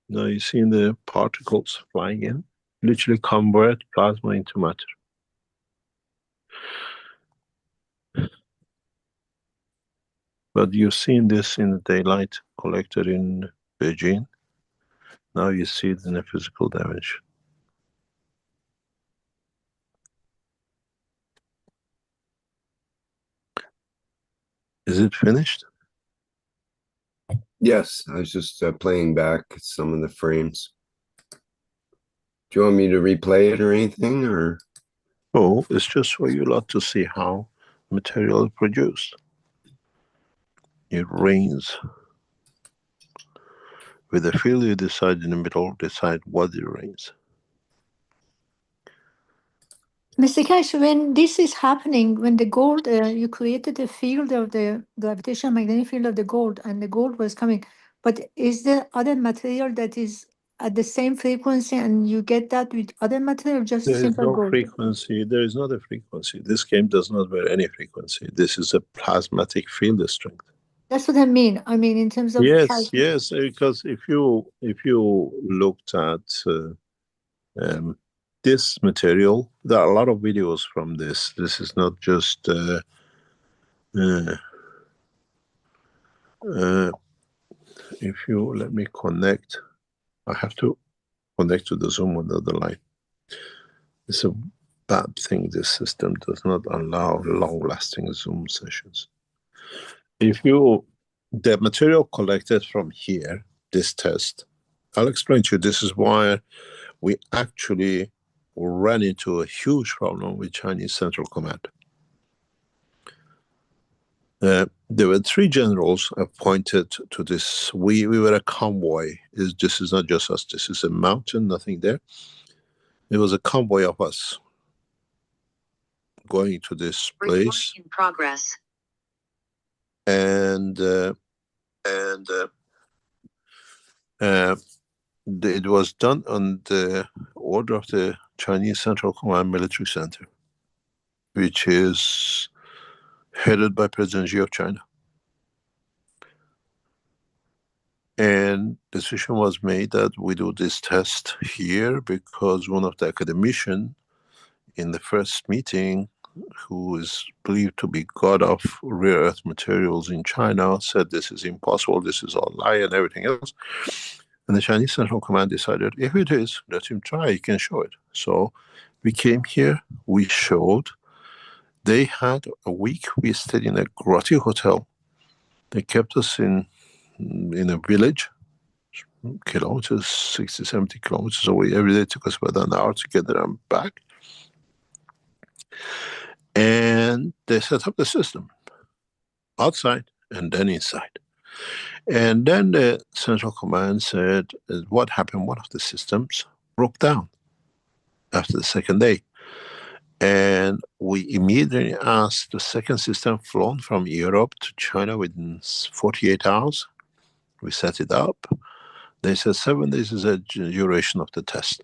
Now you see the particles flying in, literally convert plasma into matter. But you've seen this in the daylight collector in Beijing. Now you see it in a physical dimension. Is it finished? Yes, I was just playing back some of the frames. Do you want me to replay it or anything, or? Oh, it's just for you lot to see how material is produced. It rains. With the field you decide in the middle, decide what it rains. Mr. Keshe, when this is happening, when the gold, you created a field of the gravitational magnetic field of the gold, and the gold was coming, but is there other material that is at the same frequency, and you get that with other material, just There is simple no gold? frequency. There is not a frequency. This game does not bear any frequency. This is a plasmatic field strength. That's what I mean. I mean, in terms of Yes, yes. Because if you looked at this material, there are a lot of videos from this. This is not just if you let me connect. I have to connect to the Zoom on the other line. It's a bad thing. This system does not allow long-lasting Zoom sessions. If you, the material collected from here, this test, I'll explain to you, this is why we actually ran into a huge problem with Chinese Central Command. There were 3 generals appointed to this. We were a convoy. This is not just us. This is a mountain, nothing there. It was a convoy of us going to this place. In progress. And it was done on the order of the Chinese Central Command Military Center, which is headed by President Xi of China. And decision was made that we do this test here because one of the academicians in the first meeting, who is believed to be god of rare earth materials in China, said this is impossible, this is all lie and everything else. And the Chinese Central Command decided, if it is, let him try, he can show it. So we came here, we showed. They had a week, we stayed in a grotty hotel. They kept us in a village, kilometers, 60, 70 kilometers away. Every day took us about an hour to get there and back. And they set up the system outside and then inside. And then the Central Command said, what happened? One of the systems broke down after the second day. And we immediately asked the second system flown from Europe to China within 48 hours. We set it up. They said 7 days is the duration of the test.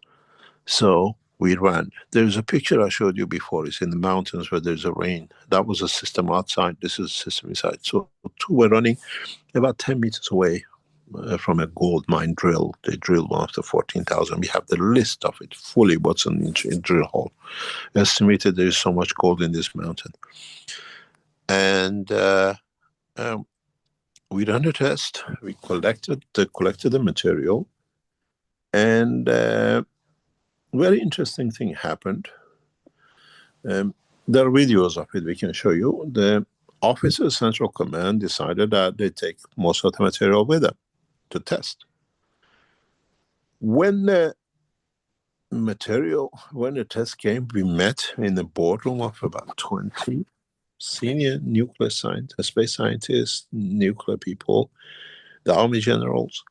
So we ran. There's a picture I showed you before. It's in the mountains where there's a rain. That was a system outside. This is a system inside. So 2 were running about 10 meters away from a gold mine drill. They drilled one of the 14,000. We have the list of it fully, what's in drill hole. Estimated there is so much gold in this mountain. And we ran a test. We collected the material. And very interesting thing happened. There are videos of it we can show you. The officers Central Command decided that they take most of the material with them to test. When the test came, we met in the boardroom of about 20 senior nuclear scientists, space scientists, nuclear people, the army generals.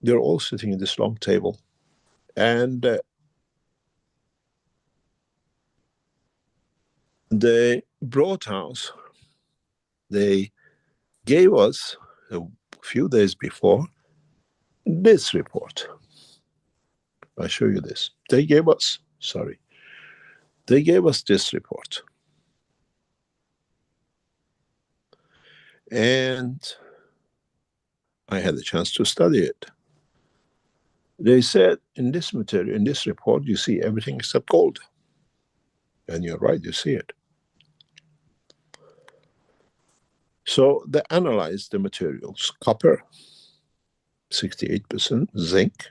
They're all sitting in this long table. And they brought us, they gave us a few days before this report. I'll show you this. They gave us this report. And I had a chance to study it. They said, in this material, in this report, you see everything except gold. And you're right, you see it. So they analyzed the materials. Copper, 68%, zinc,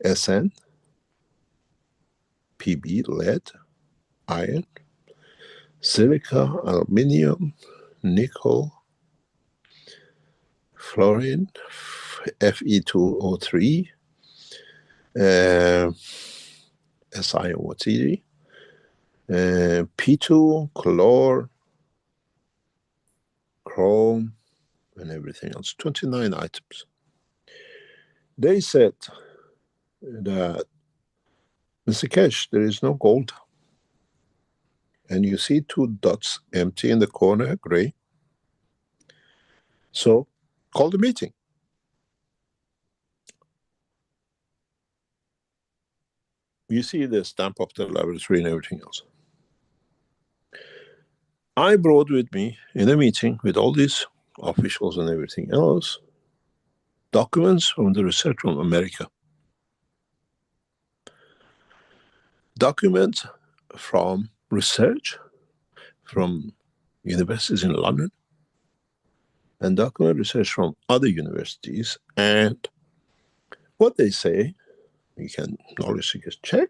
SN, PB, lead, iron, silica, aluminium, nickel, fluorine, Fe2O3, SiO2, P2, chlor, chrome, and everything else. 29 items. They said that, Mr. Keshe, there is no gold. And you see two dots empty in the corner, gray. So call the meeting. You see the stamp of the laboratory and everything else. I brought with me in a meeting with all these officials and everything else, documents from the research from America. Documents from research from universities in London, and document research from other universities. And what they say, you can always just check.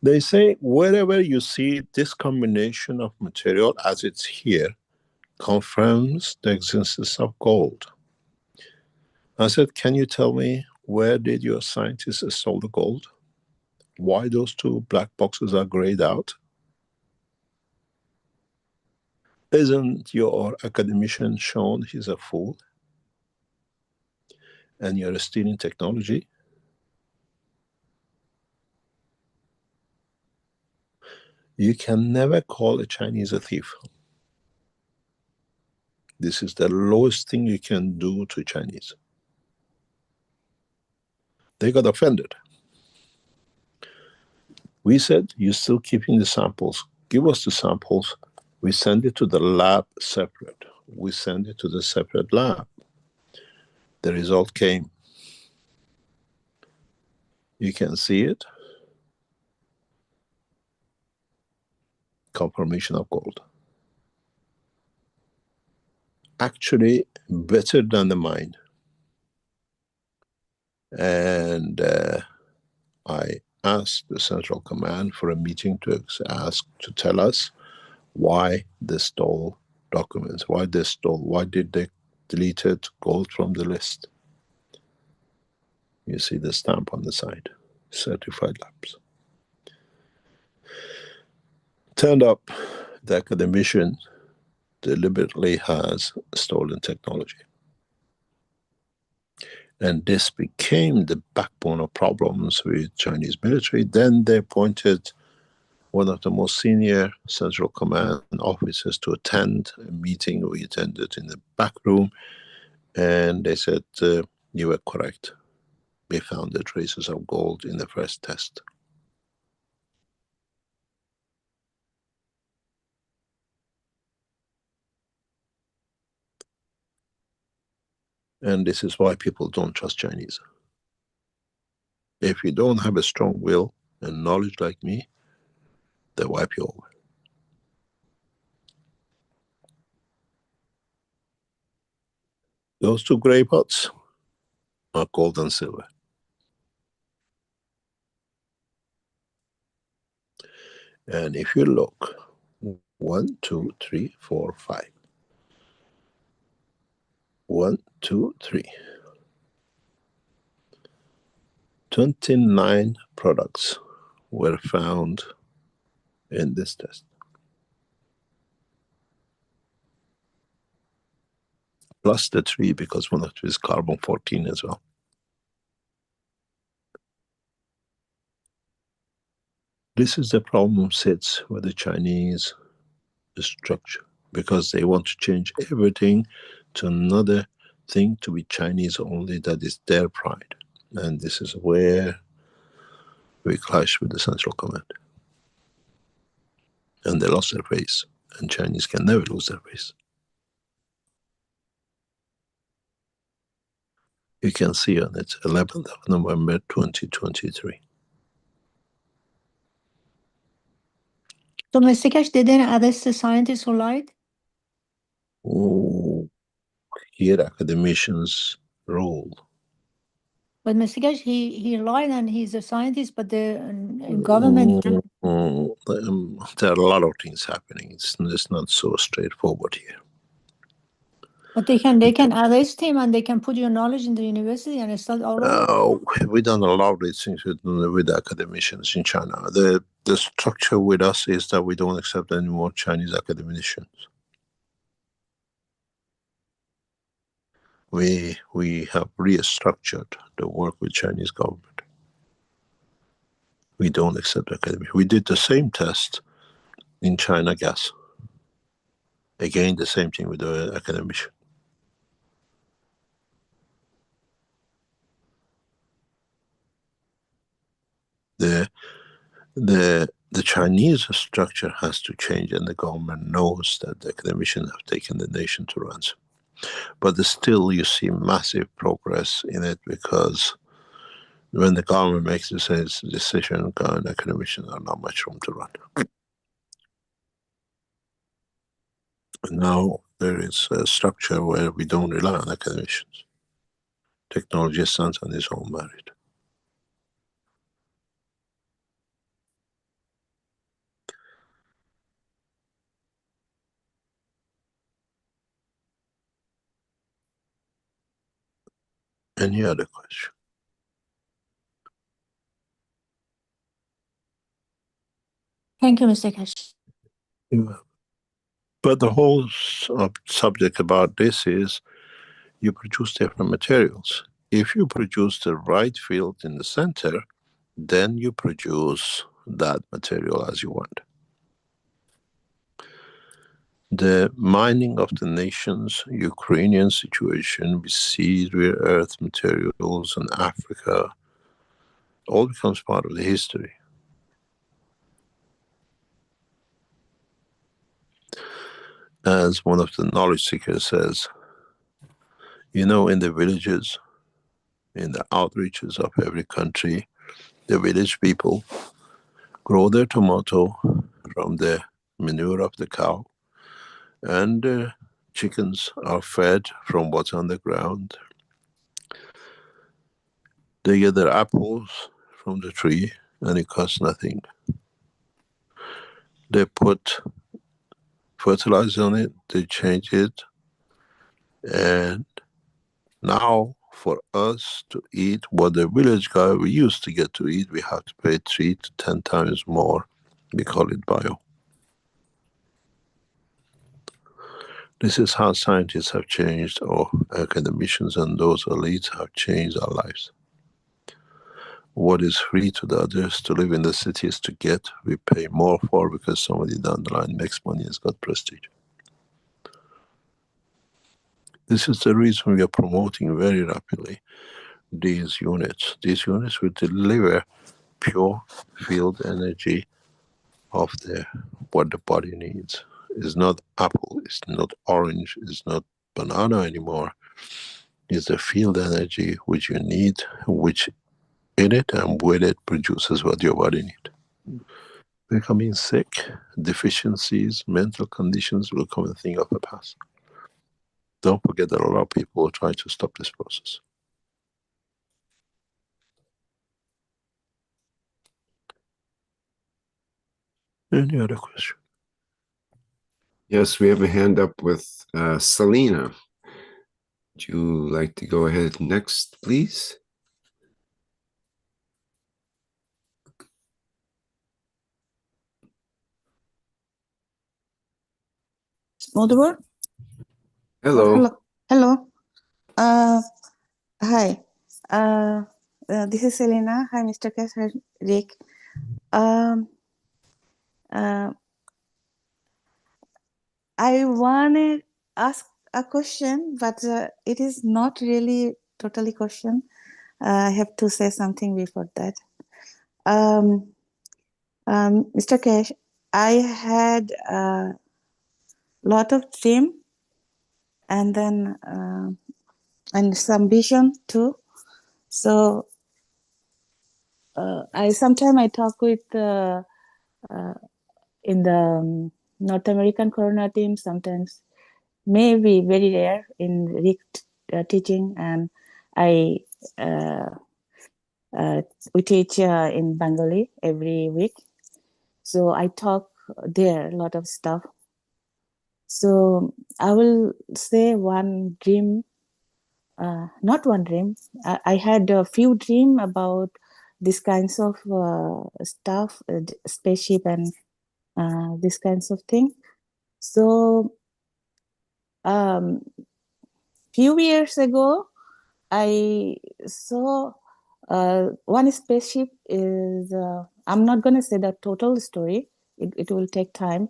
They say wherever you see this combination of material as it's here, confirms the existence of gold. I said, can you tell me where did your scientists store the gold? Why those two black boxes are grayed out? Isn't your academician shown he's a fool? And you're stealing technology? You can never call a Chinese a thief. This is the lowest thing you can do to Chinese. They got offended. We said, you're still keeping the samples. Give us the samples. We send it to the lab separate. We send it to the separate lab. The result came. You can see it. Confirmation of gold. Actually, better than the mine. And I asked the Central Command for a meeting to tell us why they stole documents, why did they deleted gold from the list. You see the stamp on the side, certified labs. Turned up the academician deliberately has stolen technology. And this became the backbone of problems with Chinese military. Then they appointed one of the most senior Central Command officers to attend a meeting we attended in the back room. And they said, you were correct. We found the traces of gold in the first test. And this is why people don't trust Chinese. If you don't have a strong will and knowledge like me, they wipe you over. Those two gray pots are gold and silver. And if you look, 1, 2, 3, 4, 5. 1, 2, 3. 29 products were found in this test. Plus the 3, because one of it is carbon-14 as well. This is the problem sits with the Chinese structure, because they want to change everything to another thing to be Chinese only, that is their pride. And this is where we clash with the Central Command. And they lost their face, and Chinese can never lose their face. You can see on it, 11th of November 2023. So Mr. Keshe, did they arrest the scientists who lied? Oh, here academicians rule. But Mr. Keshe, he lied and he's a scientist, but the government... There are a lot of things happening. It's not so straightforward here. But they can arrest him and they can put your knowledge in the university and start all over? We don't allow these things with academicians in China. The structure with us is that we don't accept any more Chinese academicians. We have restructured the work with Chinese government. We don't accept academics. We did the same test in China gas. Again, the same thing with the academician. The Chinese structure has to change, and the government knows that the academicians have taken the nation to ransom. But still, you see massive progress in it, because when the government makes this decision, academicians are not much room to run. Now there is a structure where we don't rely on academicians. Technology stands on its own merit. Any other question? Thank you, Mr. Keshe. But the whole subject about this is you produce different materials. If you produce the right field in the center, then you produce that material as you want. The mining of the nations, Ukrainian situation, we see rare earth materials in Africa, all becomes part of the history. As one of the knowledge seekers says, in the villages, in the outreaches of every country, the village people grow their tomato from the manure of the cow, and the chickens are fed from what's on the ground. They get their apples from the tree, and it costs nothing. They put fertilizer on it, they change it, and now for us to eat what the village guy we used to get to eat, we have to pay 3 to 10 times more. We call it bio. This is how scientists have changed, or academicians and those elites have changed our lives. What is free to the others to live in the cities to get, we pay more for, because somebody down the line makes money and has got prestige. This is the reason we are promoting very rapidly these units. These units will deliver pure field energy of what the body needs. It's not apple, it's not orange, it's not banana anymore. It's the field energy which you need, which in it and with it produces what your body needs. Becoming sick, deficiencies, mental conditions will become a thing of the past. Don't forget that a lot of people are trying to stop this process. Any other question? Yes, we have a hand up with Selena. Would you like to go ahead next, please? Audible? Hello. Hello. Hi. This is Selena. Hi, Mr. Keshe, Rick. I want to ask a question, but it is not really totally question. I have to say something before that. Mr. Keshe, I had a lot of dream, and then and some vision too. So I talk with in the North American Corona team, sometimes maybe very rare in Rick teaching, and we teach in Bengali every week. So I talk there a lot of stuff. So I will say one dream, not one dream. I had a few dreams about these kinds of stuff, spaceship and these kinds of things. So few years ago, I saw one spaceship is, I'm not going to say the total story. It will take time,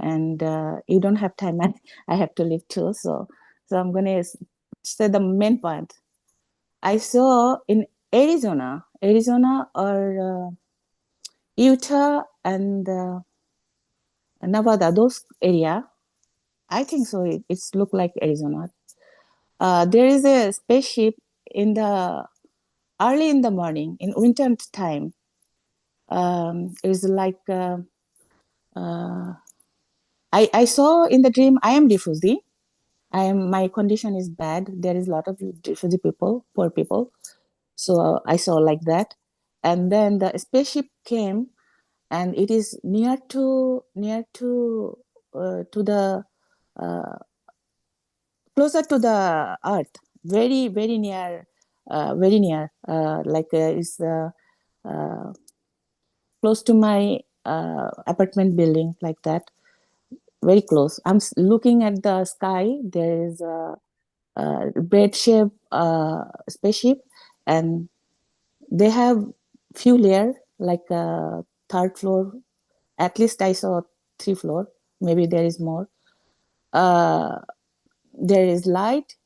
and you don't have time. I have to leave too. So I'm going to say the main point. I saw in Arizona or Utah and Nevada, those area. I think so. It's look like Arizona. There is a spaceship in the early in the morning in winter time. It's like I saw in the dream. I am refugee. My condition is bad. There is a lot of refugee people, poor people. So I saw like that, and then the spaceship came, and it is near to the closer to the earth, very near, like is close to my apartment building, like that, very close. I'm looking at the sky. There is a bread shaped spaceship, and they have few layer, like a third floor. At least I saw 3 floor. Maybe there is more. There is light,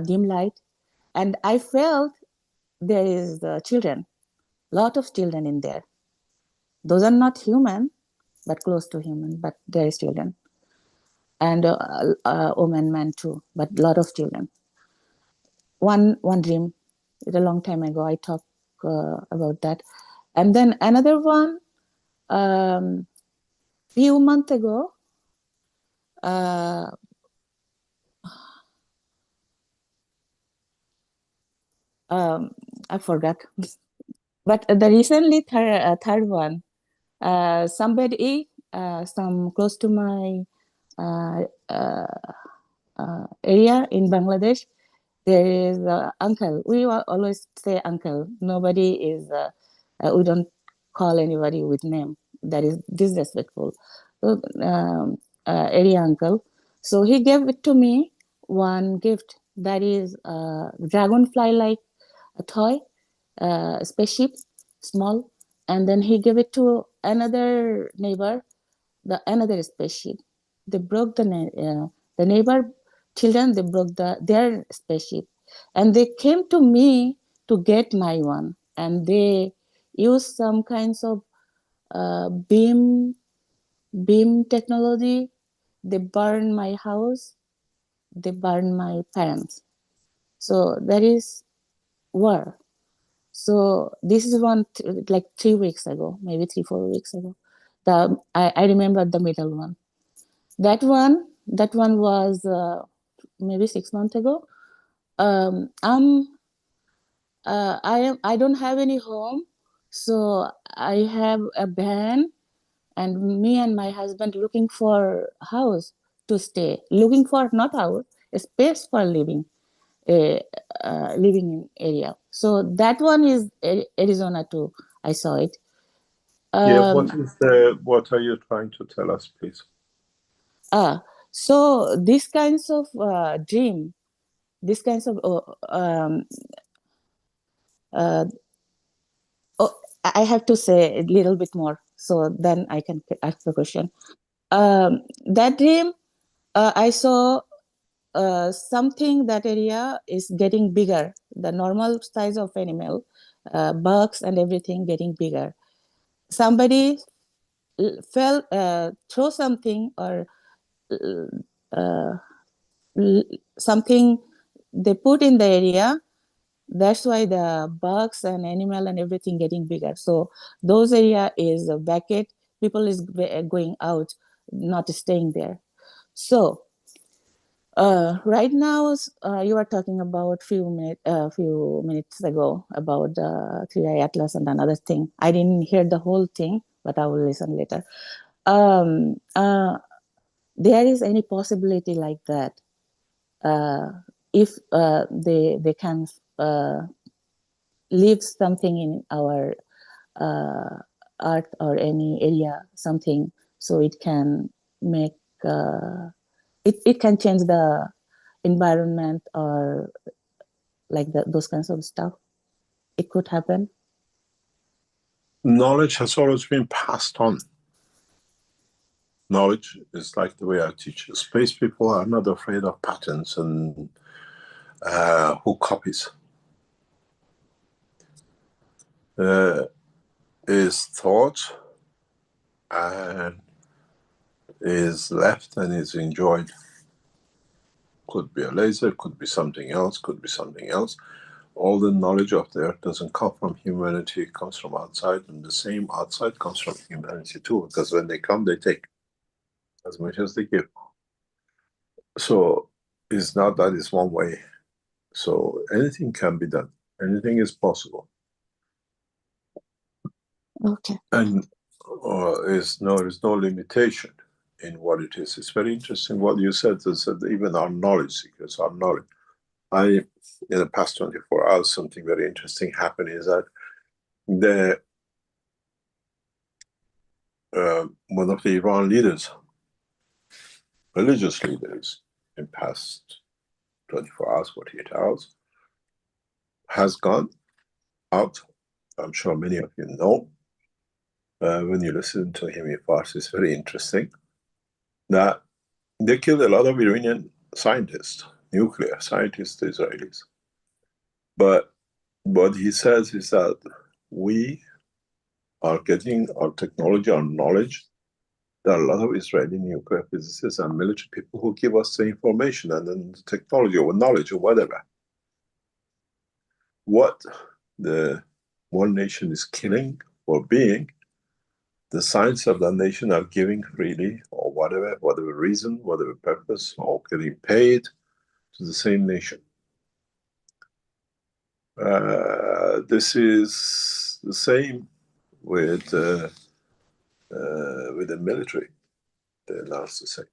dim light, and I felt there is children, lot of children in there. Those are not human, but close to human. But there is children, and woman, man too, but lot of children. One dream, it's a long time ago. I talked about that, and then another one. Few months ago, I forgot. But the recently third one, somebody, some close to my area in Bangladesh, there is uncle. We always say uncle. Nobody is. We don't call anybody with name. That is disrespectful. So, area uncle. So he gave it to me one gift that is dragonfly like a toy, spaceship, small, and then he gave it to another neighbor, another spaceship. They broke the neighbor children. They broke their spaceship, and they came to me to get my one, and they used some kinds of beam technology. They burned my house. They burned my parents. So that is war. So this is one like 3 weeks ago, maybe 3-4 weeks ago. I remember the middle one. That one was maybe 6 months ago. I don't have any home, so I have a van, and me and my husband looking for house to stay, looking for not house, a space for living, living in area. So that one is Arizona too. I saw it. Yeah, what are you trying to tell us, please? So these kinds of dream, these kinds of I have to say a little bit more, so then I can ask the question. That dream, I saw something, that area is getting bigger. The normal size of animal, bugs and everything getting bigger. Somebody fell, throw something, or something they put in the area. That's why the bugs and animal and everything getting bigger. So those area is vacant. People is going out, not staying there. So right now, you are talking about few minutes ago about the 3i Atlas and another thing. I didn't hear the whole thing, but I will listen later. there is any possibility like that, if they can leave something in our art or any area, something, so it can make it can change the environment or like those kinds of stuff. It could happen. Knowledge has always been passed on. Knowledge is like the way I teach. Space people are not afraid of patterns and who copies. Is thought and is left and is enjoyed. Could be a laser, could be something else, could be something else. All the knowledge of the earth doesn't come from humanity, it comes from outside, and the same outside comes from humanity too, because when they come, they take as much as they give. So it's not that it's one way. So anything can be done. Anything is possible. Okay. And there's no limitation in what it is. It's very interesting what you said, that even our knowledge seekers, our knowledge. In the past 24 hours, something very interesting happened is that one of the Iran leaders, religious leaders, in past 24 hours, 48 hours, has gone out. I'm sure many of you know. When you listen to him in Farsi, it's very interesting that they killed a lot of Iranian scientists, nuclear scientists, Israelis. But what he says is that we are getting our technology, our knowledge. There are a lot of Israeli nuclear physicists and military people who give us the information and then the technology or knowledge or whatever. What the one nation is killing or being, the science of that nation are giving freely or whatever reason, whatever purpose, or getting paid to the same nation. This is the same with the military. They're not the same.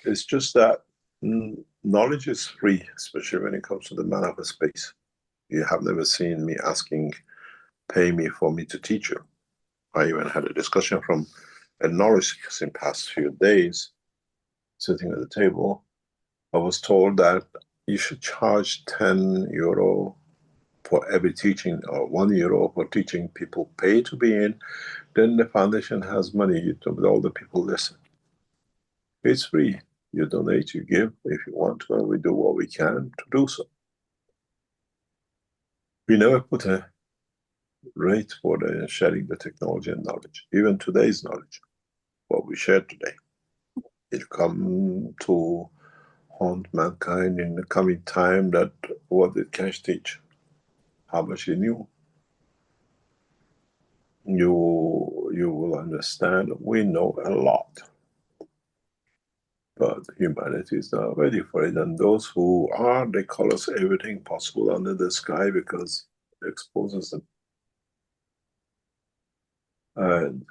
It's just that knowledge is free, especially when it comes to the man of space. You have never seen me asking, pay me for me to teach you. I even had a discussion from a knowledge in past few days, sitting at the table. I was told that you should charge €10 for every teaching, or €1 for teaching people pay to be in. Then the foundation has money, all the people listen. It's free. You donate, you give if you want to, and we do what we can to do so. We never put a rate for the sharing the technology and knowledge, even today's knowledge, what we share today. It'll come to haunt mankind in the coming time. That what did Keshe teach? How much he knew. You will understand. We know a lot, but humanity is not ready for it. And those who are, they call us everything possible under the sky because it exposes them. And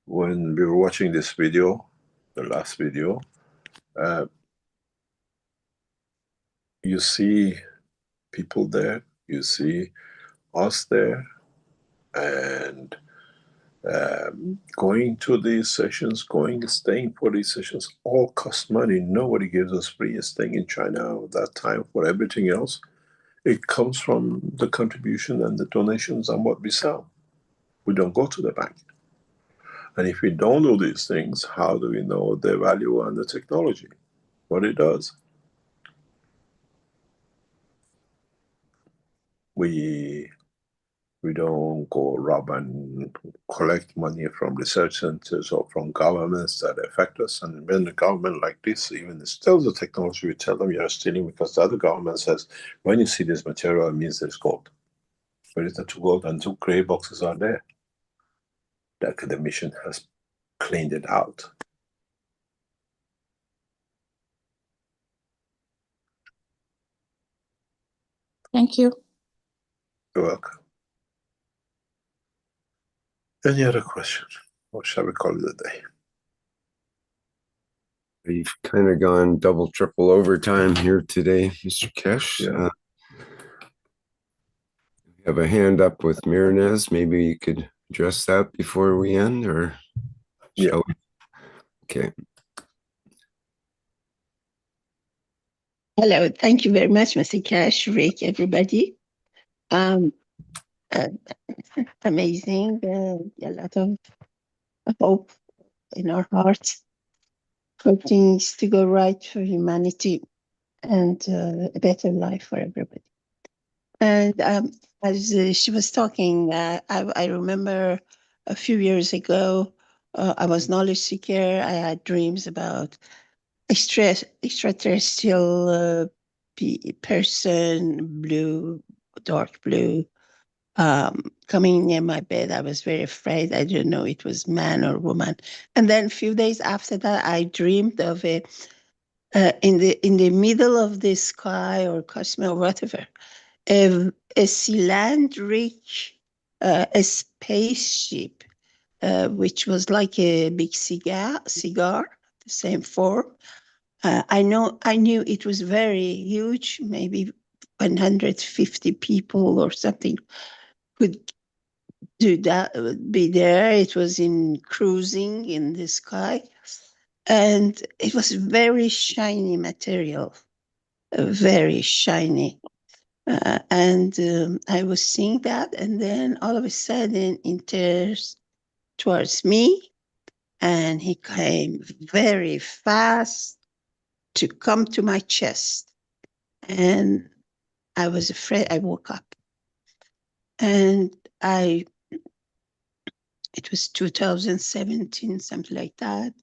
when we were watching this video, the last video, you see people there, you see us there, and going to these sessions, staying for these sessions, all cost money. Nobody gives us free. Staying in China at that time for everything else, it comes from the contribution and the donations and what we sell. We don't go to the bank. And if we don't do these things, how do we know the value and the technology, what it does? We don't go rob and collect money from research centers or from governments that affect us. And when the government like this even steals the technology, we tell them you're stealing because the other government says, when you see this material, it means there's gold. But it's not 2 gold and 2 gray boxes are there. The academician has cleaned it out. Thank you. You're welcome. Any other questions? Or shall we call it a day? We've kind of gone double, triple overtime here today, Mr. Keshe. Yeah. We have a hand up with Miranez. Maybe you could address that before we end, or shall we? Okay. Hello, thank you very much, Mr. Keshe, Rick, everybody. Uh, amazing, a lot of hope in our hearts for things to go right for humanity and a better life for everybody. And as she was talking, I remember a few years ago, I was knowledge seeker. I had dreams about extraterrestrial person, blue, dark blue, coming near my bed. I was very afraid. I didn't know it was man or woman. And then a few days after that, I dreamed of it in the middle of the sky or cosmos or whatever, a cylindric, a spaceship, which was like a big cigar, the same form. I knew it was very huge, maybe 150 people or something could do that, be there. It was cruising in the sky, and it was very shiny material, very shiny. And I was seeing that, and then all of a sudden it turns towards me, and he came very fast to come to my chest. And I was afraid. I woke up, and it was 2017, something like that.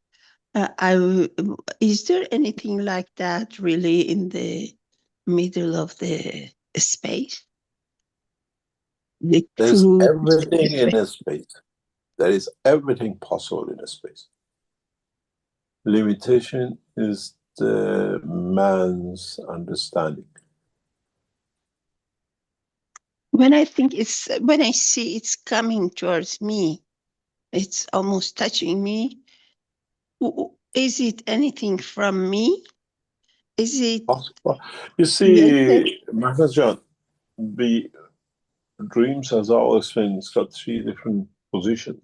Is there anything like that really in the middle of the space? There's everything in a space. There is everything possible in a space. Limitation is the man's understanding. When I see it's coming towards me, it's almost touching me. Is it anything from me? Is it possible? You see, Mehran John, the dreams, as I always explained, it's got three different positions.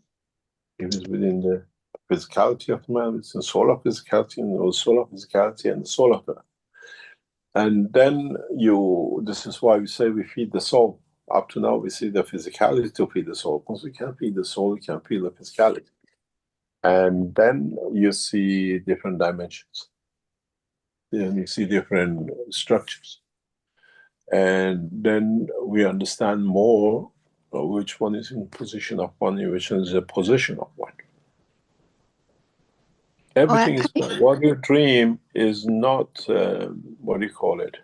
It is within the physicality of man, it's the solar physicality, and the solar physicality, and the soul of man. And then this is why we say we feed the soul. Up to now, we see the physicality to feed the soul. Because we can't feed the soul, we can't feed the physicality. And then you see different dimensions. Then you see different structures. And then we understand more which one is in position of one, which one is a position of one. Everything is what you dream is not what do you call it?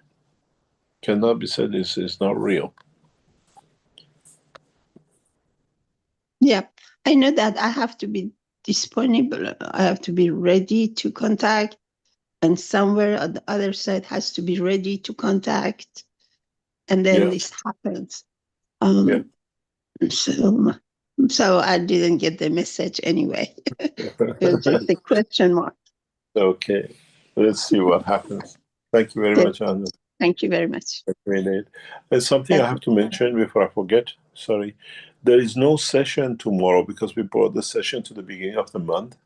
Cannot be said this is not real. Yeah, I know that I have to be disponible. I have to be ready to contact, and somewhere on the other side has to be ready to contact, and then this happens. So I didn't get the message anyway. It was just a question mark. Okay, let's see what happens. Thank you very much, Anna. Thank you very much. There's something I have to mention before I forget. Sorry. There is no session tomorrow because we brought the session to the beginning of the month.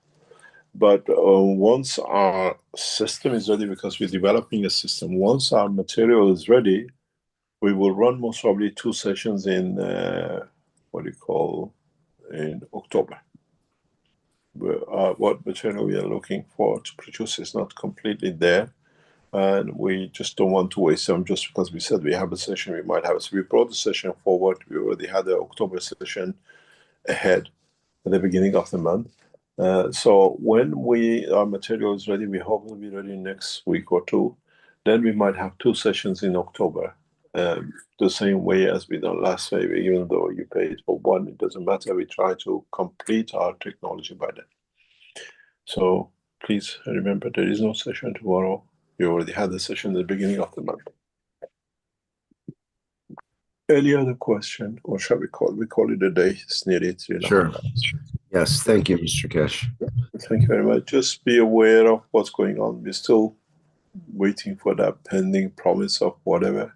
But once our system is ready, because we're developing a system, once our material is ready, we will run most probably 2 sessions in, in October. What material we are looking for to produce is not completely there. And we just don't want to waste them just because we said we have a session, we might have it. So we brought the session forward. We already had the October session ahead at the beginning of the month. So when our material is ready, we hope it'll be ready next week or 2. Then we might have 2 sessions in October, the same way as we done last year. Even though you paid for 1, it doesn't matter. We try to complete our technology by then. So please remember, there is no session tomorrow. We already had the session at the beginning of the month. Any other question, or shall we call it a day? It's nearly 3 Sure. Yes, thank you, Mr. Keshe. Thank you very much. Just be aware of what's going on. We're still waiting for that pending promise of whatever.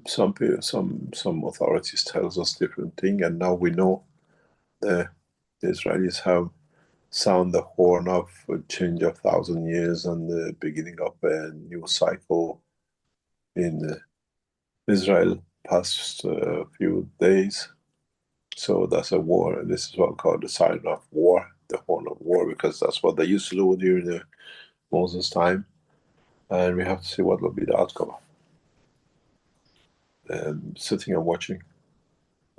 Some authorities tells us different thing, and now we know the Israelis have sound the horn of a change of 1,000 years and the beginning of a new cycle in Israel past a few days. So that's a war, and this is what called the sign of war, the horn of war, because that's what they used to do during the Moses time, and we have to see what will be the outcome. And sitting and watching.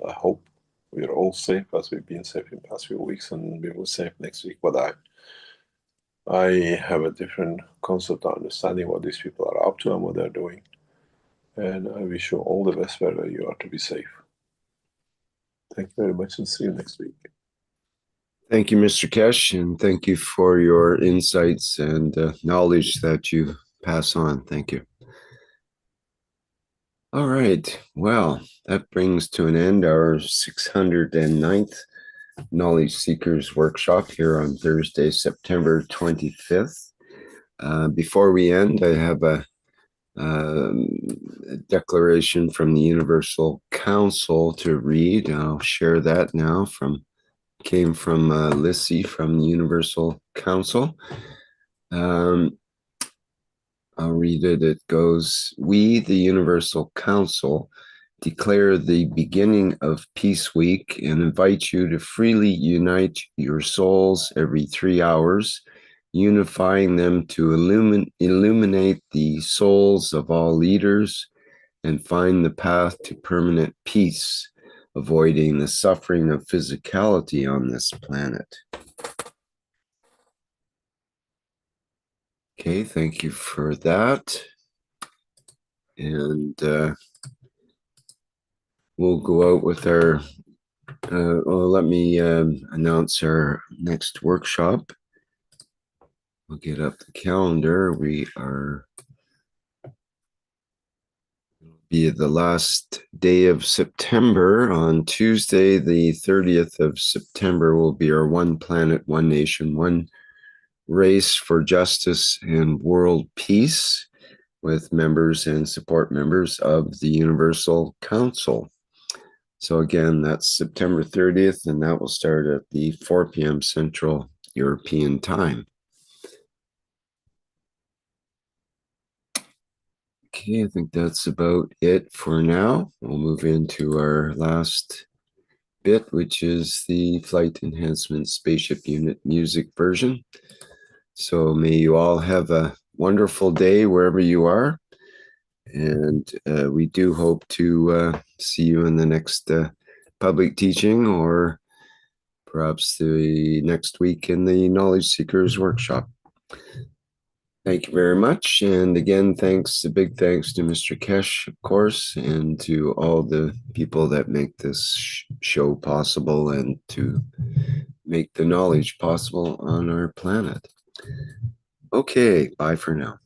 I hope we are all safe as we've been safe in the past few weeks, and we will safe next week. But I have a different concept of understanding what these people are up to and what they're doing. And I wish you all the best wherever you are to be safe. Thank you very much, and see you next week. Thank you, Mr. Keshe, and thank you for your insights and knowledge that you pass on. Thank you. All right. Well, that brings to an end our 609th Knowledge Seekers Workshop here on Thursday, September 25th. Before we end, I have a declaration from the Universal Council to read. I'll share that now. Came from Lissy from the Universal Council. I'll read it. It goes, "We, the Universal Council, declare the beginning of Peace Week and invite you to freely unite your souls every 3 hours, unifying them to illuminate the souls of all leaders and find the path to permanent peace, avoiding the suffering of physicality on this planet." Okay, thank you for that. And we'll go out with our, well, let me announce our next workshop. We'll get up the calendar. We are be the last day of September. On Tuesday, the 30th of September, will be our One Planet, One Nation, One Race for Justice and World Peace with members and support members of the Universal Council. So again, that's September 30th, and that will start at the 4 p.m. Central European Time. Okay, I think that's about it for now. We'll move into our last bit, which is the Flight Enhancement Spaceship Unit music version. So may you all have a wonderful day wherever you are. And we do hope to see you in the next public teaching, or perhaps the next week in the Knowledge Seekers Workshop. Thank you very much. And again, a big thanks to Mr. Keshe, of course, and to all the people that make this show possible and to make the knowledge possible on our planet. Okay, bye for now.